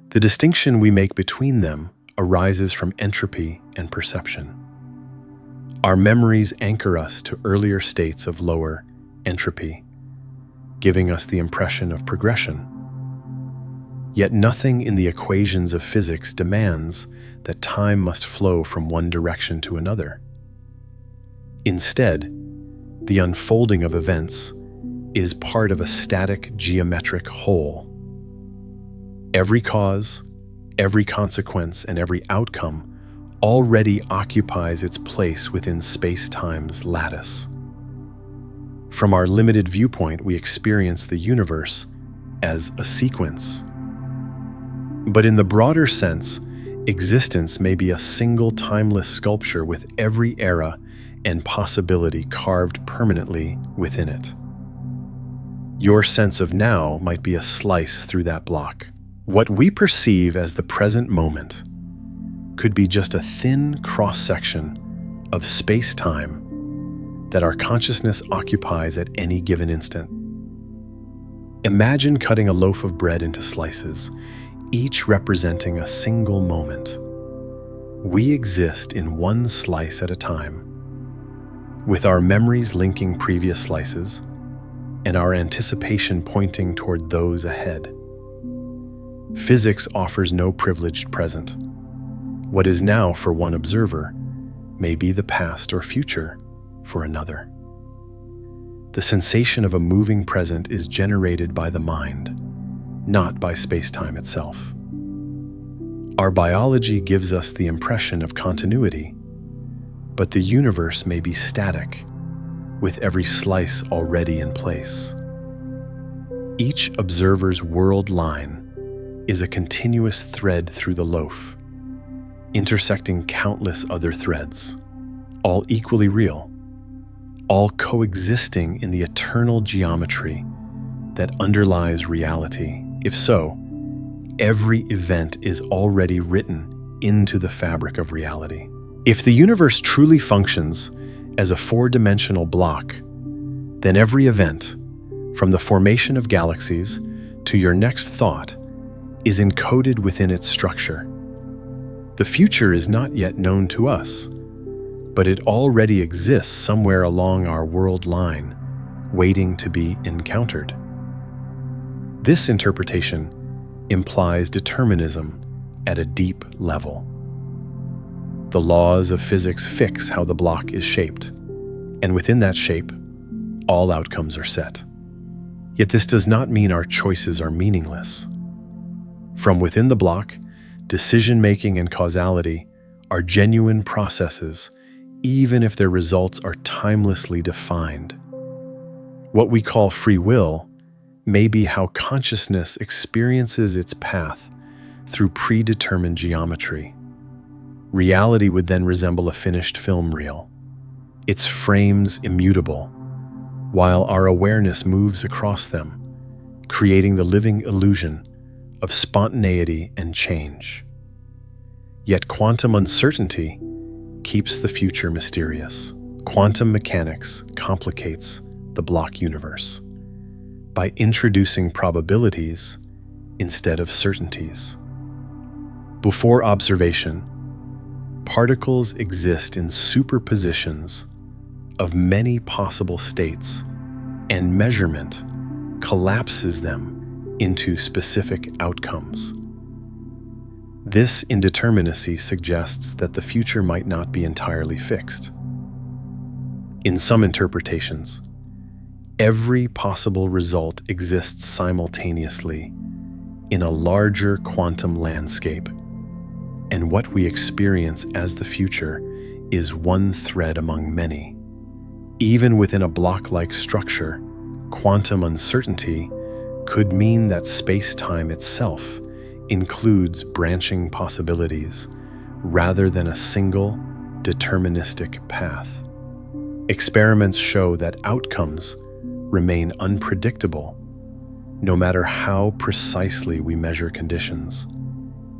The distinction we make between them arises from entropy and perception. Our memories anchor us to earlier states of lower entropy, giving us the impression of progression. Yet nothing in the equations of physics demands that time must flow from one direction to another. Instead, the unfolding of events is part of a static geometric whole. Every cause, every consequence, and every outcome already occupies its place within space-time's lattice. From our limited viewpoint, we experience the universe as a sequence. But in the broader sense, existence may be a single timeless sculpture with every era and possibility carved permanently within it. Your sense of now might be a slice through that block. What we perceive as the present moment could be just a thin cross-section of space-time that our consciousness occupies at any given instant. Imagine cutting a loaf of bread into slices, each representing a single moment. We exist in one slice at a time, with our memories linking previous slices and our anticipation pointing toward those ahead. Physics offers no privileged present. What is now for one observer may be the past or future for another. The sensation of a moving present is generated by the mind, not by space-time itself. Our biology gives us the impression of continuity, but the universe may be static, with every slice already in place. Each observer's world line is a continuous thread through the loaf, intersecting countless other threads, all equally real, all coexisting in the eternal geometry that underlies reality. If so, every event is already written into the fabric of reality. If the universe truly functions as a four-dimensional block, then every event, from the formation of galaxies to your next thought, is encoded within its structure. The future is not yet known to us, but it already exists somewhere along our world line, waiting to be encountered. This interpretation implies determinism at a deep level. The laws of physics fix how the block is shaped, and within that shape, all outcomes are set. Yet this does not mean our choices are meaningless. From within the block, decision-making and causality are genuine processes, even if their results are timelessly defined. What we call free will may be how consciousness experiences its path through predetermined geometry. Reality would then resemble a finished film reel, its frames immutable, while our awareness moves across them, creating the living illusion of spontaneity and change. Yet quantum uncertainty keeps the future mysterious. Quantum mechanics complicates the block universe by introducing probabilities instead of certainties. Before observation, particles exist in superpositions of many possible states, and measurement collapses them into specific outcomes. This indeterminacy suggests that the future might not be entirely fixed. In some interpretations, every possible result exists simultaneously in a larger quantum landscape, and what we experience as the future is one thread among many. Even within a block-like structure, quantum uncertainty could mean that space-time itself includes branching possibilities rather than a single, deterministic path. Experiments show that outcomes remain unpredictable no matter how precisely we measure conditions,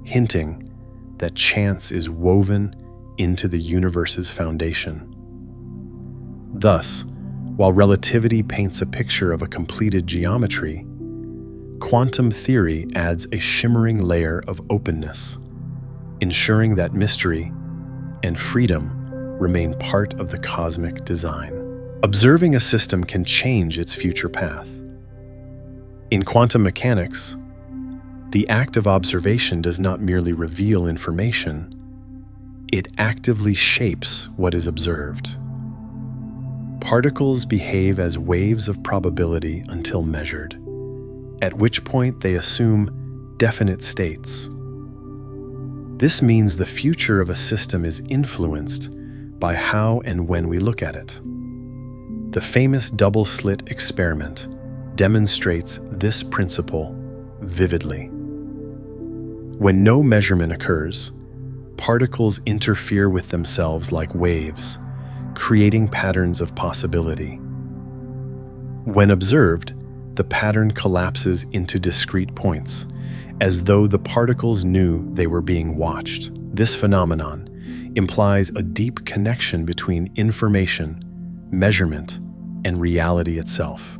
hinting that chance is woven into the universe's foundation. Thus, while relativity paints a picture of a completed geometry, quantum theory adds a shimmering layer of openness, ensuring that mystery and freedom remain part of the cosmic design. Observing a system can change its future path. In quantum mechanics, the act of observation does not merely reveal information, it actively shapes what is observed. Particles behave as waves of probability until measured, at which point they assume definite states. This means the future of a system is influenced by how and when we look at it. The famous double-slit experiment demonstrates this principle vividly. When no measurement occurs, particles interfere with themselves like waves, creating patterns of possibility. When observed, the pattern collapses into discrete points, as though the particles knew they were being watched. This phenomenon implies a deep connection between information, measurement, and reality itself.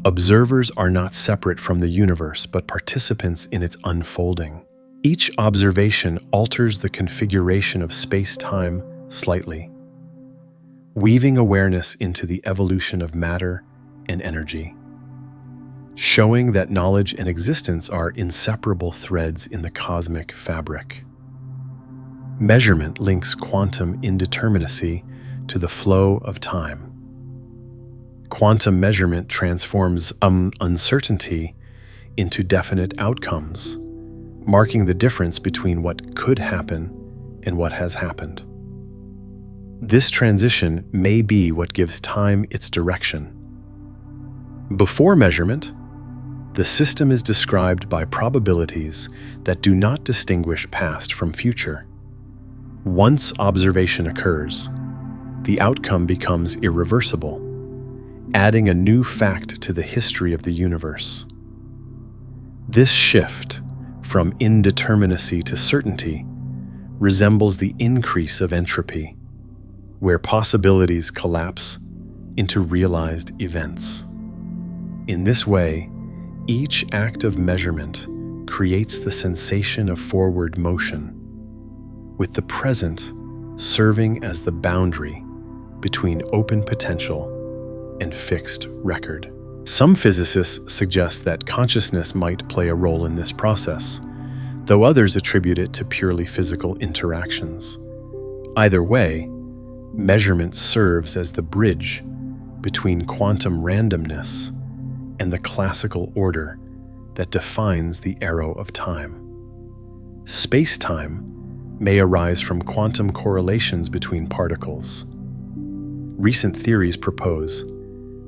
Observers are not separate from the universe, but participants in its unfolding. Each observation alters the configuration of space-time slightly, weaving awareness into the evolution of matter and energy, showing that knowledge and existence are inseparable threads in the cosmic fabric. Measurement links quantum indeterminacy to the flow of time. Quantum measurement transforms uncertainty into definite outcomes, marking the difference between what could happen and what has happened. This transition may be what gives time its direction. Before measurement, the system is described by probabilities that do not distinguish past from future. Once observation occurs, the outcome becomes irreversible, adding a new fact to the history of the universe. This shift from indeterminacy to certainty resembles the increase of entropy, where possibilities collapse into realized events. In this way, each act of measurement creates the sensation of forward motion, with the present serving as the boundary between open potential and fixed record. Some physicists suggest that consciousness might play a role in this process, though others attribute it to purely physical interactions. Either way, measurement serves as the bridge between quantum randomness and the classical order that defines the arrow of time. Space-time may arise from quantum correlations between particles. Recent theories propose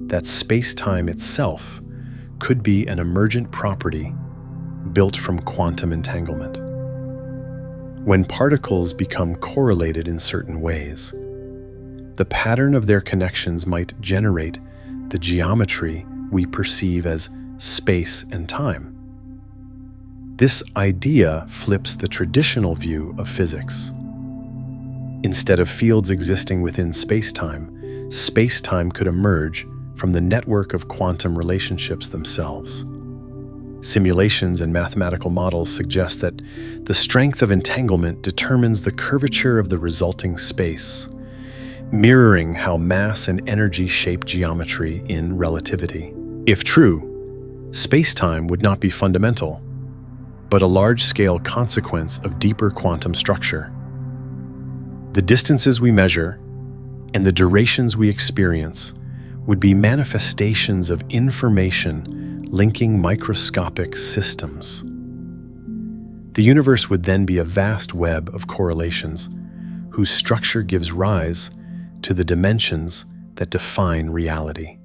that space-time itself could be an emergent property built from quantum entanglement. When particles become correlated in certain ways, the pattern of their connections might generate the geometry we perceive as space and time. This idea flips the traditional view of physics. Instead of fields existing within space-time, space-time could emerge from the network of quantum relationships themselves. Simulations and mathematical models suggest that the strength of entanglement determines the curvature of the resulting space, mirroring how mass and energy shape geometry in relativity. If true, space-time would not be fundamental, but a large-scale consequence of deeper quantum structure. The distances we measure and the durations we experience would be manifestations of information linking microscopic systems. The universe would then be a vast web of correlations whose structure gives rise to the dimensions that define reality.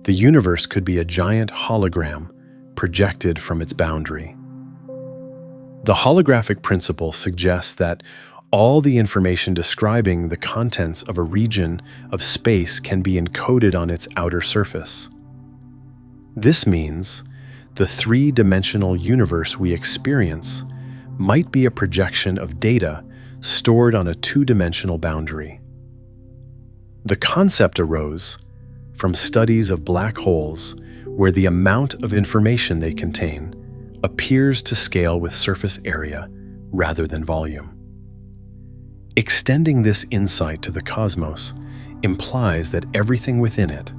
The universe could be a giant hologram projected from its boundary. The holographic principle suggests that all the information describing the contents of a region of space can be encoded on its outer surface. This means the three-dimensional universe we experience might be a projection of data stored on a two-dimensional boundary. The concept arose from studies of black holes where the amount of information they contain appears to scale with surface area rather than volume. Extending this insight to the cosmos implies that everything within it,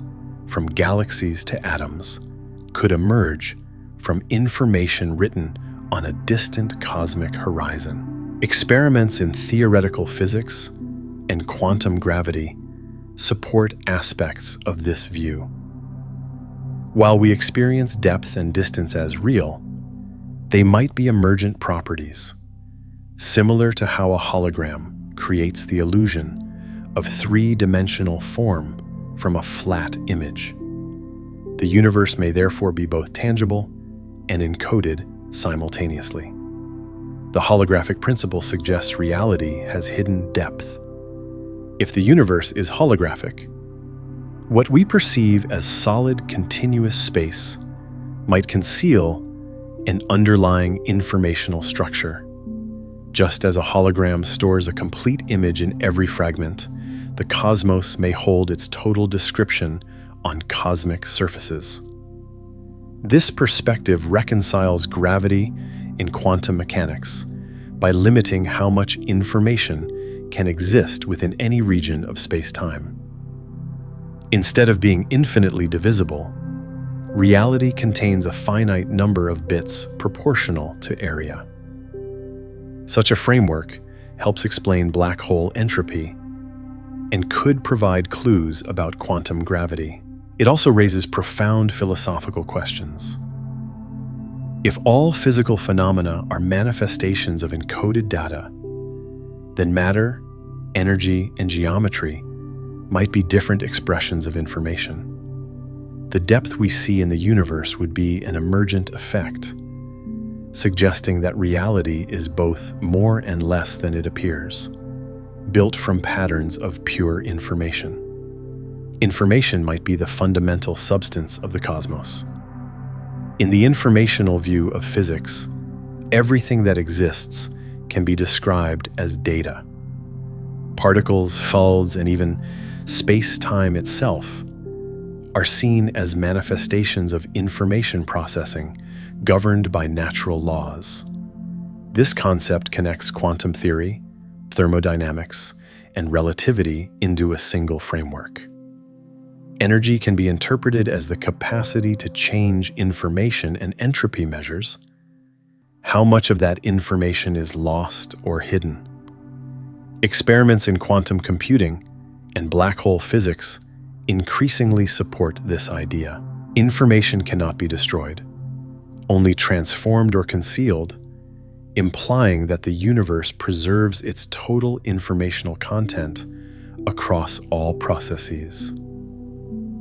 from galaxies to atoms, could emerge from information written on a distant cosmic horizon. Experiments in theoretical physics and quantum gravity support aspects of this view. While we experience depth and distance as real, they might be emergent properties, similar to how a hologram creates the illusion of three-dimensional form from a flat image. The universe may therefore be both tangible and encoded simultaneously. The holographic principle suggests reality has hidden depth. If the universe is holographic, what we perceive as solid, continuous space might conceal an underlying informational structure. Just as a hologram stores a complete image in every fragment, the cosmos may hold its total description on cosmic surfaces. This perspective reconciles gravity in quantum mechanics by limiting how much information can exist within any region of space-time. Instead of being infinitely divisible, reality contains a finite number of bits proportional to area. Such a framework helps explain black hole entropy and could provide clues about quantum gravity. It also raises profound philosophical questions. If all physical phenomena are manifestations of encoded data, then matter, energy, and geometry might be different expressions of information. The depth we see in the universe would be an emergent effect, suggesting that reality is both more and less than it appears, built from patterns of pure information. Information might be the fundamental substance of the cosmos. In the informational view of physics, everything that exists can be described as data. Particles, folds, and even space-time itself are seen as manifestations of information processing governed by natural laws. This concept connects quantum theory, thermodynamics, and relativity into a single framework. Energy can be interpreted as the capacity to change information, and entropy measures how much of that information is lost or hidden. Experiments in quantum computing and black hole physics increasingly support this idea. Information cannot be destroyed, only transformed or concealed, implying that the universe preserves its total informational content across all processes.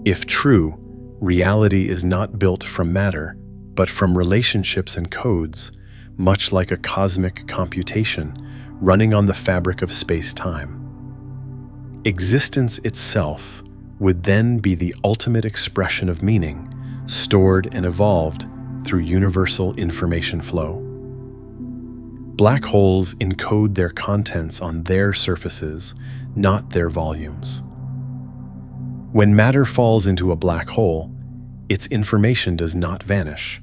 If true, reality is not built from matter, but from relationships and codes, much like a cosmic computation running on the fabric of space-time. Existence itself would then be the ultimate expression of meaning, stored and evolved through universal information flow. Black holes encode their contents on their surfaces, not their volumes. When matter falls into a black hole, its information does not vanish,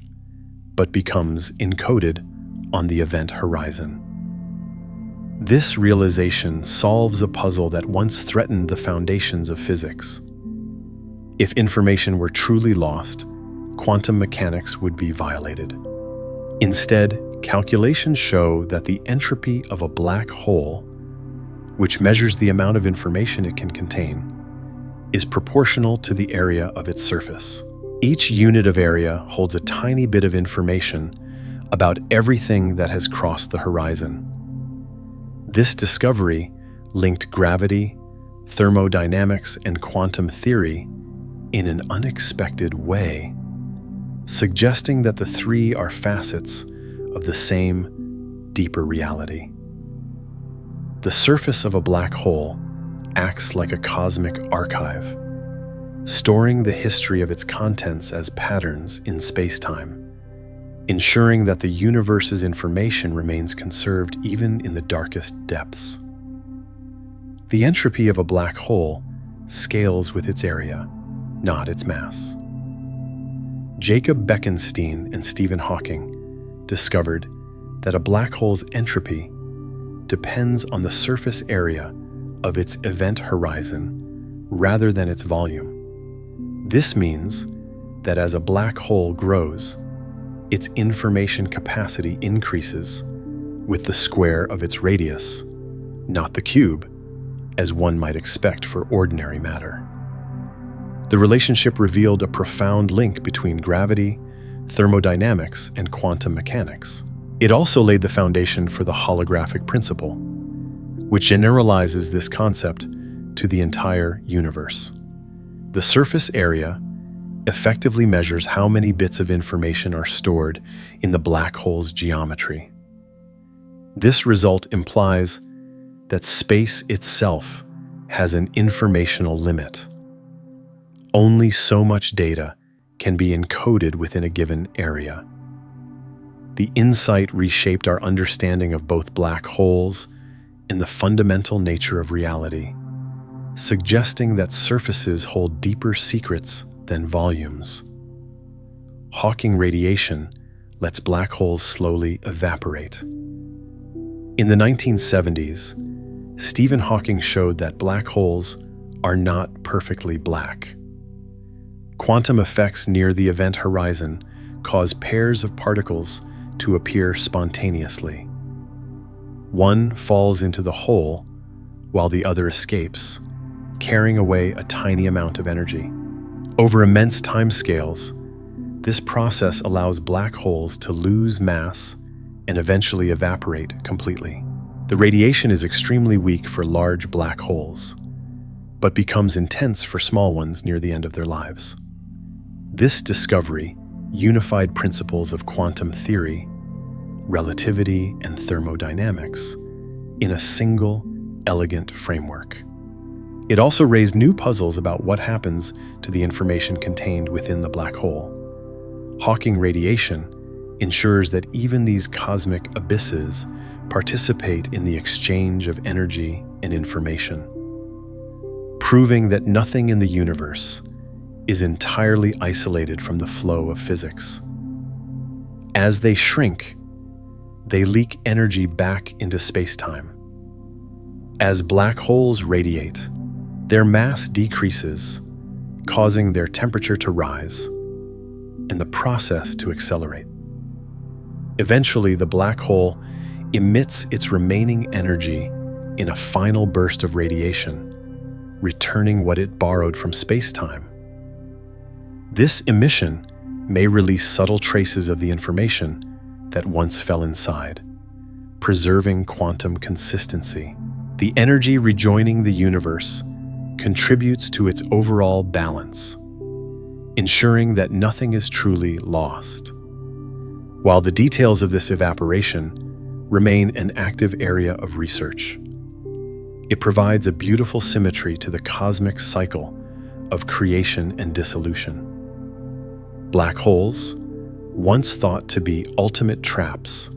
but becomes encoded on the event horizon. This realization solves a puzzle that once threatened the foundations of physics. If information were truly lost, quantum mechanics would be violated. Instead, calculations show that the entropy of a black hole, which measures the amount of information it can contain, is proportional to the area of its surface. Each unit of area holds a tiny bit of information about everything that has crossed the horizon. This discovery linked gravity, thermodynamics, and quantum theory in an unexpected way, suggesting that the three are facets of the same, deeper reality. The surface of a black hole acts like a cosmic archive, storing the history of its contents as patterns in space-time, ensuring that the universe's information remains conserved even in the darkest depths. The entropy of a black hole scales with its area, not its mass. Jacob Bekenstein and Stephen Hawking discovered that a black hole's entropy depends on the surface area of its event horizon rather than its volume. This means that as a black hole grows, its information capacity increases with the square of its radius, not the cube, as one might expect for ordinary matter. The relationship revealed a profound link between gravity, thermodynamics, and quantum mechanics. It also laid the foundation for the holographic principle, which generalizes this concept to the entire universe. The surface area effectively measures how many bits of information are stored in the black hole's geometry. This result implies that space itself has an informational limit. Only so much data can be encoded within a given area. The insight reshaped our understanding of both black holes and the fundamental nature of reality, suggesting that surfaces hold deeper secrets than volumes. Hawking radiation lets black holes slowly evaporate. In the 1970s, Stephen Hawking showed that black holes are not perfectly black. Quantum effects near the event horizon cause pairs of particles to appear spontaneously. One falls into the hole while the other escapes, carrying away a tiny amount of energy. Over immense timescales, this process allows black holes to lose mass and eventually evaporate completely. The radiation is extremely weak for large black holes, but becomes intense for small ones near the end of their lives. This discovery unified principles of quantum theory, relativity, and thermodynamics in a single, elegant framework. It also raised new puzzles about what happens to the information contained within the black hole. Hawking radiation ensures that even these cosmic abysses participate in the exchange of energy and information, proving that nothing in the universe is entirely isolated from the flow of physics. As they shrink, they leak energy back into space-time. As black holes radiate, their mass decreases, causing their temperature to rise and the process to accelerate. Eventually, the black hole emits its remaining energy in a final burst of radiation, returning what it borrowed from space-time. This emission may release subtle traces of the information that once fell inside, preserving quantum consistency. The energy rejoining the universe contributes to its overall balance, ensuring that nothing is truly lost. While the details of this evaporation remain an active area of research, it provides a beautiful symmetry to the cosmic cycle of creation and dissolution. Black holes, once thought to be ultimate traps,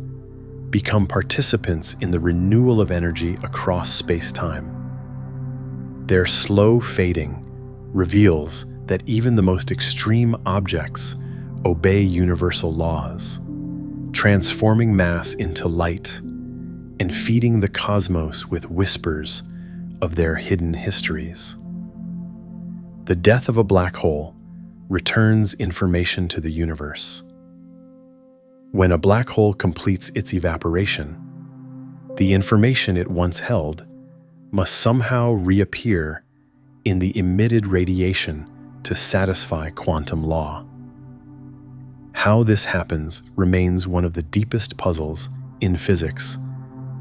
become participants in the renewal of energy across space-time. Their slow fading reveals that even the most extreme objects obey universal laws, transforming mass into light and feeding the cosmos with whispers of their hidden histories. The death of a black hole returns information to the universe. When a black hole completes its evaporation, the information it once held must somehow reappear in the emitted radiation to satisfy quantum law. How this happens remains one of the deepest puzzles in physics,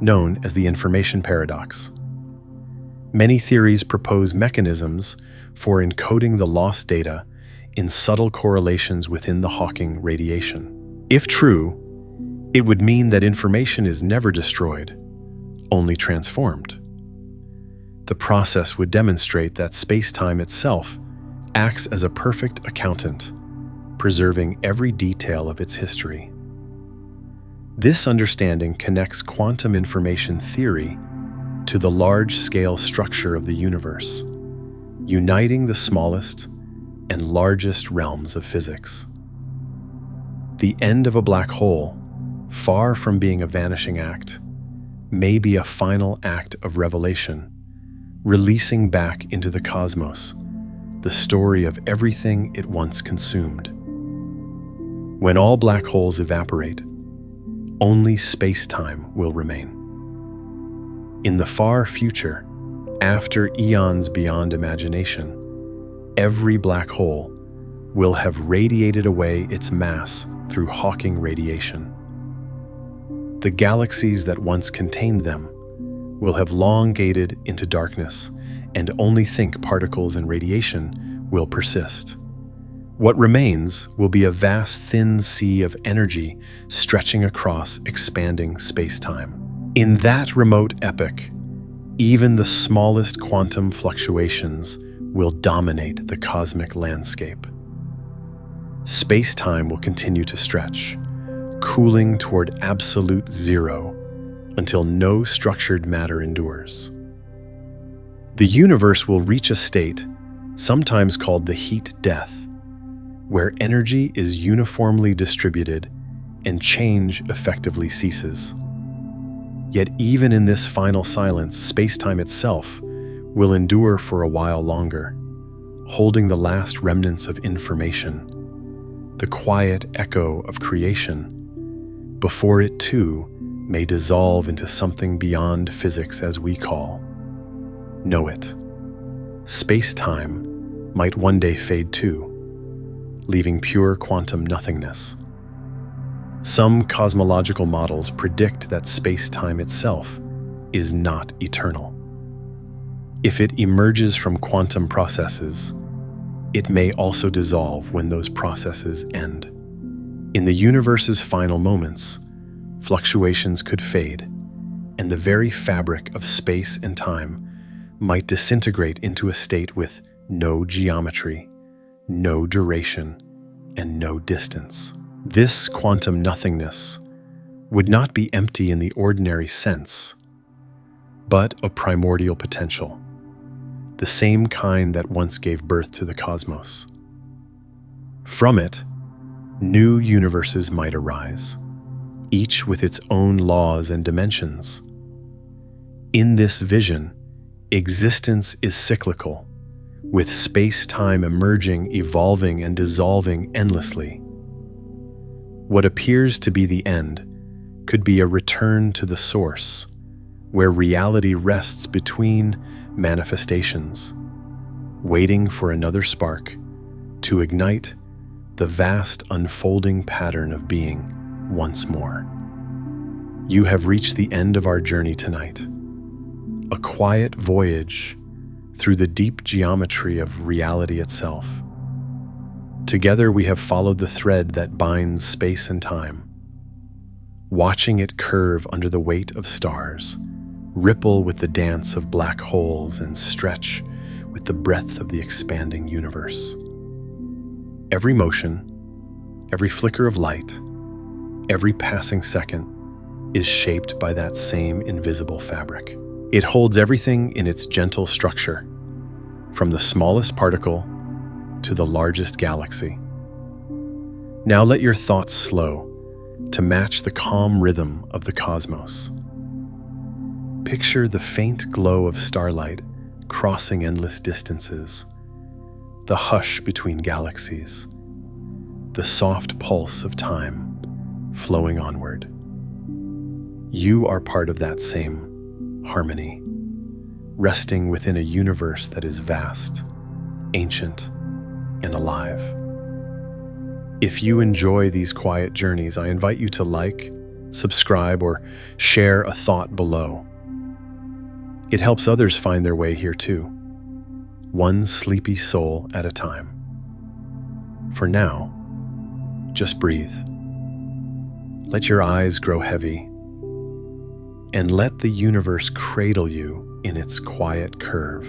known as the information paradox. Many theories propose mechanisms for encoding the lost data in subtle correlations within the Hawking radiation. If true, it would mean that information is never destroyed, only transformed. The process would demonstrate that space-time itself acts as a perfect accountant, preserving every detail of its history. This understanding connects quantum information theory to the large-scale structure of the universe, uniting the smallest and largest realms of physics. The end of a black hole, far from being a vanishing act, may be a final act of revelation, releasing back into the cosmos the story of everything it once consumed. When all black holes evaporate, only space-time will remain. In the far future, after eons beyond imagination, every black hole will have radiated away its mass through Hawking radiation. The galaxies that once contained them will have long gated into darkness and only think particles and radiation will persist. What remains will be a vast thin sea of energy stretching across expanding space-time. In that remote epoch, even the smallest quantum fluctuations will dominate the cosmic landscape. Space-time will continue to stretch, cooling toward absolute zero until no structured matter endures. The universe will reach a state, sometimes called the heat death, where energy is uniformly distributed and change effectively ceases. Yet even in this final silence, space-time itself will endure for a while longer, holding the last remnants of information, the quiet echo of creation, before it too may dissolve into something beyond physics as we call. Know it. Space-time might one day fade too, leaving pure quantum nothingness. Some cosmological models predict that space-time itself is not eternal. If it emerges from quantum processes, it may also dissolve when those processes end. In the universe's final moments, fluctuations could fade, and the very fabric of space and time might disintegrate into a state with no geometry, no duration, and no distance. This quantum nothingness would not be empty in the ordinary sense, but a primordial potential, the same kind that once gave birth to the cosmos. From it, new universes might arise, each with its own laws and dimensions. In this vision, existence is cyclical, with space-time emerging, evolving, and dissolving endlessly. What appears to be the end could be a return to the source, where reality rests between manifestations, waiting for another spark to ignite the vast unfolding pattern of being once more. You have reached the end of our journey tonight, a quiet voyage through the deep geometry of reality itself. Together we have followed the thread that binds space and time, watching it curve under the weight of stars, ripple with the dance of black holes, and stretch with the breadth of the expanding universe. Every motion, every flicker of light, every passing second is shaped by that same invisible fabric. It holds everything in its gentle structure, from the smallest particle to the largest galaxy. Now let your thoughts slow to match the calm rhythm of the cosmos. Picture the faint glow of starlight crossing endless distances, the hush between galaxies, the soft pulse of time flowing onward. You are part of that same harmony, resting within a universe that is vast, ancient, and alive. If you enjoy these quiet journeys, I invite you to like, subscribe, or share a thought below. It helps others find their way here too, one sleepy soul at a time. For now, just breathe. Let your eyes grow heavy, and let the universe cradle you in its quiet curve.